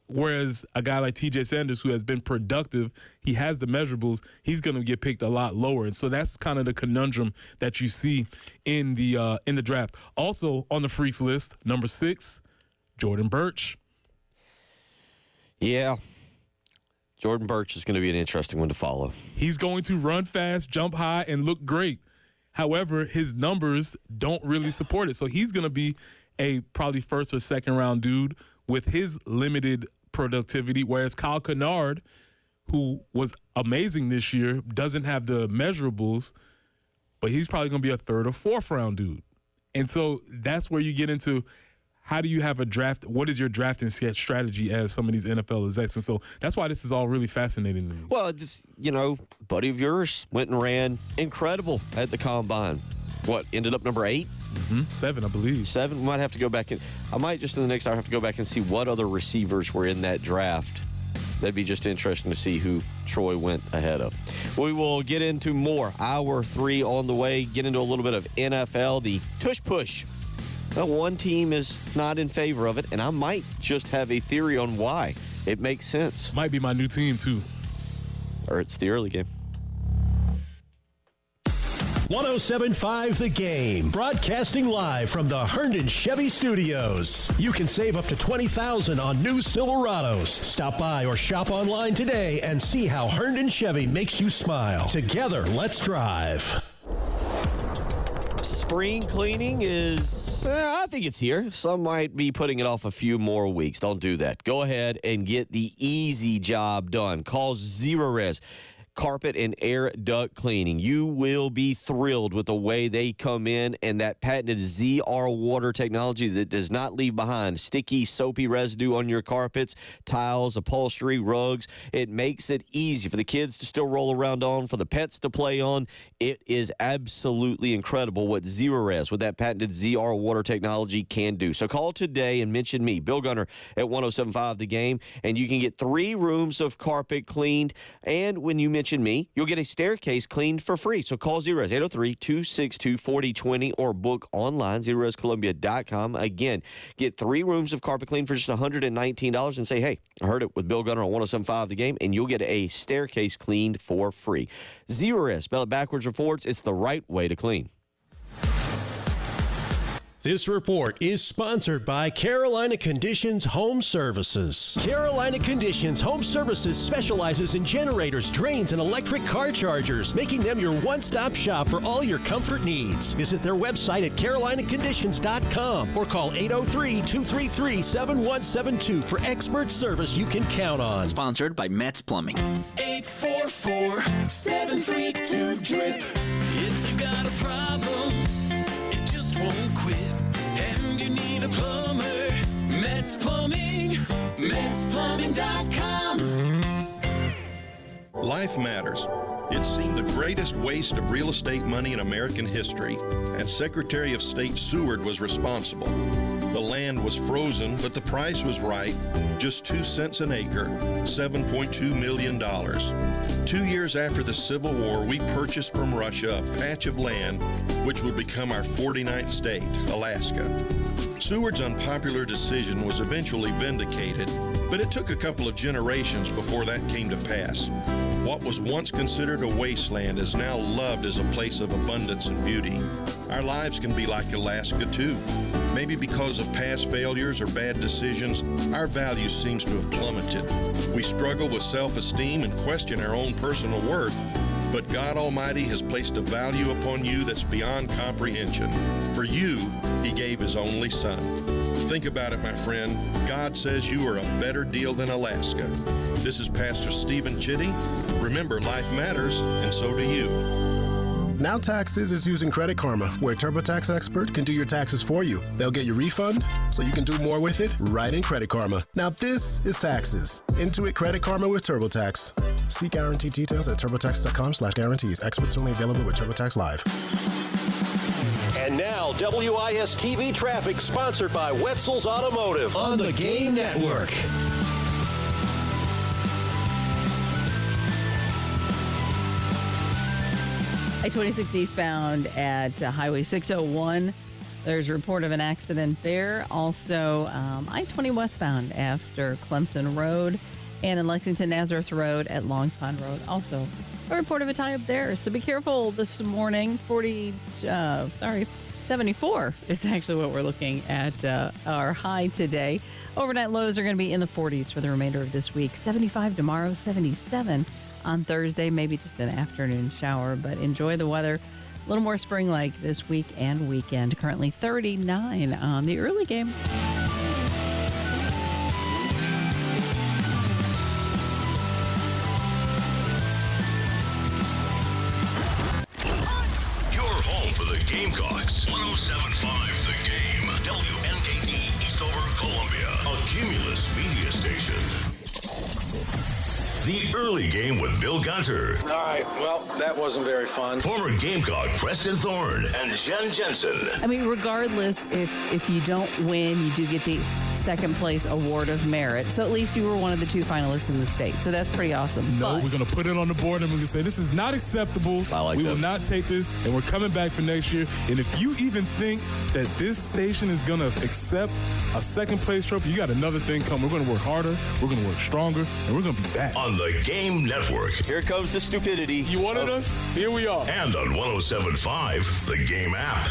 S2: Whereas a guy like T.J. Sanders, who has been productive, he has the measurables, he's going to get picked a lot lower. And so that's kind of the conundrum that you see in the draft. Also on the freaks list, number 6, Jordan Birch.
S3: Yeah. Jordan Birch is going to be an interesting one to follow.
S2: He's going to run fast, jump high, and look great. However, his numbers don't really support it. So he's going to be a probably first or second round dude with his limited productivity, whereas Kyle Kennard, who was amazing this year, doesn't have the measurables, but he's probably going to be a third or fourth round dude. And so that's where you get into how do you have a draft? What is your drafting strategy as some of these NFL execs? And so that's why this is all really fascinating to me.
S3: Well, just, buddy of yours went and ran incredible at the Combine. What, ended up number 8?
S2: 7, I believe.
S3: 7. We might have to go back I might just in the next hour have to go back and see what other receivers were in that draft. That'd be just interesting to see who Troy went ahead of. We will get into more. Hour 3 on the way. Get into a little bit of NFL, the tush push. Well, one team is not in favor of it, and I might just have a theory on why. It makes sense.
S2: Might be my new team, too.
S3: Or it's the early game.
S5: 107.5 The Game, broadcasting live from the Herndon Chevy Studios. You can save up to $20,000 on new Silverados. Stop by or shop online today and see how Herndon Chevy makes you smile. Together, let's drive.
S3: Spring cleaning is, I think it's here. Some might be putting it off a few more weeks. Don't do that. Go ahead and get the easy job done. Call Zerorez Carpet and Air Duct Cleaning. You will be thrilled with the way they come in and that patented ZR water technology that does not leave behind sticky, soapy residue on your carpets, tiles, upholstery, rugs. It makes it easy for the kids to still roll around on, for the pets to play on. It is absolutely incredible what Zerorez with that patented ZR water technology can do. So call today and mention me, Bill Gunner, at 107.5 The Game, and you can get 3 rooms of carpet cleaned. And when you mention me, you'll get a staircase cleaned for free. So call Zerorez 803-262-4020 or book online, ZerorezColumbia.com. Again, get 3 rooms of carpet cleaned for just $119 and say, hey, I heard it with Bill Gunner on 107.5 The Game, and you'll get a staircase cleaned for free. Zerorez, spell it backwards or forwards. It's the right way to clean.
S5: This report is sponsored by Carolina Conditions Home Services. Carolina Conditions Home Services specializes in generators, drains, and electric car chargers, making them your one-stop shop for all your comfort needs. Visit their website at carolinaconditions.com or call 803-233-7172 for expert service you can count on.
S10: Sponsored by Metz Plumbing.
S13: 844-732-DRIP. If you got a problem, it just won't quit. And you need a plumber, Metz Plumbing, MetzPlumbing.com.
S14: Life matters. It seemed the greatest waste of real estate money in American history, and Secretary of State Seward was responsible. The land was frozen, but the price was right, just 2 cents an acre, $7.2 million. 2 years after the Civil War, we purchased from Russia a patch of land which would become our 49th state, Alaska. Seward's unpopular decision was eventually vindicated, but it took a couple of generations before that came to pass. What was once considered a wasteland is now loved as a place of abundance and beauty. Our lives can be like Alaska, too. Maybe because of past failures or bad decisions, our value seems to have plummeted. We struggle with self-esteem and question our own personal worth, but God Almighty has placed a value upon you that's beyond comprehension. For you, He gave His only Son. Think about it, my friend. God says you are a better deal than Alaska. This is Pastor Stephen Chitty. Remember, life matters, and so do you.
S15: Now Taxes is using Credit Karma, where a TurboTax expert can do your taxes for you. They'll get your refund so you can do more with it right in Credit Karma. Now this is taxes. Intuit Credit Karma with TurboTax. See guarantee details at turbotax.com/guarantees. Experts only available with TurboTax Live.
S5: And now, WIS-TV traffic sponsored by Wetzel's Automotive on the Game Network.
S1: I-26 eastbound at Highway 601. There's a report of an accident there. Also, I-20 westbound after Clemson Road. And in Lexington, Nazareth Road at Longs Pond Road. Also, a report of a tie-up there. So be careful this morning. 40 74 is actually what we're looking at our high today. Overnight lows are going to be in the 40s for the remainder of this week. 75 tomorrow, 77 on Thursday, maybe just an afternoon shower, but enjoy the weather. A little more spring-like this week and weekend. Currently 39 on the early game.
S4: Gamecocks. 107.5 The Game. WNKT Eastover, Columbia. A Cumulus media station. The early game with Bill Gunter.
S10: All right, well, that wasn't very fun.
S4: Former Gamecock Preston Thorne and Jen Jensen.
S1: I mean, regardless, if you don't win, you do get the second place award of merit. So at least you were one of the 2 finalists in the state. So that's pretty awesome.
S2: No, we're going to put it on the board and we're going to say this is not acceptable. We will not take this, and we're coming back for next year. And if you even think that this station is going to accept a second place trophy, you got another thing coming. We're going to work harder, we're going to work stronger, and we're going to be back.
S4: On the Game Network.
S3: Here comes the stupidity.
S2: You wanted us? Here we are.
S4: And on 107.5 The Game app.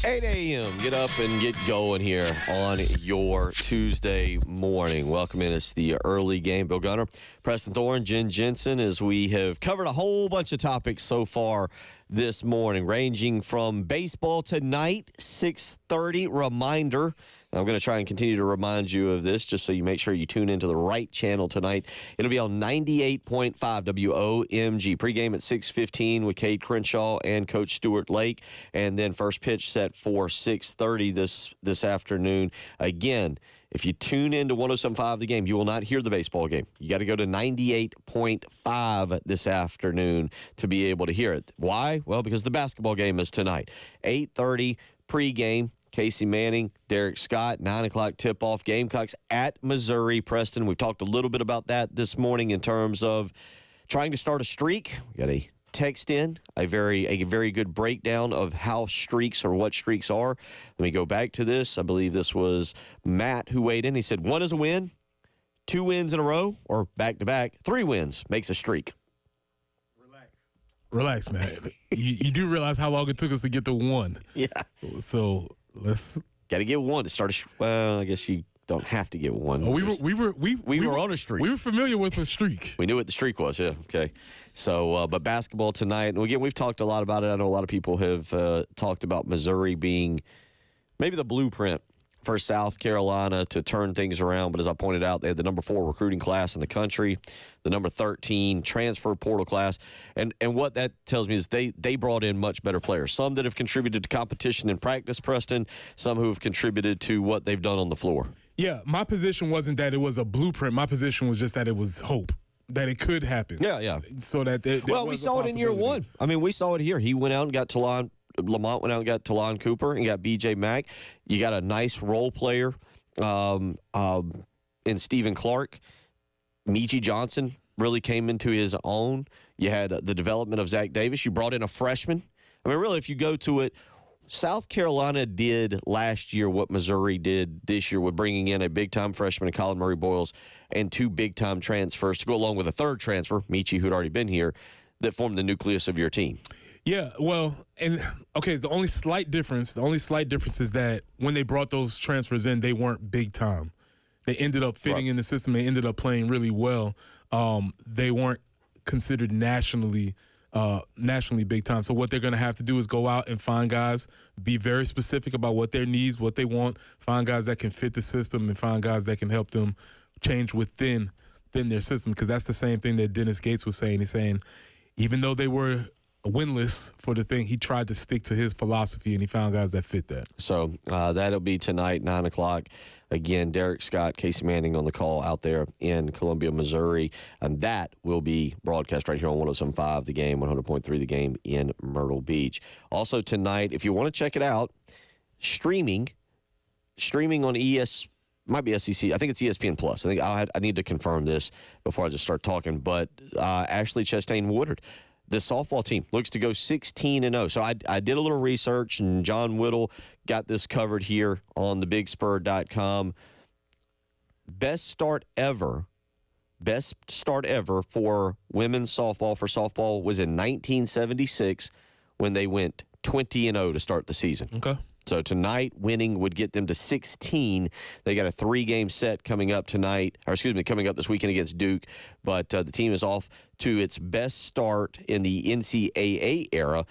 S3: $8 a.m. Get up and get going here on your Tuesday morning. Welcome in. It's the early game. Bill Gunner, Preston Thorne, Jen Jensen, as we have covered a whole bunch of topics so far this morning, ranging from baseball tonight, 6:30. Reminder. I'm going to try and continue to remind you of this just so you make sure you tune into the right channel tonight. It'll be on 98.5 WOMG. Pregame at 6:15 with Cade Crenshaw and Coach Stuart Lake. And then first pitch set for 6:30 this afternoon. Again, if you tune into 107.5 The Game, you will not hear the baseball game. You got to go to 98.5 this afternoon to be able to hear it. Why? Well, because the basketball game is tonight. 8:30 pregame. Casey Manning, Derek Scott, 9 o'clock tip-off. Gamecocks at Missouri. Preston, we've talked a little bit about that this morning in terms of trying to start a streak. We got a text in, a very good breakdown of how streaks or what streaks are. Let me go back to this. I believe this was Matt who weighed in. He said 1 is a win, 2 wins in a row, or back-to-back. 3 wins makes a streak.
S2: Relax, man. you do realize how long it took us to get to 1.
S3: Yeah.
S2: So let's
S3: got to get 1 to start a. Well, I guess you don't have to get 1.
S2: Oh, we were
S3: on a streak.
S2: We were familiar with the streak.
S3: We knew what the streak was. Yeah. Okay. So, but basketball tonight. And again, we've talked a lot about it. I know a lot of people have talked about Missouri being maybe the blueprint for South Carolina to turn things around. But as I pointed out, they had the number 4 recruiting class in the country, the number 13 transfer portal class. And what that tells me is they brought in much better players. Some that have contributed to competition in practice, Preston, some who have contributed to what they've done on the floor.
S2: Yeah, my position wasn't that it was a blueprint. My position was just that it was hope, that it could happen.
S3: Yeah.
S2: So that
S3: we saw it in year 1. I mean, we saw it here. He went out and got Lamont went out and got Talon Cooper and got B.J. Mack. You got a nice role player in Stephen Clark. Michi Johnson really came into his own. You had the development of Zach Davis. You brought in a freshman. I mean, really, if you go to it, South Carolina did last year what Missouri did this year with bringing in a big-time freshman, Colin Murray Boyles, and 2 big-time transfers to go along with a third transfer, Michi, who'd already been here, that formed the nucleus of your team.
S2: Yeah, well, and okay, the only slight difference is that when they brought those transfers in, they weren't big time. They ended up fitting in the system. They ended up playing really well. They weren't considered nationally big time. So what they're going to have to do is go out and find guys, be very specific about what their needs, what they want, find guys that can fit the system, and find guys that can help them change within their system. Because that's the same thing that Dennis Gates was saying. He's saying even though they were winless for the thing, he tried to stick to his philosophy, and he found guys that fit that.
S3: So that'll be tonight, 9 o'clock. Again, Derek Scott, Casey Manning on the call out there in Columbia, Missouri. And that will be broadcast right here on 107.5 The Game, 100.3 The Game in Myrtle Beach. Also tonight, if you want to check it out, streaming on might be SEC. I think it's ESPN Plus. I think I need to confirm this before I just start talking. But Ashley Chastain Woodard, the softball team looks to go 16-0. So I did a little research, and John Whittle got this covered here on thebigspur.com. Best start ever for women's softball was in 1976 when they went 20-0 to start the season.
S2: Okay.
S3: So tonight, winning would get them to 16. They got a 3-game set coming up coming up this weekend against Duke. But the team is off to its best start in the NCAA era,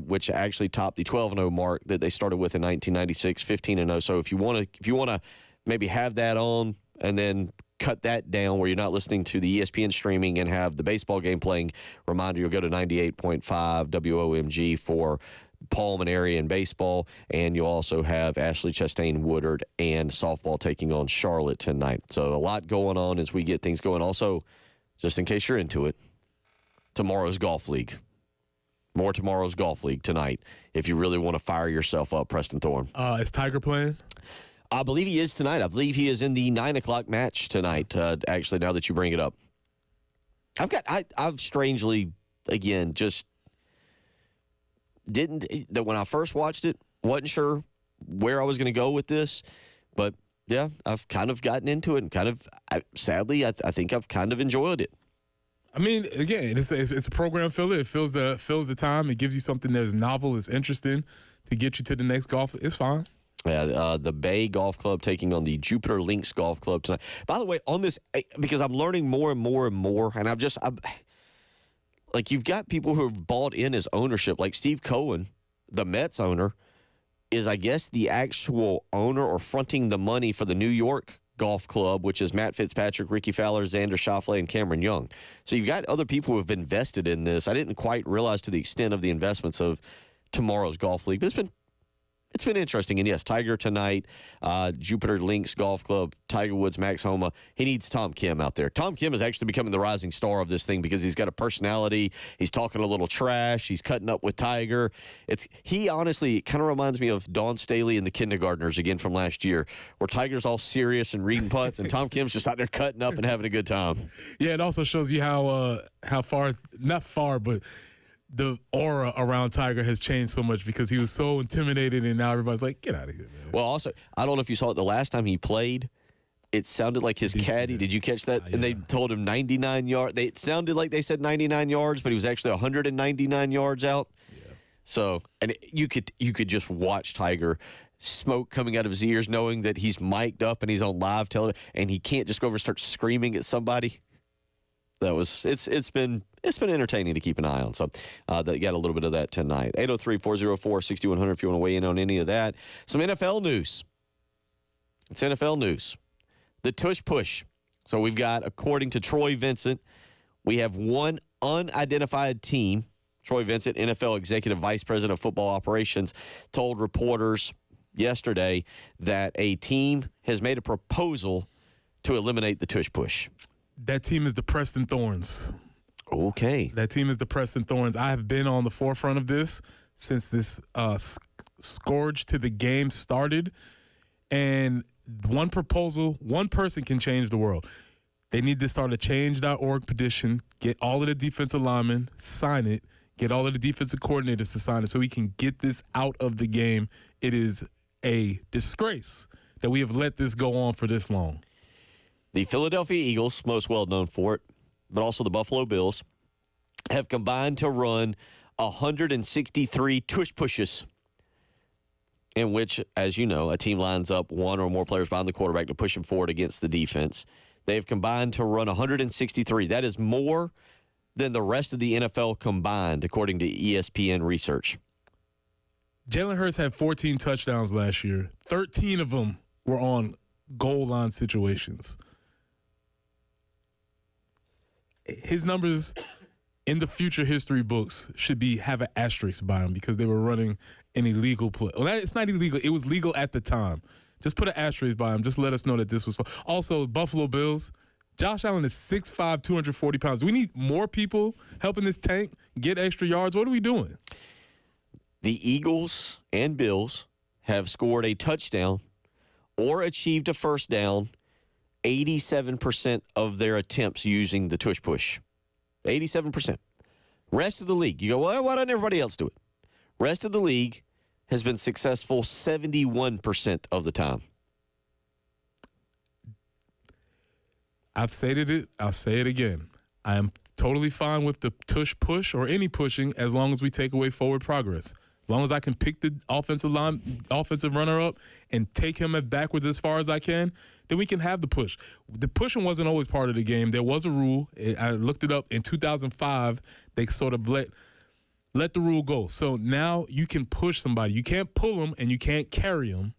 S3: which actually topped the 12-0 mark that they started with in 1996, 15-0. So if you want to maybe have that on and then cut that down where you're not listening to the ESPN streaming and have the baseball game playing, reminder, you'll go to 98.5 WOMG for Pullman area in baseball, and you'll also have Ashley Chastain Woodard and softball taking on Charlotte tonight. So a lot going on as we get things going. Also, just in case you're into it, tomorrow's golf league. More tomorrow's golf league tonight if you really want to fire yourself up, Preston Thorne.
S2: Is Tiger playing?
S3: I believe he is tonight. I believe he is in the 9 o'clock match tonight, actually, now that you bring it up. I've strangely, again, just that when I first watched it, wasn't sure where I was going to go with this, but yeah, I've kind of gotten into it and sadly, I think I've kind of enjoyed it.
S2: I mean, again, it's a program filler. It fills the time. It gives you something that's novel, it's interesting to get you to the next golf. It's fine.
S3: Yeah, the Bay Golf Club taking on the Jupiter Links Golf Club tonight. By the way, on this, because I'm learning more and more and more, and you've got people who have bought in as ownership, like Steve Cohen, the Mets owner, is, I guess, the actual owner or fronting the money for the New York Golf Club, which is Matt Fitzpatrick, Ricky Fowler, Xander Schauffele, and Cameron Young. So you've got other people who have invested in this. I didn't quite realize to the extent of the investments of tomorrow's golf league, but it's been interesting. And yes, Tiger tonight, Jupiter Links Golf Club, Tiger Woods, Max Homa. He needs Tom Kim out there. Tom Kim is actually becoming the rising star of this thing because he's got a personality. He's talking a little trash. He's cutting up with Tiger. He honestly kind of reminds me of Dawn Staley and the Kindergartners again from last year, where Tiger's all serious and reading putts, and Tom Kim's just out there cutting up and having a good time.
S2: Yeah, it also shows you how far, not far, but the aura around Tiger has changed so much because he was so intimidated, and now everybody's like, get out of here, man.
S3: Well, also, I don't know if you saw it the last time he played. It sounded like his caddy. Did you catch that? And they told him 99 yards. It sounded like they said 99 yards, but he was actually 199 yards out. Yeah. So, and you could just watch Tiger, smoke coming out of his ears, knowing that he's mic'd up and he's on live television, and he can't just go over and start screaming at somebody. It's been entertaining to keep an eye on. So you got a little bit of that tonight. 803-404-6100 if you want to weigh in on any of that. Some NFL news. It's NFL news. The tush push. So we've got, according to Troy Vincent, we have one unidentified team. Troy Vincent, NFL Executive Vice President of Football Operations, told reporters yesterday that a team has made a proposal to eliminate the tush push.
S2: That team is the Preston Thorns.
S3: Okay.
S2: That team is the Preston Thorns. I have been on the forefront of this since this scourge to the game started. And one person can change the world. They need to start a change.org petition, get all of the defensive linemen, sign it, get all of the defensive coordinators to sign it so we can get this out of the game. It is a disgrace that we have let this go on for this long.
S3: The Philadelphia Eagles, most well known for it, but also the Buffalo Bills, have combined to run 163 tush pushes, in which, as you know, a team lines up one or more players behind the quarterback to push him forward against the defense. They've combined to run 163. That is more than the rest of the NFL combined, according to ESPN research.
S2: Jalen Hurts had 14 touchdowns last year. 13 of them were on goal line situations. His numbers in the future history books should have an asterisk by them because they were running an illegal play. Well, it's not illegal. It was legal at the time. Just put an asterisk by him. Just let us know that this was fun. Also, Buffalo Bills, Josh Allen is 6'5", 240 pounds. Do we need more people helping this tank get extra yards? What are we doing?
S3: The Eagles and Bills have scored a touchdown or achieved a first down 87% of their attempts using the tush push. 87%. Rest of the league, you go, well, why doesn't everybody else do it? Rest of the league has been successful 71% of the time.
S2: I've stated it. I'll say it again. I am totally fine with the tush push or any pushing as long as we take away forward progress. As long as I can pick the offensive runner up and take him backwards as far as I can, then we can have the push. The pushing wasn't always part of the game. There was a rule. I looked it up. In 2005, they sort of let the rule go. So now you can push somebody. You can't pull them and you can't carry them.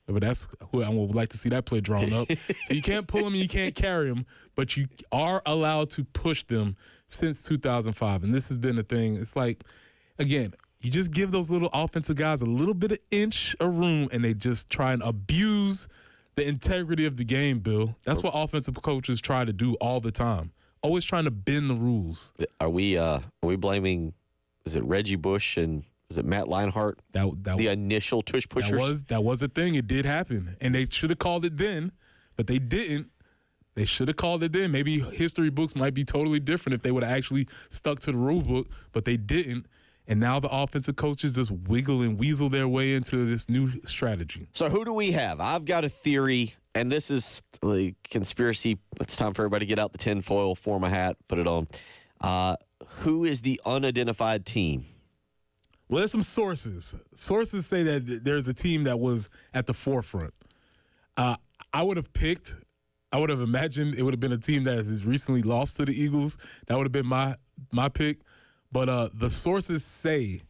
S2: But that's who I would like to see that play drawn up. So you can't pull them and you can't carry them, but you are allowed to push them since 2005. And this has been the thing. It's like, again, you just give those little offensive guys a little bit of inch of room, and they just try and abuse the integrity of the game, Bill. That's what offensive coaches try to do all the time. Always trying to bend the rules.
S3: Are we blaming, is it Reggie Bush and is it Matt Leinart? The initial tush pushers?
S2: That was a thing. It did happen. And they should have called it then, but they didn't. They should have called it then. Maybe history books might be totally different if they would have actually stuck to the rule book, but they didn't. And now the offensive coaches just wiggle and weasel their way into this new strategy.
S3: So who do we have? I've got a theory, and this is the conspiracy. It's time for everybody to get out the tinfoil, form a hat, put it on. Who is the unidentified team?
S2: Well, there's some sources. Sources say that there's a team that was at the forefront. I would have imagined it would have been a team that has recently lost to the Eagles. That would have been my pick. But the sources say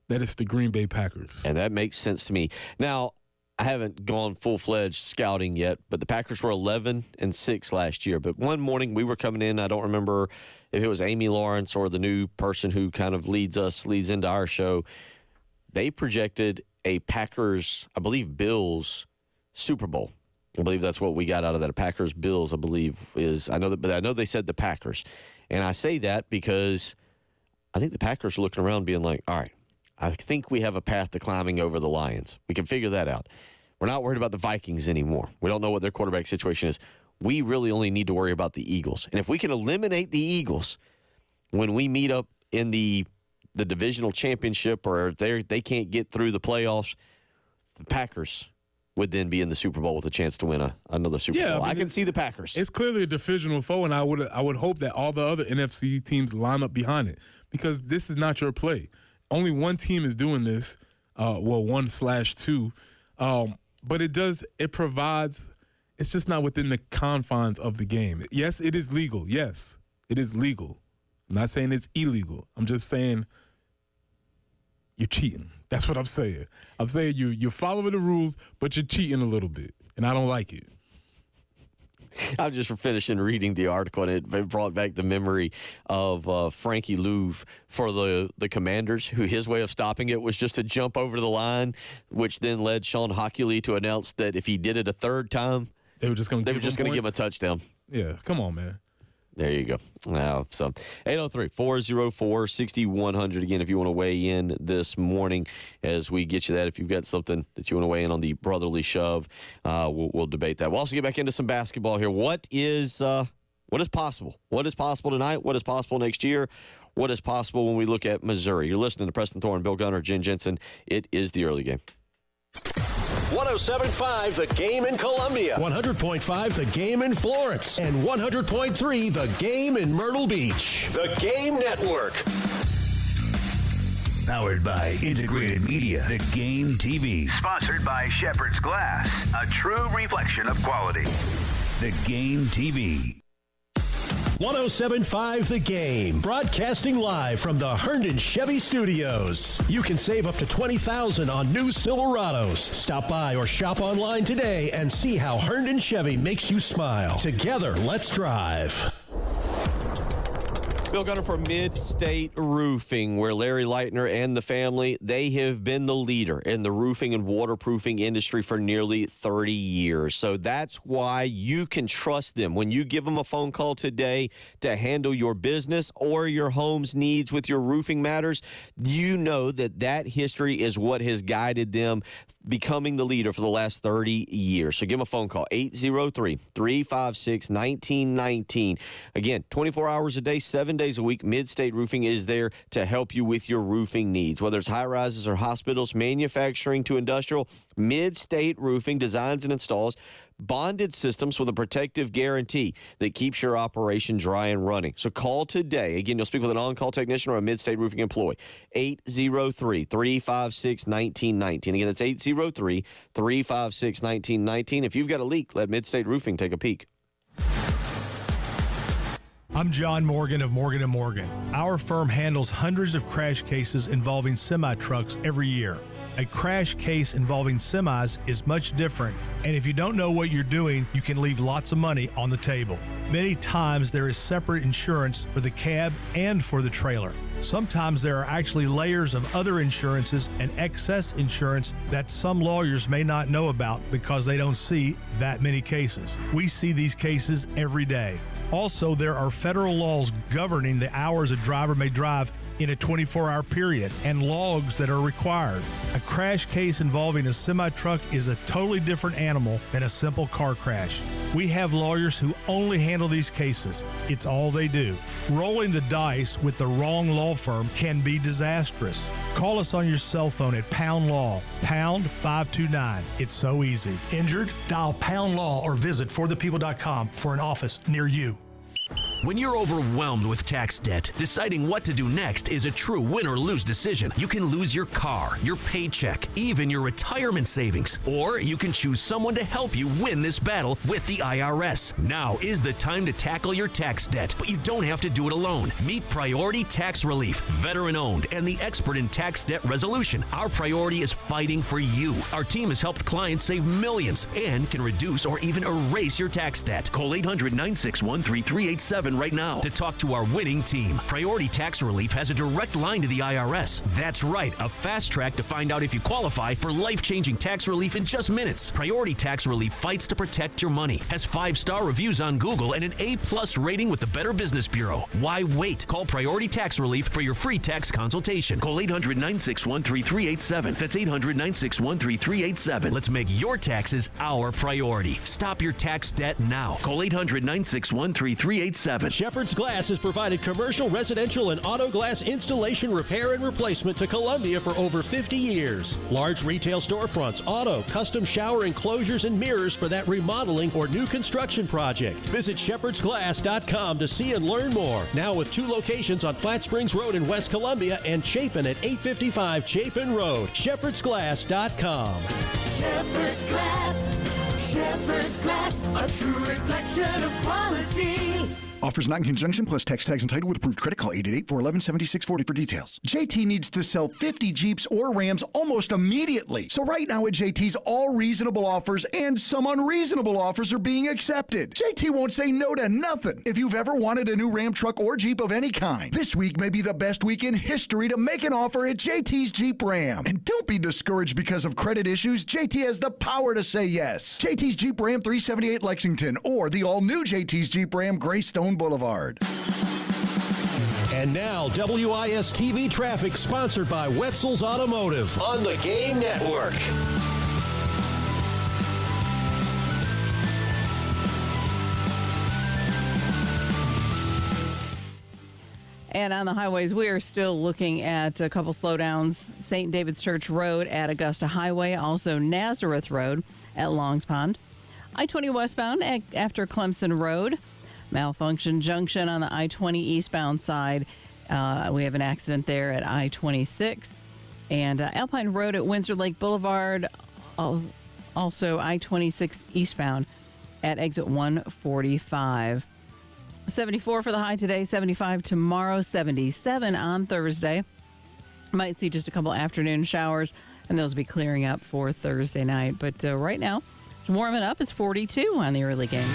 S2: that it's the Green Bay Packers.
S3: And that makes sense to me. Now, I haven't gone full-fledged scouting yet, but the Packers were 11-6 last year. But one morning we were coming in, I don't remember if it was Amy Lawrence or the new person who kind of leads into our show. They projected a Packers, I believe, Bills Super Bowl. I believe that's what we got out of that. Packers Bills, I believe, is. I know they said the Packers. And I say that because I think the Packers are looking around being like, all right, I think we have a path to climbing over the Lions. We can figure that out. We're not worried about the Vikings anymore. We don't know what their quarterback situation is. We really only need to worry about the Eagles. And if we can eliminate the Eagles when we meet up in the divisional championship or they can't get through the playoffs, the Packers would then be in the Super Bowl with a chance to win another Super Bowl. I can see the Packers.
S2: It's clearly a divisional foe, and I would hope that all the other NFC teams line up behind it because this is not your play. Only one team is doing this, 1/2. But it provides. It's just not within the confines of the game. Yes, it is legal. Yes, it is legal. I'm not saying it's illegal. I'm just saying you're cheating. That's what I'm saying. I'm saying you're following the rules, but you're cheating a little bit, and I don't like it.
S3: I'm just finishing reading the article, and it brought back the memory of Frankie Louv for the Commanders, who his way of stopping it was just to jump over the line, which then led Sean Hockley to announce that if he did it a third time,
S2: they were just going to give
S3: him a touchdown.
S2: Yeah, come on, man.
S3: There you go. So 803-404-6100. Again, if you want to weigh in this morning as we get you that, if you've got something that you want to weigh in on the brotherly shove, we'll debate that. We'll also get back into some basketball here. What is possible? What is possible tonight? What is possible next year? What is possible when we look at Missouri? You're listening to Preston Thorne, Bill Gunner, Jen Jensen. It is the early game.
S5: 107.5 The Game in Columbia, 100.5 The Game in Florence, and 100.3 The Game in Myrtle Beach. The Game Network.
S7: Powered by Integrated Media, The Game TV.
S6: Sponsored by Shepherd's Glass, a true reflection of quality.
S7: The Game TV.
S5: 107.5 The Game, broadcasting live from the Herndon Chevy Studios. You can save up to $20,000 on new Silverados. Stop by or shop online today and see how Herndon Chevy makes you smile. Together, let's drive.
S3: Bill Gunner for Mid-State Roofing, where Larry Leitner and the family, they have been the leader in the roofing and waterproofing industry for nearly 30 years. So that's why you can trust them. When you give them a phone call today to handle your business or your home's needs with your roofing matters, you know that history is what has guided them becoming the leader for the last 30 years. So give them a phone call, 803-356-1919. Again, 24 hours a day, 7 days days a week, Mid-State Roofing is there to help you with your roofing needs. Whether it's high-rises or hospitals, manufacturing to industrial, Mid-State Roofing designs and installs bonded systems with a protective guarantee that keeps your operation dry and running. So call today. Again, you'll speak with an on-call technician or a Mid-State Roofing employee. 803-356-1919. Again, it's 803-356-1919. If you've got a leak, let Mid-State Roofing take a peek.
S16: I'm John Morgan of Morgan & Morgan. Our firm handles hundreds of crash cases involving semi-trucks every year. A crash case involving semis is much different, and if you don't know what you're doing, you can leave lots of money on the table. Many times there is separate insurance for the cab and for the trailer. Sometimes there are actually layers of other insurances and excess insurance that some lawyers may not know about because they don't see that many cases. We see these cases every day. Also, there are federal laws governing the hours a driver may drive in a 24-hour period and logs that are required. A crash case involving a semi-truck is a totally different animal than a simple car crash. We have lawyers who only handle these cases. It's all they do. Rolling the dice with the wrong law firm can be disastrous. Call us on your cell phone at Pound Law, pound 529. It's so easy. Injured? Dial Pound Law or visit forthepeople.com for an office near you.
S17: When you're overwhelmed with tax debt, deciding what to do next is a true win or lose decision. You can lose your car, your paycheck, even your retirement savings. Or you can choose someone to help you win this battle with the IRS. Now is the time to tackle your tax debt, but you don't have to do it alone. Meet Priority Tax Relief, veteran-owned and the expert in tax debt resolution. Our priority is fighting for you. Our team has helped clients save millions and can reduce or even erase your tax debt. Call 800-961-3387 right now to talk to our winning team. Priority Tax Relief has a direct line to the IRS. That's right, a fast track to find out if you qualify for life-changing tax relief in just minutes. Priority Tax Relief fights to protect your money, has 5-star reviews on Google and an A+ rating with the Better Business Bureau. Why wait? Call Priority Tax Relief for your free tax consultation. Call 800-961-3387. That's 800-961-3387. Let's make your taxes our priority. Stop your tax debt now. Call 800-961-3387.
S5: Shepherd's Glass has provided commercial, residential, and auto glass installation, repair, and replacement to Columbia for over 50 years. Large retail storefronts, auto, custom shower enclosures, and mirrors for that remodeling or new construction project. Visit shepherdsglass.com to see and learn more. Now with 2 locations on Platte Springs Road in West Columbia and Chapin at 855 Chapin Road. shepherdsglass.com.
S13: Shepherd's Glass. Shepherd's Glass, a true reflection of quality.
S18: Offers not in conjunction plus tax tags entitled with approved credit. Call 888-411-7640 for details. JT needs to sell 50 Jeeps or Rams almost immediately. So right now at JT's, all reasonable offers and some unreasonable offers are being accepted. JT won't say no to nothing. If you've ever wanted a new Ram truck or Jeep of any kind, this week may be the best week in history to make an offer at JT's Jeep Ram. And don't be discouraged because of credit issues. JT has the power to say yes. JT's Jeep Ram 378 Lexington or the all-new JT's Jeep Ram Greystone Boulevard.
S5: And now, WIS-TV traffic sponsored by Wetzel's Automotive on the Game Network.
S1: And on the highways, we are still looking at a couple slowdowns. St. David's Church Road at Augusta Highway, also Nazareth Road at Longs Pond. I-20 westbound after Clemson Road. Malfunction Junction on the I-20 eastbound side. We have an accident there at I-26. And Alpine Road at Windsor Lake Boulevard. Also I-26 eastbound at exit 145. 74 for the high today, 75 tomorrow, 77 on Thursday. Might see just a couple afternoon showers, and those will be clearing up for Thursday night. But right now, it's warming up. It's 42 on the early game.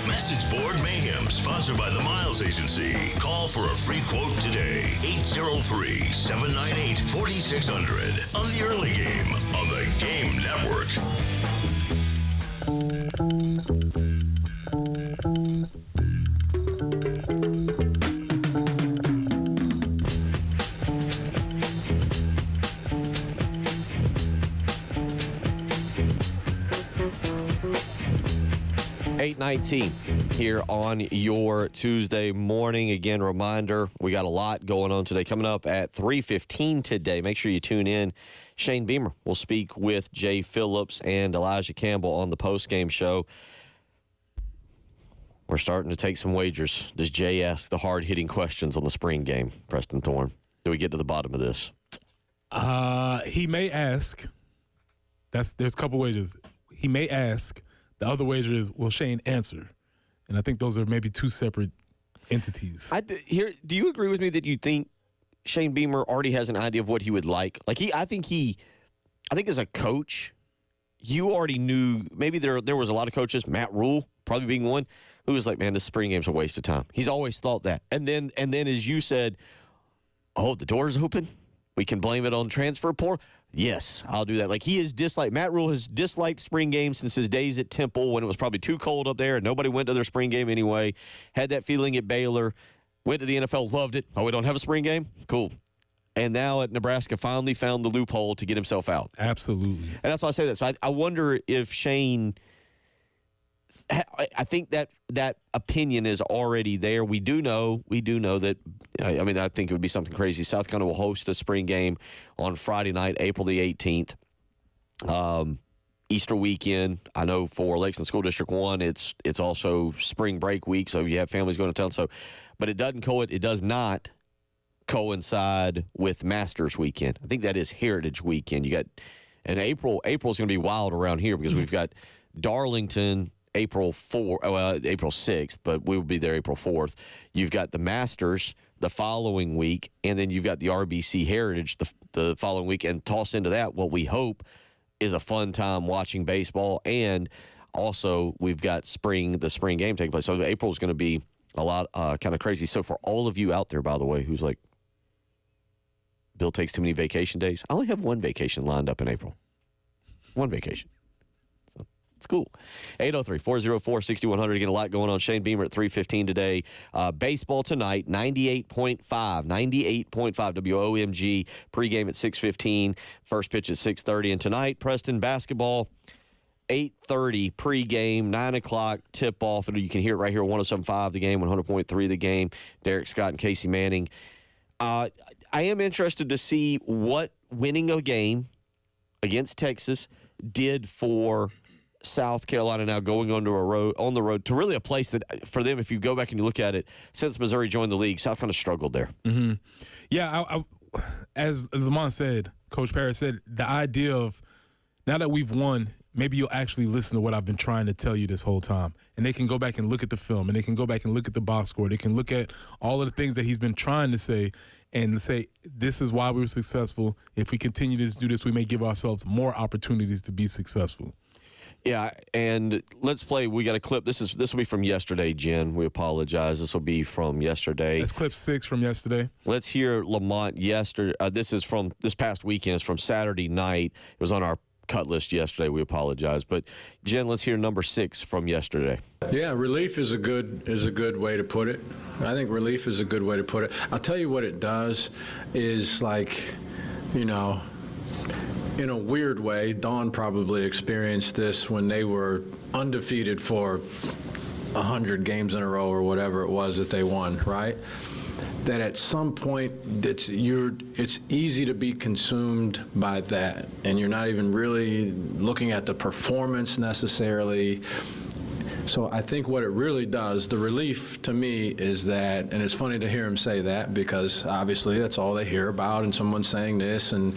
S4: Message Board Mayhem, sponsored by the Miles Agency. Call for a free quote today. 803-798-4600. On the early game on the Game Network.
S3: 8:19 here on your Tuesday morning. Again, reminder, we got a lot going on today. Coming up at 3:15 today. Make sure you tune in. Shane Beamer will speak with Jay Phillips and Elijah Campbell on the postgame show. We're starting to take some wagers. Does Jay ask the hard-hitting questions on the spring game, Preston Thorne? Do we get to the bottom of this?
S2: He may ask. There's a couple wagers. He may ask. The other wager is, will Shane answer? And I think those are maybe two separate entities.
S3: Do you agree with me that you think Shane Beamer already has an idea of what he would like? I think as a coach, you already knew. Maybe there was a lot of coaches, Matt Rule probably being one, who was like, man, this spring game's a waste of time. He's always thought that. And then as you said, oh, the door's open. We can blame it on transfer portal. Yes, I'll do that. Matt Rule has disliked spring games since his days at Temple when it was probably too cold up there and nobody went to their spring game anyway. Had that feeling at Baylor. Went to the NFL, loved it. Oh, we don't have a spring game? Cool. And now at Nebraska finally found the loophole to get himself out.
S2: Absolutely.
S3: And that's why I say that. So I wonder if Shane, I think that opinion is already there. We do know that, I think it would be something crazy. South Carolina will host a spring game on Friday night, April the 18th. Easter weekend. I know for Lakeland School District 1, it's also spring break week, so you have families going to town. So, but it does not coincide with Masters weekend. I think that is Heritage weekend. You got, and April's going to be wild around here because we've got Darlington April 6th, but we will be there April 4th. You've got the Masters the following week, and then you've got the RBC Heritage the following week, and toss into that what we hope is a fun time watching baseball, and also we've got the spring game taking place. So April is going to be a lot kind of crazy. So for all of you out there, by the way, who's like, Bill takes too many vacation days, I only have one vacation lined up in April. One vacation. It's cool. 803-404-6100. Again, a lot going on. Shane Beamer at 3:15 today. Baseball tonight, 98.5 WOMG. Pregame at 6:15. First pitch at 6:30. And tonight, Preston basketball, 8:30 pregame, 9 o'clock tip-off. You can hear it right here, 107.5 The Game, 100.3 The Game. Derek Scott and Casey Manning. I am interested to see what winning a game against Texas did for South Carolina now going on the road to really a place that for them, if you go back and you look at it, since Missouri joined the league, South kind of struggled there.
S2: Mm-hmm. Yeah, as Lamont said, Coach Parrish said, the idea of now that we've won, maybe you'll actually listen to what I've been trying to tell you this whole time. And they can go back and look at the film, and they can go back and look at the box score. They can look at all of the things that he's been trying to say and say, this is why we were successful. If we continue to do this, we may give ourselves more opportunities to be successful.
S3: Yeah, and let's play. We got a clip. This will be from yesterday, Jen. We apologize. This will be from yesterday.
S2: That's clip 6 from yesterday.
S3: Let's hear Lamont yesterday. This is from this past weekend. It's from Saturday night. It was on our cut list yesterday. We apologize. But, Jen, let's hear number 6 from yesterday.
S10: Yeah, relief is a good way to put it. I think relief is a good way to put it. I'll tell you what it does is, like, you know, in a weird way, Dawn probably experienced this when they were undefeated for 100 games in a row or whatever it was that they won, right? That at some point it's easy to be consumed by that, and you're not even really looking at the performance necessarily. So I think what it really does, the relief to me is that, and it's funny to hear him say that because obviously that's all they hear about and someone's saying this, and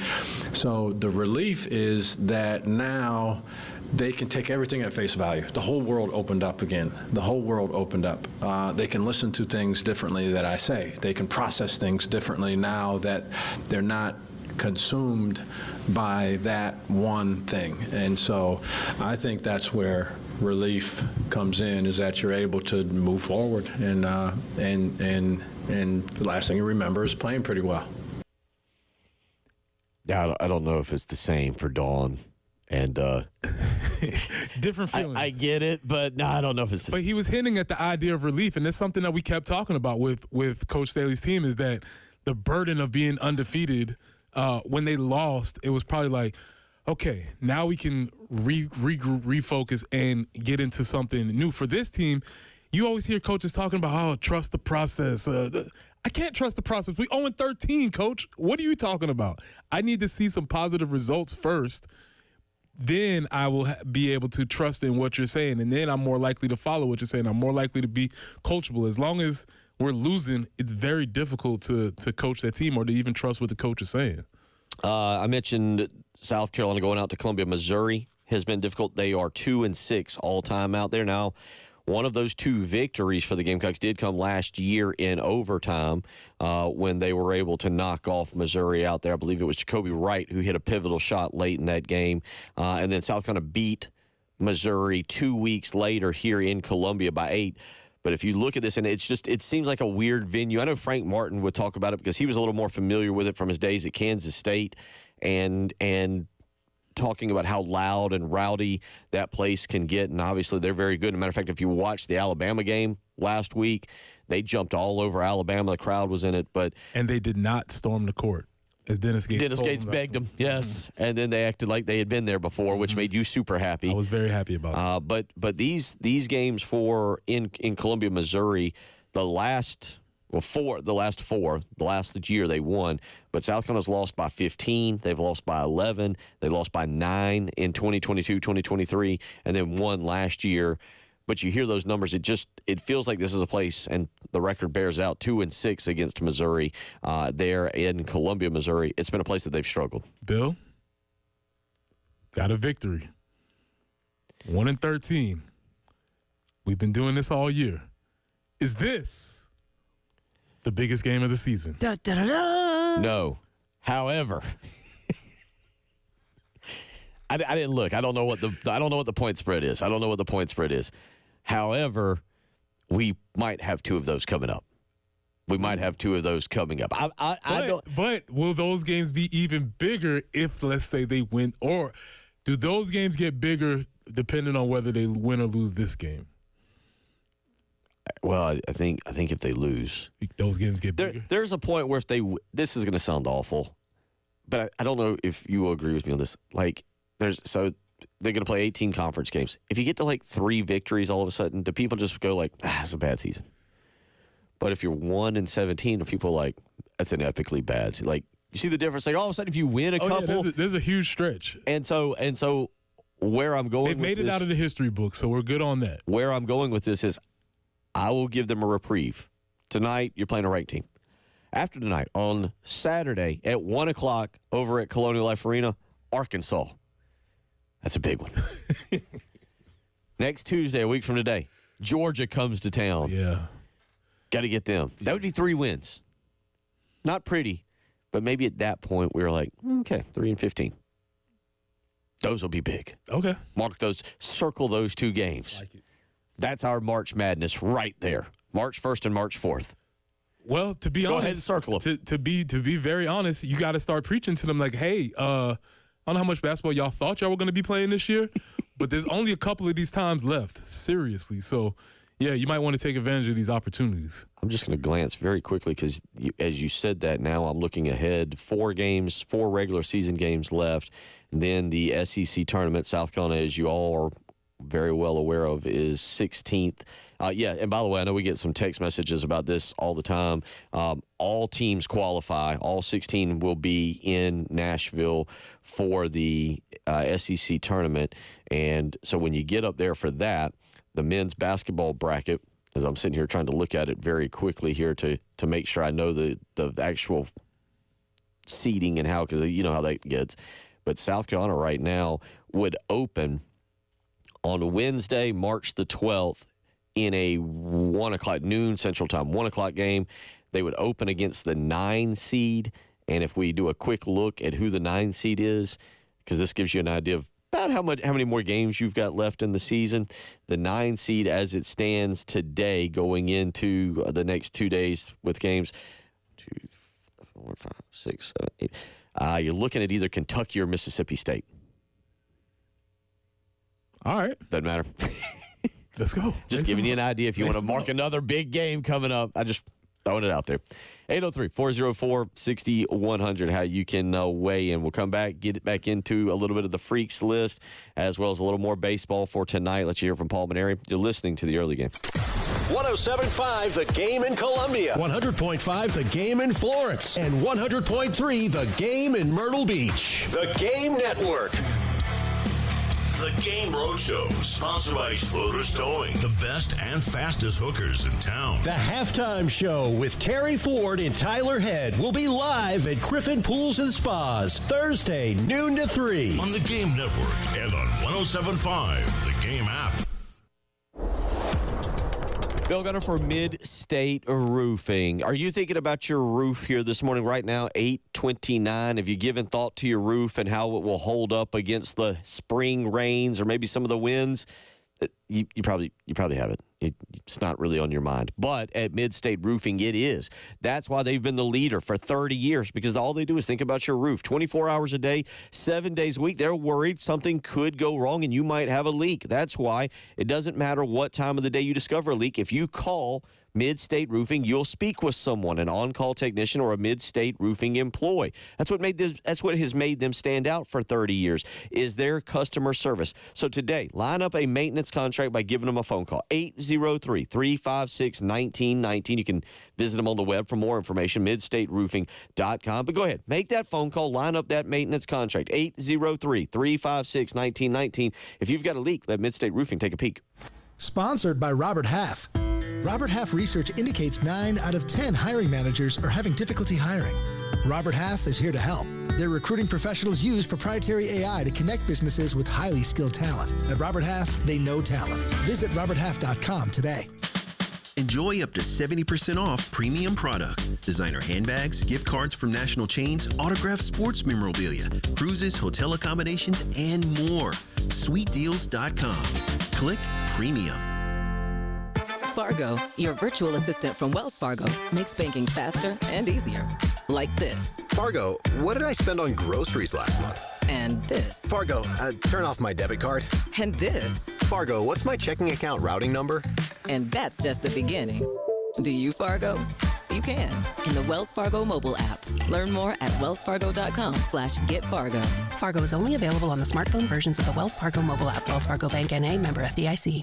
S10: so the relief is that now they can take everything at face value. The whole world opened up again. The whole world opened up. They can listen to things differently that I say. They can process things differently now that they're not consumed by that one thing. And so I think that's where relief comes in, is that you're able to move forward, and the last thing you remember is playing pretty well.
S3: Yeah, I don't know if it's the same for Dawn and
S2: different feelings.
S3: I get it, but no, I don't know if it's the same.
S2: But he was hinting at the idea of relief, and it's something that we kept talking about with Coach Staley's team, is that the burden of being undefeated, when they lost, it was probably like, okay, now we can refocus and get into something new. For this team, you always hear coaches talking about, oh, trust the process. I can't trust the process. We 0-13, coach. What are you talking about? I need to see some positive results first. Then I will be able to trust in what you're saying, and then I'm more likely to follow what you're saying. I'm more likely to be coachable. As long as we're losing, it's very difficult to coach that team or to even trust what the coach is saying.
S3: I mentioned South Carolina going out to Columbia, Missouri has been difficult. They are 2-6 all-time out there now. One of those 2 victories for the Gamecocks did come last year in overtime when they were able to knock off Missouri out there. I believe it was Jacoby Wright who hit a pivotal shot late in that game. And then South Carolina beat Missouri 2 weeks later here in Columbia by 8. But if you look at this, and it seems like a weird venue. I know Frank Martin would talk about it because he was a little more familiar with it from his days at Kansas State and talking about how loud and rowdy that place can get, and obviously they're very good. As a matter of fact, if you watched the Alabama game last week, they jumped all over Alabama. The crowd was in it,
S2: and they did not storm the court, as Dennis Gates
S3: begged them. Yes, and then they acted like they had been there before, which made you super happy.
S2: I was very happy about
S3: it. But these games in Columbia, Missouri, the last year they won, but South Carolina's lost by 15. They've lost by 11. They lost by 9 in 2022, 2023, and then won last year. But you hear those numbers, it feels like this is a place, and the record bears out, 2-6 against Missouri there in Columbia, Missouri. It's been a place that they've struggled.
S2: Bill, got a victory. 1-13. We've been doing this all year. Is this the biggest game of the season?
S1: Da, da, da, da.
S3: No. However, I didn't look. I don't know what the point spread is. However, we might have 2 of those coming up.
S2: But will those games be even bigger if, let's say, they win? Or do those games get bigger depending on whether they win or lose this game?
S3: Well, I think if they lose,
S2: those games get bigger.
S3: There's a point where this is going to sound awful, but I don't know if you will agree with me on this. Like, they're going to play 18 conference games. If you get to like 3 victories, all of a sudden, do people just go like, it's a bad season? But if you're 1-17, people are like, that's an epically bad season. Like, you see the difference? Like, all of a sudden, if you win a couple,
S2: there's a huge stretch.
S3: And so, where I'm going,
S2: they've made it out of the history book, so we're good on that.
S3: Where I'm going with this is, I will give them a reprieve. Tonight, you're playing a ranked team. After tonight, on Saturday at 1 o'clock over at Colonial Life Arena, Arkansas. That's a big one. Next Tuesday, a week from today, Georgia comes to town.
S2: Yeah.
S3: Got to get them. That would be 3 wins. Not pretty, but maybe at that point, we were like, okay, 3-15. Those will be big.
S2: Okay.
S3: Mark those, circle those 2 games.
S2: Like it.
S3: That's our March Madness right there. March 1st and March 4th.
S2: Well, to be honest,
S3: go ahead and circle them.
S2: To be very honest, you got to start preaching to them like, hey, I don't know how much basketball y'all thought y'all were going to be playing this year, but there's only a couple of these times left, seriously. So, yeah, you might want to take advantage of these opportunities.
S3: I'm just going to glance very quickly because as you said that, now I'm looking ahead. 4 regular season games left. And then the SEC tournament, South Carolina, as you all are very well aware of, is 16th. And by the way, I know we get some text messages about this all the time. All teams qualify. All 16 will be in Nashville for the SEC tournament. And so when you get up there for that, the men's basketball bracket, as I'm sitting here trying to look at it very quickly here to make sure I know the actual seeding and how, because you know how that gets. But South Carolina right now would open on Wednesday, March the 12th, in a 1 o'clock noon Central Time, 1 o'clock game. They would open against the 9 seed. And if we do a quick look at who the 9 seed is, because this gives you an idea of about how many more games you've got left in the season. The 9 seed as it stands today, going into the next 2 days with games, 2, 4, 5, 6, 7, 8. You're looking at either Kentucky or Mississippi State.
S2: All right.
S3: Doesn't matter.
S2: Let's go.
S3: Just giving you an idea if you want to mark another big game coming up. I just Throwing it out there. 803-404-6100, how you can weigh in. We'll come back, get it back into a little bit of the Freaks list, as well as a little more baseball for tonight. Let you hear from Paul Maneri. You're listening to the early game.
S5: 107.5 The Game in Columbia, 100.5 The Game in Florence, and 100.3 The Game in Myrtle Beach. The Game Network.
S4: The Game Roadshow, sponsored by Schroeder's Towing, the best and fastest hookers in town.
S5: The Halftime Show with Terry Ford and Tyler Head will be live at Griffin Pools and Spas, Thursday, noon to 3.
S4: On the Game Network and on 107.5, the Game app.
S3: Bill Gunner for Mid-State Roofing. Are you thinking about your roof here this morning? Right now, 8:29. Have you given thought to your roof and how it will hold up against the spring rains or maybe some of the winds? You probably haven't. It's not really on your mind. But at Mid-State Roofing, it is. That's why they've been the leader for 30 years, because all they do is think about your roof. 24 hours a day, 7 days a week. They're worried something could go wrong and you might have a leak. That's why it doesn't matter what time of the day you discover a leak. If you call Mid-State Roofing, you'll speak with someone, an on-call technician or a Mid-State Roofing employee. That's what has made them stand out for 30 years, is their customer service. So today, line up a maintenance contract by giving them a phone call, 803-356-1919. You can visit them on the web for more information, midstateroofing.com. But go ahead, make that phone call, line up that maintenance contract, 803-356-1919. If you've got a leak, let Mid-State Roofing take a peek.
S8: Sponsored by Robert Half. Robert Half research indicates 9 out of 10 hiring managers are having difficulty hiring. Robert Half is here to help. Their recruiting professionals use proprietary AI to connect businesses with highly skilled talent. At Robert Half, they know talent. Visit roberthalf.com today.
S19: Enjoy up to 70% off premium products, designer handbags, gift cards from national chains, autographed sports memorabilia, cruises, hotel accommodations, and more. SweetDeals.com. Click Premium.
S22: Fargo, your virtual assistant from Wells Fargo, makes banking faster and easier. Like this.
S23: Fargo, what did I spend on groceries last month?
S22: And this.
S23: Fargo, turn off my debit card.
S22: And this.
S23: Fargo, what's my checking account routing number?
S22: And that's just the beginning. Do you, Fargo? You can in the Wells Fargo mobile app. Learn more at wellsfargo.com/getfargo.
S25: Fargo is only available on the smartphone versions of the Wells Fargo mobile app. Wells Fargo Bank N.A., member FDIC.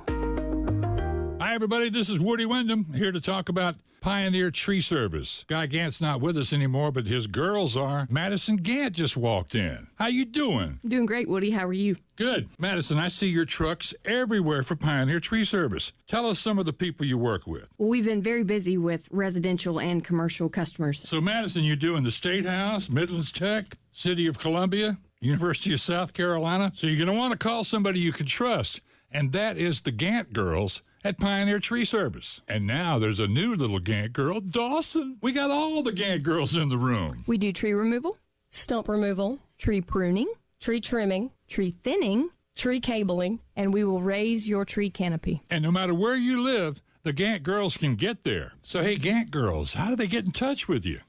S26: Hi, everybody. This is Woody Wyndham here to talk about Pioneer Tree Service. Guy Gant's not with us anymore, but his girls are. Madison Gant just walked in. How you doing?
S27: I'm doing great, Woody. How are you?
S26: Good. Madison, I see your trucks everywhere for Pioneer Tree Service. Tell us some of the people you work with.
S27: Well, we've been very busy with residential and commercial customers.
S26: So, Madison, you're doing the State House, Midlands Tech, City of Columbia, University of South Carolina. So you're going to want to call somebody you can trust, and that is the Gant girls at Pioneer Tree Service. And now there's a new little Gant girl, Dawson. We got all the Gant girls in the room.
S27: We do tree removal, stump removal, tree pruning, tree trimming, tree thinning, tree cabling, and we will raise your tree canopy.
S26: And no matter where you live, the Gant girls can get there. So, hey, Gant girls, how do they get in touch with you?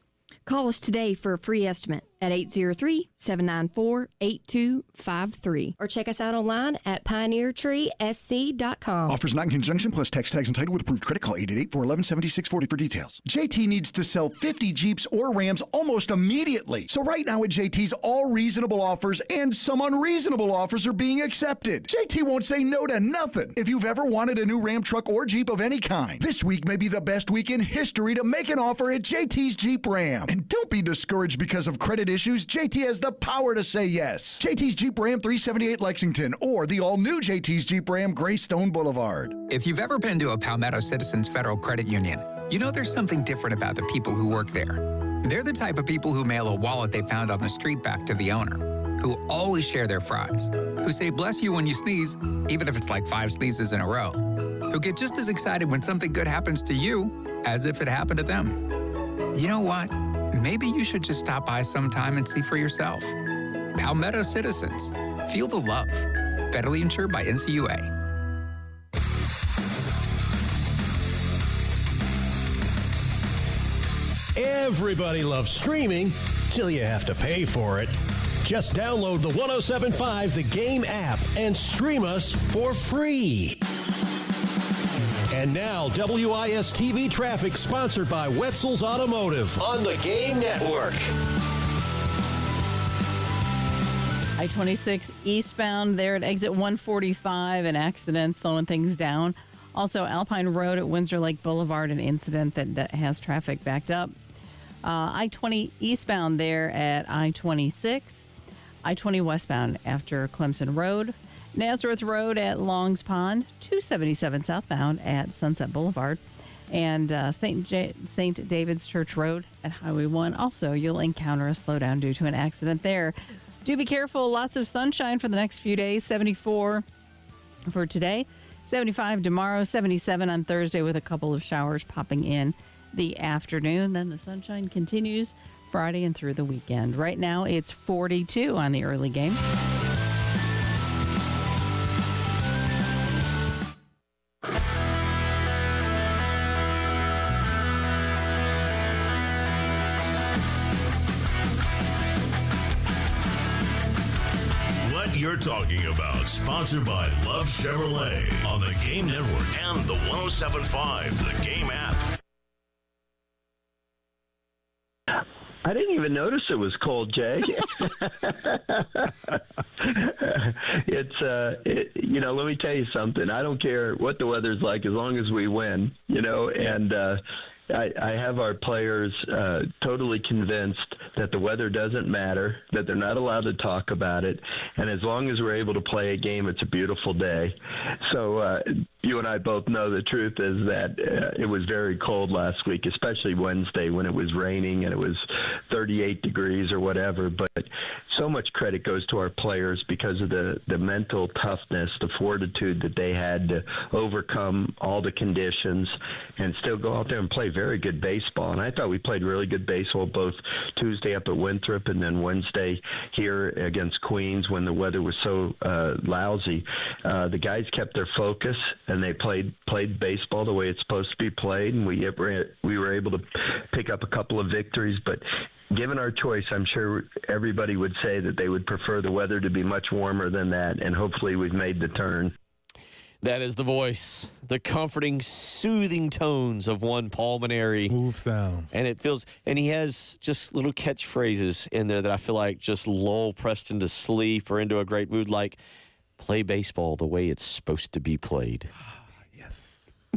S27: Call us today for a free estimate at 803-794-8253. Or check us out online at pioneertreesc.com.
S18: Offers not in conjunction plus tax tags entitled with approved credit. Call 888-411-7640 for details. JT needs to sell 50 Jeeps or Rams almost immediately. So right now at JT's, all reasonable offers and some unreasonable offers are being accepted. JT won't say no to nothing. If you've ever wanted a new Ram truck or Jeep of any kind, this week may be the best week in history to make an offer at JT's Jeep Ram. And don't be discouraged because of credit issues. JT has the power to say yes. JT's Jeep Ram 378 Lexington or the all-new JT's Jeep Ram Greystone Boulevard.
S28: If you've ever been to a Palmetto Citizens Federal Credit Union, you know there's something different about the people who work there. They're the type of people who mail a wallet they found on the street back to the owner, who always share their fries, who say bless you when you sneeze, even if it's like 5 sneezes in a row, who get just as excited when something good happens to you as if it happened to them. You know what? Maybe you should just stop by sometime and see for yourself. Palmetto Citizens. Feel the love. Federally insured by NCUA.
S5: Everybody loves streaming till you have to pay for it. Just download the 107.5 The Game app and stream us for free. And now, WIS-TV traffic sponsored by Wetzel's Automotive on the Game Network.
S1: I-26 eastbound there at exit 145, an accident slowing things down. Also, Alpine Road at Windsor Lake Boulevard, an incident that has traffic backed up. I-20 eastbound there at I-26. I-20 westbound after Clemson Road. Nazareth Road at Longs Pond. 277 southbound at Sunset Boulevard. And St. David's Church Road at Highway 1. Also, you'll encounter a slowdown due to an accident there. Do be careful. Lots of sunshine for the next few days. 74 for today, 75 tomorrow, 77 on Thursday with a couple of showers popping in the afternoon. Then the sunshine continues Friday and through the weekend. Right now, it's 42 on the early game.
S4: You're talking about, sponsored by Love Chevrolet on the Game Network and the 107.5 The Game app.
S9: I didn't even notice it was cold, Jay. Let me tell you something. I don't care what the weather's like as long as we win, and I have our players totally convinced that the weather doesn't matter, that they're not allowed to talk about it, and as long as we're able to play a game, it's a beautiful day. So you and I both know the truth is that it was very cold last week, especially Wednesday when it was raining and it was 38 degrees or whatever. But so much credit goes to our players because of the mental toughness, the fortitude that they had to overcome all the conditions and still go out there and play very good baseball. And I thought we played really good baseball both Tuesday up at Winthrop and then Wednesday here against Queens when the weather was so lousy. The guys kept their focus and they played baseball the way it's supposed to be played, and we were able to pick up a couple of victories. But given our choice, I'm sure everybody would say that they would prefer the weather to be much warmer than that, and hopefully we've made the turn.
S3: That is the voice, the comforting, soothing tones of one Paul Maneri.
S2: Smooth sounds.
S3: And it feels, and he has just little catchphrases in there that I feel like just lull Preston to sleep or into a great mood, like play baseball the way it's supposed to be played.
S2: Yes.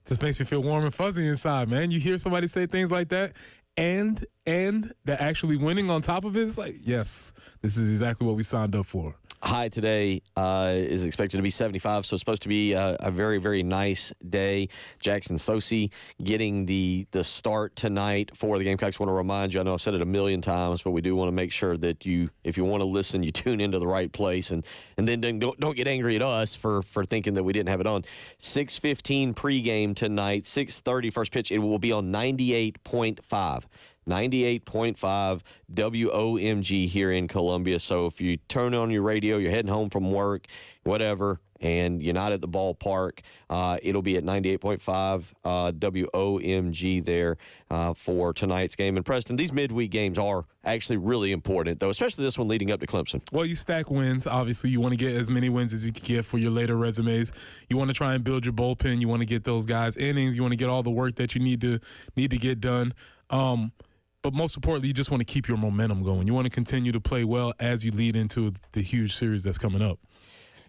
S2: Just makes you feel warm and fuzzy inside, man. You hear somebody say things like that, and they're actually winning on top of it. It's like, yes, this is exactly what we signed up for.
S3: High today is expected to be 75, so it's supposed to be a very, very nice day. Jackson Sosi getting the start tonight for the Gamecocks. Want to remind you, I know I've said it a million times, but we do want to make sure that if you want to listen, you tune into the right place, and then don't get angry at us for thinking that we didn't have it on. 6:15 pregame tonight, 6:30 first pitch. It will be on 98.5. 98.5 WOMG here in Columbia. So if you turn on your radio, you're heading home from work, whatever, and you're not at the ballpark, it'll be at 98.5 WOMG there for tonight's game. And Preston, these midweek games are actually really important, though, especially this one leading up to Clemson.
S2: Well, you stack wins. Obviously, you want to get as many wins as you can get for your later resumes. You want to try and build your bullpen. You want to get those guys innings. You want to get all the work that you need to get done. But most importantly, you just want to keep your momentum going. You want to continue to play well as you lead into the huge series that's coming up.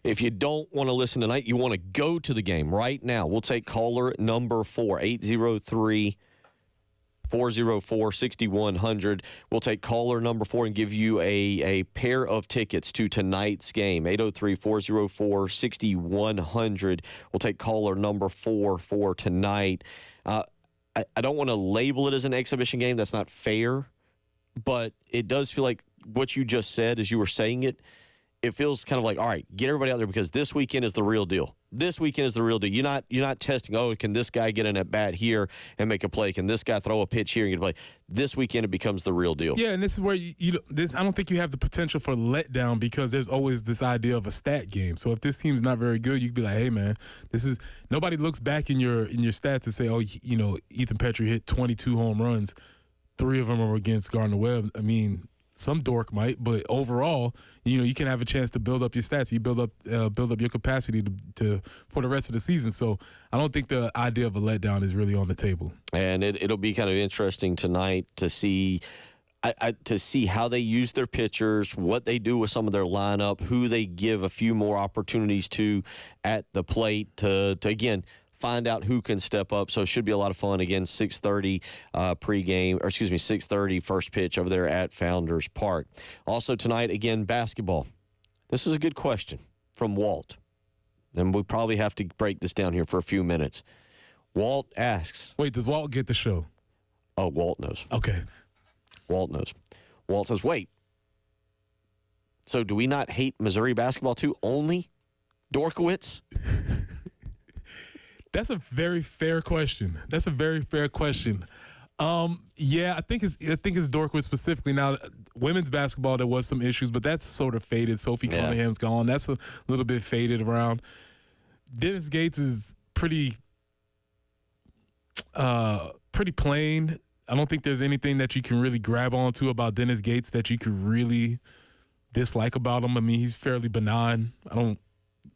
S3: If you don't want to listen tonight, you want to go to the game right now. We'll take caller number 4, 803-404-6100. We'll take caller number 4 and give you a pair of tickets to tonight's game, 803-404-6100. We'll take caller number 4 for tonight. I don't want to label it as an exhibition game. That's not fair. But it does feel like what you just said as you were saying it, it feels kind of like, all right, get everybody out there because this weekend is the real deal. This weekend is the real deal. You're not testing, can this guy get an at-bat here and make a play? Can this guy throw a pitch here and get a play? This weekend it becomes the real deal.
S2: Yeah, and this is where I don't think you have the potential for letdown because there's always this idea of a stat game. So if this team's not very good, you could be like, hey, man, nobody looks back in your stats and say, Ethan Petrie hit 22 home runs. 3 of them are against Gardner-Webb. I mean, some dork might, but overall, you can have a chance to build up your stats. You build up your capacity to for the rest of the season. So I don't think the idea of a letdown is really on the table.
S3: And it'll be kind of interesting tonight to see. To see how they use their pitchers, what they do with some of their lineup, who they give a few more opportunities to at the plate to again, find out who can step up. So it should be a lot of fun. Again, 6:30 pregame, or excuse me, 6:30 first pitch over there at Founders Park. Also tonight, again, basketball. This is a good question from Walt. And we probably have to break this down here for a few minutes. Walt asks.
S2: Wait, does Walt get the show?
S3: Oh, Walt knows.
S2: Okay.
S3: Walt knows. Walt says, wait, so do we not hate Missouri basketball too? Only Dorkowitz?
S2: That's a very fair question. Yeah, I think it's Dorkowitz specifically. Now, women's basketball, there was some issues, but that's sort of faded. Sophie Cunningham's gone. That's a little bit faded around. Dennis Gates is pretty plain. I don't think there's anything that you can really grab onto about Dennis Gates that you could really dislike about him. I mean, he's fairly benign.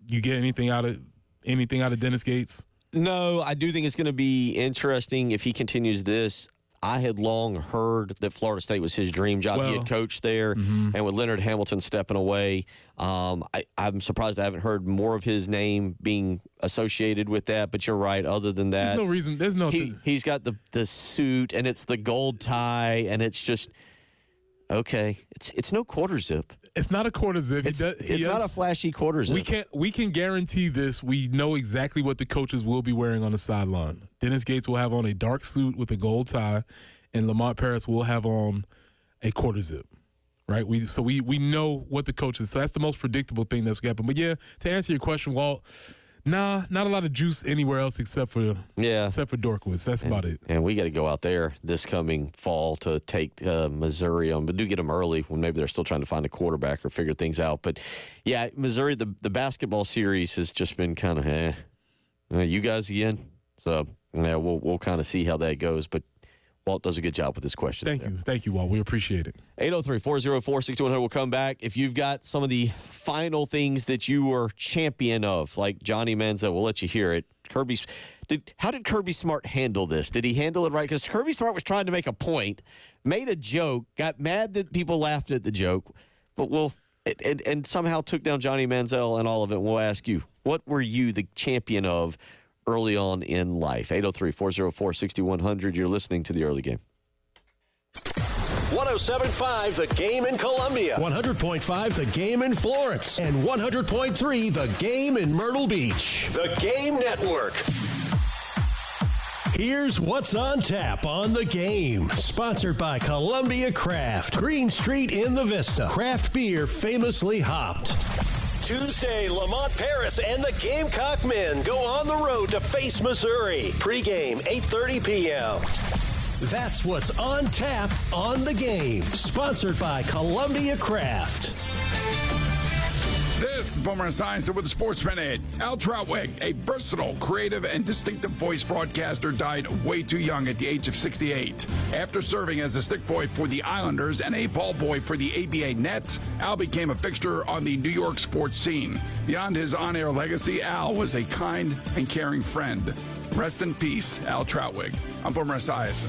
S2: You get anything out of Dennis Gates?
S3: No, I do think it's going to be interesting if he continues this. I had long heard that Florida State was his dream job. He had coached there, and with Leonard Hamilton stepping away, I'm surprised I haven't heard more of his name being associated with that. But you're right. Other than that,
S2: there's no reason. There's no.
S3: He's got the suit, and it's the gold tie, and it's just okay. It's no quarter zip.
S2: It's not a quarter zip.
S3: It's not a flashy quarter zip.
S2: We can guarantee this. We know exactly what the coaches will be wearing on the sideline. Dennis Gates will have on a dark suit with a gold tie, and Lamont Paris will have on a quarter zip. Right? We know what the coaches. So that's the most predictable thing that's happened. But yeah, to answer your question, Walt. Nah, not a lot of juice anywhere else except for Dorkowitz. That's about it.
S3: And we got to go out there this coming fall to take Missouri on, but do get them early when maybe they're still trying to find a quarterback or figure things out. But yeah, Missouri, the basketball series has just been kind of you guys again. So yeah, we'll kind of see how that goes. But Walt does a good job with this question.
S2: Thank you, Walt. We appreciate it.
S3: 803-404-6100 will come back. If you've got some of the final things that you were champion of, like Johnny Manziel, we'll let you hear it. How did Kirby Smart handle this? Did he handle it right? Because Kirby Smart was trying to make a point, made a joke, got mad that people laughed at the joke, but and somehow took down Johnny Manziel and all of it. We'll ask you, what were you the champion of early on in life? 803-404-6100. You're listening to the early game.
S5: 107.5 The Game in Columbia, 100.5 The Game in Florence, and 100.3 The Game in Myrtle Beach. The Game Network. Here's what's on tap on The Game. Sponsored by Columbia Craft, Green Street in the Vista. Craft beer famously hopped. Tuesday, Lamont Paris and the Gamecock men go on the road to face Missouri. Pre-game, 8:30 p.m. That's what's on tap on The Game. Sponsored by Columbia Craft.
S6: This is Boomer Esiason with the Sports Minute. Al Trautwig, a versatile, creative, and distinctive voice broadcaster, died way too young at the age of 68. After serving as a stick boy for the Islanders and a ball boy for the ABA Nets, Al became a fixture on the New York sports scene. Beyond his on-air legacy, Al was a kind and caring friend. Rest in peace, Al Trautwig. I'm Boomer Esiason.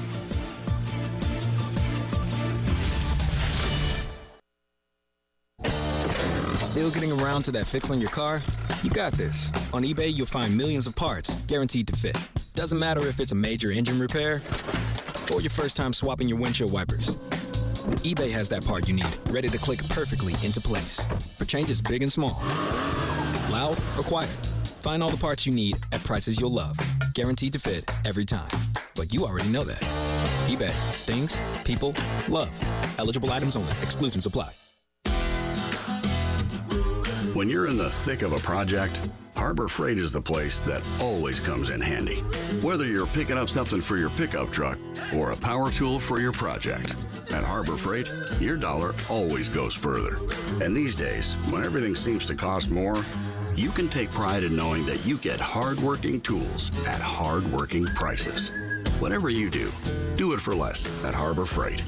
S11: Still getting around to that fix on your car? You got this. On eBay, you'll find millions of parts guaranteed to fit. Doesn't matter if it's a major engine repair or your first time swapping your windshield wipers. eBay has that part you need, ready to click perfectly into place for changes big and small. Loud or quiet. Find all the parts you need at prices you'll love. Guaranteed to fit every time. But you already know that. eBay. Things, people, love. Eligible items only. Exclusions apply.
S12: When you're in the thick of a project, Harbor Freight is the place that always comes in handy. Whether you're picking up something for your pickup truck or a power tool for your project, at Harbor Freight, your dollar always goes further. And these days, when everything seems to cost more, you can take pride in knowing that you get hard-working tools at hard-working prices. Whatever you do, do it for less at Harbor Freight.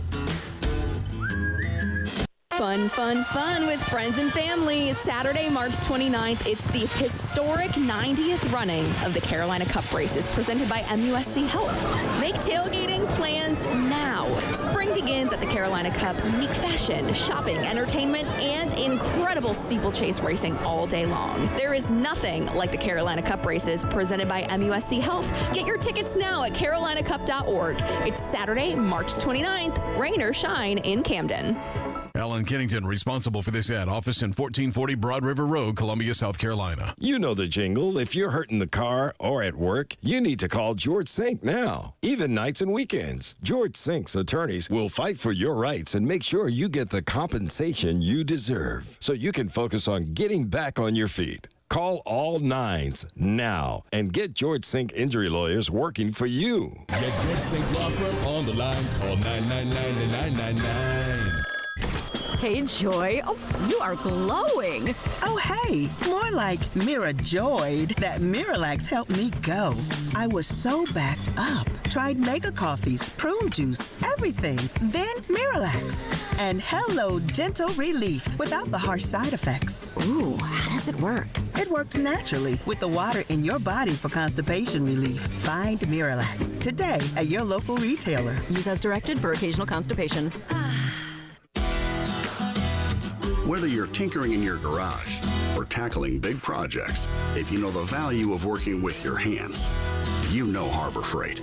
S7: Fun, fun, fun with friends and family. Saturday, March 29th, it's the historic 90th running of the Carolina Cup races presented by MUSC Health. Make tailgating plans now. Spring begins at the Carolina Cup. Unique fashion, shopping, entertainment, and incredible steeplechase racing all day long. There is nothing like the Carolina Cup races presented by MUSC Health. Get your tickets now at carolinacup.org. It's Saturday, March 29th, rain or shine in Camden.
S14: Alan Kennington, responsible for this ad. Office in 1440 Broad River Road, Columbia, South Carolina.
S15: You know the jingle. If you're hurt in the car or at work, you need to call George Sink now. Even nights and weekends. George Sink's attorneys will fight for your rights and make sure you get the compensation you deserve so you can focus on getting back on your feet. Call all nines now and get George Sink injury lawyers working for you.
S16: Get George Sink Law Firm on the line. Call 999-9999.
S17: Hey, Joy. Oh, you are glowing.
S20: Oh, hey. More like Mira joyed that Miralax helped me go. I was so backed up. Tried mega coffees, prune juice, everything. Then Miralax. And hello, gentle relief without the harsh side effects.
S17: Ooh, how does it work?
S20: It works naturally with the water in your body for constipation relief. Find Miralax today at your local retailer.
S17: Use as directed for occasional constipation.
S12: Whether you're tinkering in your garage or tackling big projects, if you know the value of working with your hands, you know Harbor Freight.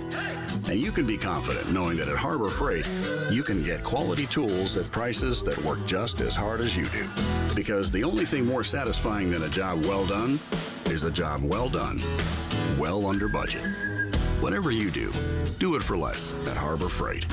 S12: And you can be confident knowing that at Harbor Freight, you can get quality tools at prices that work just as hard as you do. Because the only thing more satisfying than a job well done is a job well done, well under budget. Whatever you do it for less at Harbor Freight.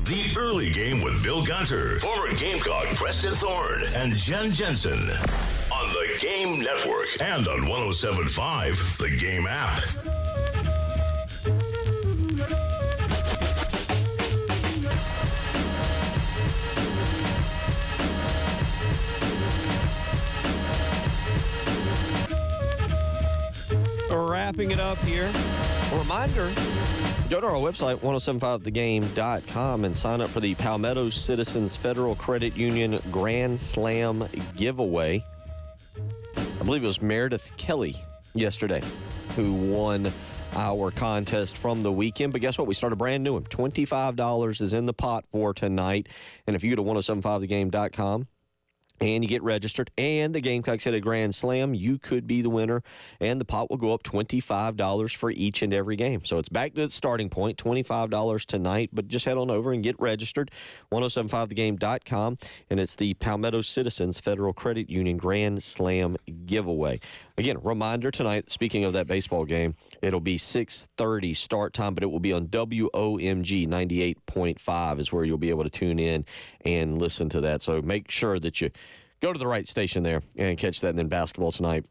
S4: The Early Game with Bill Gunter, former Gamecock Preston Thorne, and Jen Jensen on the Game Network and on 107.5, the Game app.
S3: Wrapping it up here. A reminder, go to our website, 1075thegame.com, and sign up for the Palmetto Citizens Federal Credit Union Grand Slam giveaway. I believe it was Meredith Kelly yesterday who won our contest from the weekend. But guess what? We start a brand new one. $25 is in the pot for tonight. And if you go to 1075thegame.com, and you get registered, and the Gamecocks hit a grand slam, you could be the winner, and the pot will go up $25 for each and every game. So it's back to its starting point, $25 tonight, but just head on over and get registered, 1075thegame.com, and it's the Palmetto Citizens Federal Credit Union Grand Slam giveaway. Again, reminder tonight, speaking of that baseball game, it'll be 6:30 start time, but it will be on WOMG 98.5 is where you'll be able to tune in and listen to that. So make sure that you go to the right station there and catch that. And then basketball tonight,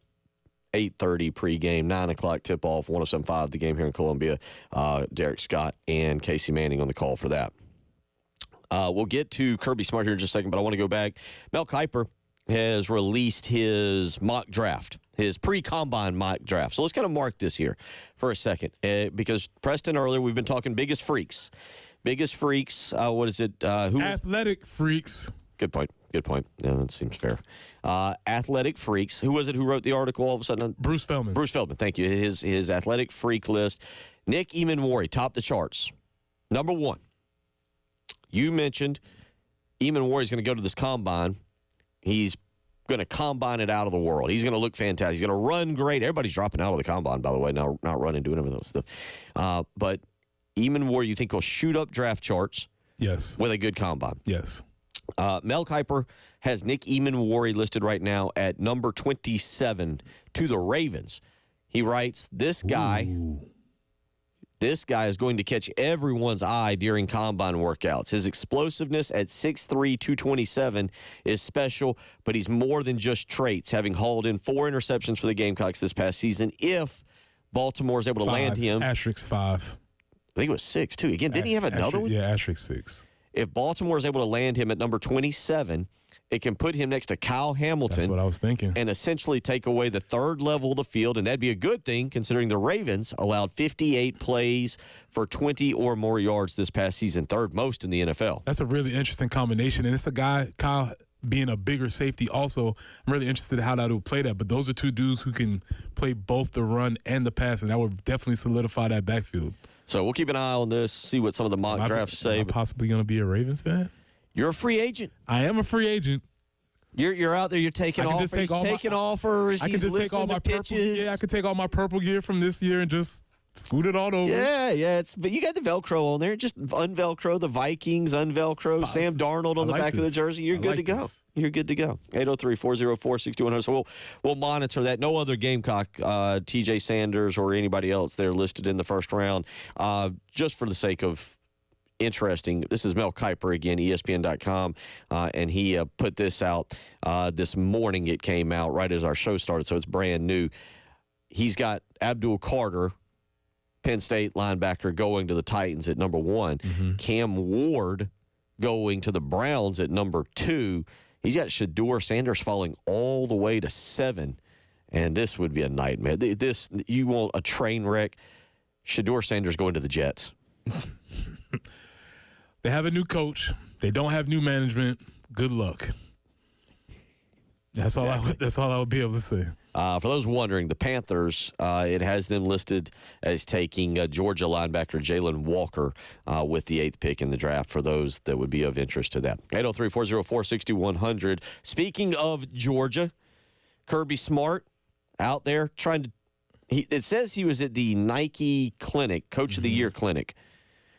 S3: 8:30 pregame, 9 o'clock tip-off, 107.5, the Game here in Columbia. Derek Scott and Casey Manning on the call for that. We'll get to Kirby Smart here in just a second, but I want to go back. Mel Kiper has released his mock draft, his pre-combine mock draft. So let's kind of mark this here for a second, because Preston, earlier we've been talking biggest freaks. Biggest freaks, what is it? Who?
S2: Athletic freaks.
S3: Good point. Good point. Yeah, that seems fair. Athletic freaks. Who was it who wrote the article all of a sudden?
S2: Bruce Feldman.
S3: Bruce Feldman, thank you. His athletic freak list. Nick Eamon-Wari topped the charts. Number one. You mentioned Eamon-Wari's going to go to this combine. He's going to combine it out of the world. He's going to look fantastic. He's going to run great. Everybody's dropping out of the combine, by the way, not running, doing any of those stuff. But Eamon-Wari, you think he'll shoot up draft charts?
S2: Yes.
S3: With a good combine?
S2: Yes.
S3: Mel Kiper has Nick Eamon-Wari listed right now at number 27 to the Ravens. He writes, this guy is going to catch everyone's eye during combine workouts. His explosiveness at 6'3", 227 is special, but he's more than just traits, having hauled in 4 interceptions for the Gamecocks this past season. If Baltimore is able to land him.
S2: Asterisk 5.
S3: I think it was 6, too. Again, didn't he have another one?
S2: Yeah, asterisk 6.
S3: If Baltimore is able to land him at number 27 It can put him next to Kyle Hamilton.
S2: That's what I was thinking.
S3: And essentially take away the third level of the field, and that'd be a good thing considering the Ravens allowed 58 plays for 20 or more yards this past season, third most in the NFL.
S2: That's a really interesting combination, and it's a guy, Kyle, being a bigger safety also. I'm really interested in how that will play that, but those are two dudes who can play both the run and the pass, and that would definitely solidify that backfield.
S3: So we'll keep an eye on this, see what some of the mock drafts say.
S2: Am I possibly going to be a Ravens fan?
S3: You're a free agent.
S2: I am a free agent.
S3: You're out there. You're taking offers. He's taking offers.
S2: I can just take all my
S3: pitches.
S2: Purple. Yeah, I could take all my purple gear from this year and just scoot it all over.
S3: Yeah. But you got the Velcro on there. Just unvelcro the Vikings. Unvelcro Sam Darnold on the back of the jersey. You're good to go. You're good to go. 803-404-6100. So we'll monitor that. No other Gamecock, T.J. Sanders or anybody else there listed in the first round. Just for the sake of interesting, this is Mel Kiper again, ESPN.com, and he put this out this morning. It came out right as our show started, so it's brand new. He's got Abdul Carter, Penn State linebacker, going to the Titans at number 1. Mm-hmm. Cam Ward going to the Browns at number 2. He's got Shedeur Sanders falling all the way to 7, and this would be a nightmare. This, you want a train wreck. Shedeur Sanders going to the Jets.
S2: They have a new coach. They don't have new management. Good luck. That's all I would be able to say.
S3: For those wondering, the Panthers, it has them listed as taking Georgia linebacker Jalen Walker with the 8th pick in the draft, for those that would be of interest to that. 803-404-6100. Speaking of Georgia, Kirby Smart out there trying to it says he was at the Nike Clinic, Coach of the Year Clinic.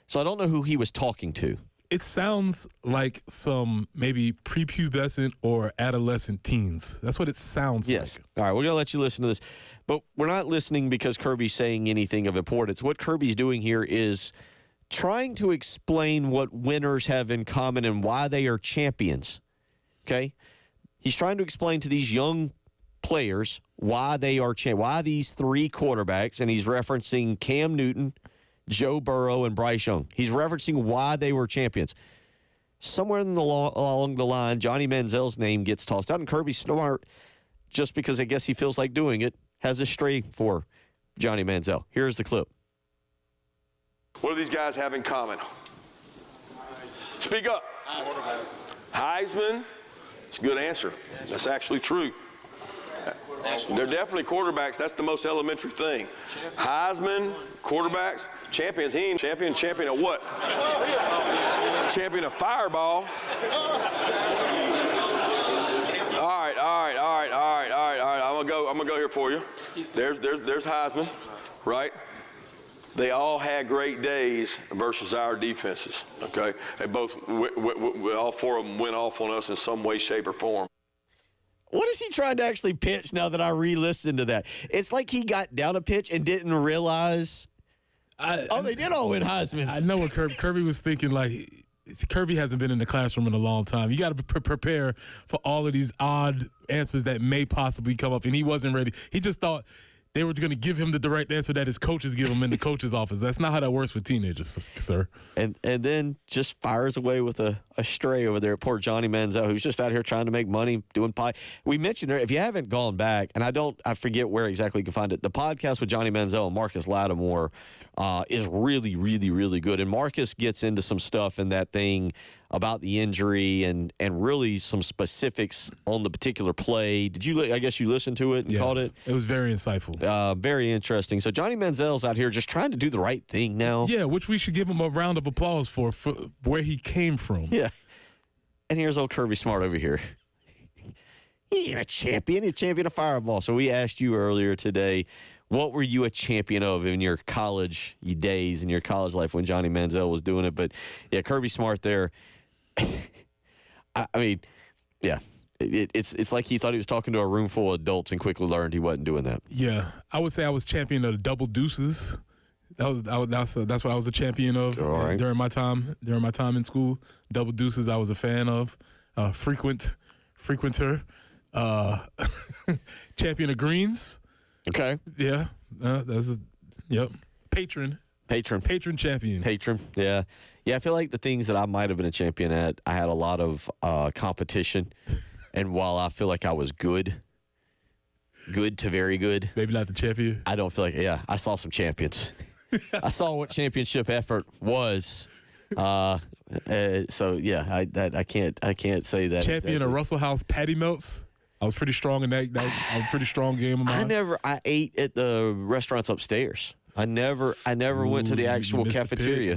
S3: So I don't know who he was talking to.
S2: It sounds like some maybe prepubescent or adolescent teens. That's what it sounds like.
S3: Yes. All right, we're going to let you listen to this. But we're not listening because Kirby's saying anything of importance. What Kirby's doing here is trying to explain what winners have in common and why they are champions. Okay? He's trying to explain to these young players why they are why these 3 quarterbacks, and he's referencing Cam Newton, Joe Burrow, and Bryce Young. He's referencing why they were champions. Somewhere along the line, Johnny Manziel's name gets tossed out, and Kirby Smart, just because I guess he feels like doing it, has a stray for Johnny Manziel. Here's the clip.
S8: What do these guys have in common? Speak up. Heisman. It's a good answer. That's actually true. They're definitely quarterbacks. That's the most elementary thing. Heisman, quarterbacks, champions. He ain't champion of what? Champion of fireball. All right. I'm gonna go here for you. There's Heisman, right? They all had great days versus our defenses. Okay, they both, all 4 of them went off on us in some way, shape, or form.
S3: What is he trying to actually pitch now that I re-listened to that? It's like he got down a pitch and didn't realize. They did all win Heismans.
S2: I know what Kirby was thinking. Like, Kirby hasn't been in the classroom in a long time. You got to prepare for all of these odd answers that may possibly come up, and he wasn't ready. He just thought they were going to give him the direct answer that his coaches give him in the coach's office. That's not how that works with teenagers, sir.
S3: And then just fires away with a stray over there. Poor Johnny Manziel, who's just out here trying to make money, doing pie. We mentioned it. If you haven't gone back, and I forget where exactly you can find it, the podcast with Johnny Manziel and Marcus Lattimore is really, really, really good. And Marcus gets into some stuff in that thing about the injury and really some specifics on the particular play. I guess you listened to it and caught it?
S2: It was very insightful.
S3: Very interesting. So Johnny Manziel's out here just trying to do the right thing now.
S2: Yeah, which we should give him a round of applause for where he came from.
S3: Yeah. And here's old Kirby Smart over here. He ain't a champion. He's a champion of fireball. So we asked you earlier today, what were you a champion of in your college days, in your college life when Johnny Manziel was doing it? But, yeah, Kirby Smart there. I mean, yeah, it's like he thought he was talking to a room full of adults and quickly learned he wasn't doing that.
S2: Yeah, I would say I was champion of the double deuces. That's what I was a champion of during my time in school. Double deuces, I was a fan of. Frequenter. Champion of greens.
S3: Okay.
S2: Yeah, Patron.
S3: Patron
S2: champion.
S3: Patron, yeah. Yeah, I feel like the things that I might have been a champion at, I had a lot of competition. And while I feel like I was good to very good.
S2: Maybe not the champion.
S3: I don't feel like, I saw some champions. I saw what championship effort was. I can't say that.
S2: Champion
S3: exactly.
S2: of Russell House patty melts. I was pretty strong in that. I was a pretty strong game of mine.
S3: I ate at the restaurants upstairs. I never went to the actual cafeteria.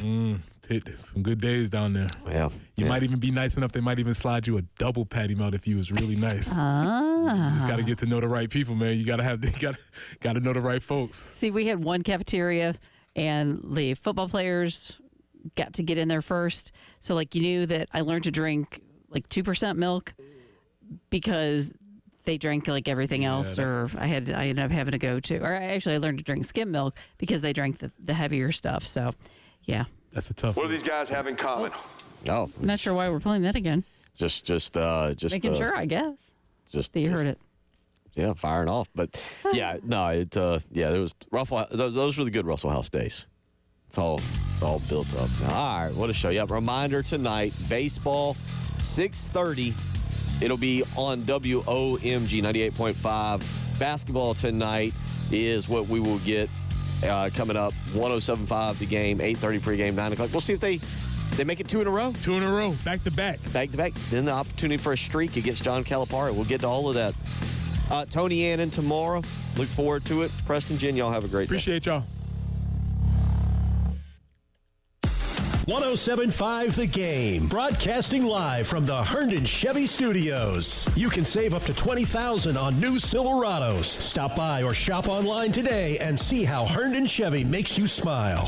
S2: Pit. Some good days down there.
S3: Yeah.
S2: You might even be nice enough. They might even slide you a double patty melt if you was really nice. You just got to get to know the right people, man. You got to know the right folks.
S1: See, we had one cafeteria, and the football players got to get in there first. So, like, you knew that I learned to drink, like, 2% milk because they drank, like, everything else, or I ended up having to go to. Or actually, I learned to drink skim milk because they drank the heavier stuff. So, yeah.
S2: That's a tough
S8: What do these guys have in common?
S3: Oh.
S1: I'm not sure why we're playing that again.
S3: Just
S1: making sure, I guess. Just that you heard it.
S3: Yeah, firing off. But there was Russell. Those were the good Russell House days. It's all built up. Now, all right, what a show. Yep, reminder tonight, baseball, 6:30. It'll be on WOMG 98.5. Basketball tonight is what we will get coming up. 107.5 the game, 8:30 pregame, 9 o'clock. We'll see if they make it 2 in a row.
S2: 2 in a row, back to back.
S3: Back to back. Then the opportunity for a streak against John Calipari. We'll get to all of that. Tony Annan tomorrow. Look forward to it. Preston, Jen, y'all have a great day.
S2: Appreciate y'all.
S5: 107.5 The Game, broadcasting live from the Herndon Chevy Studios. You can save up to $20,000 on new Silverados. Stop by or shop online today and see how Herndon Chevy makes you smile.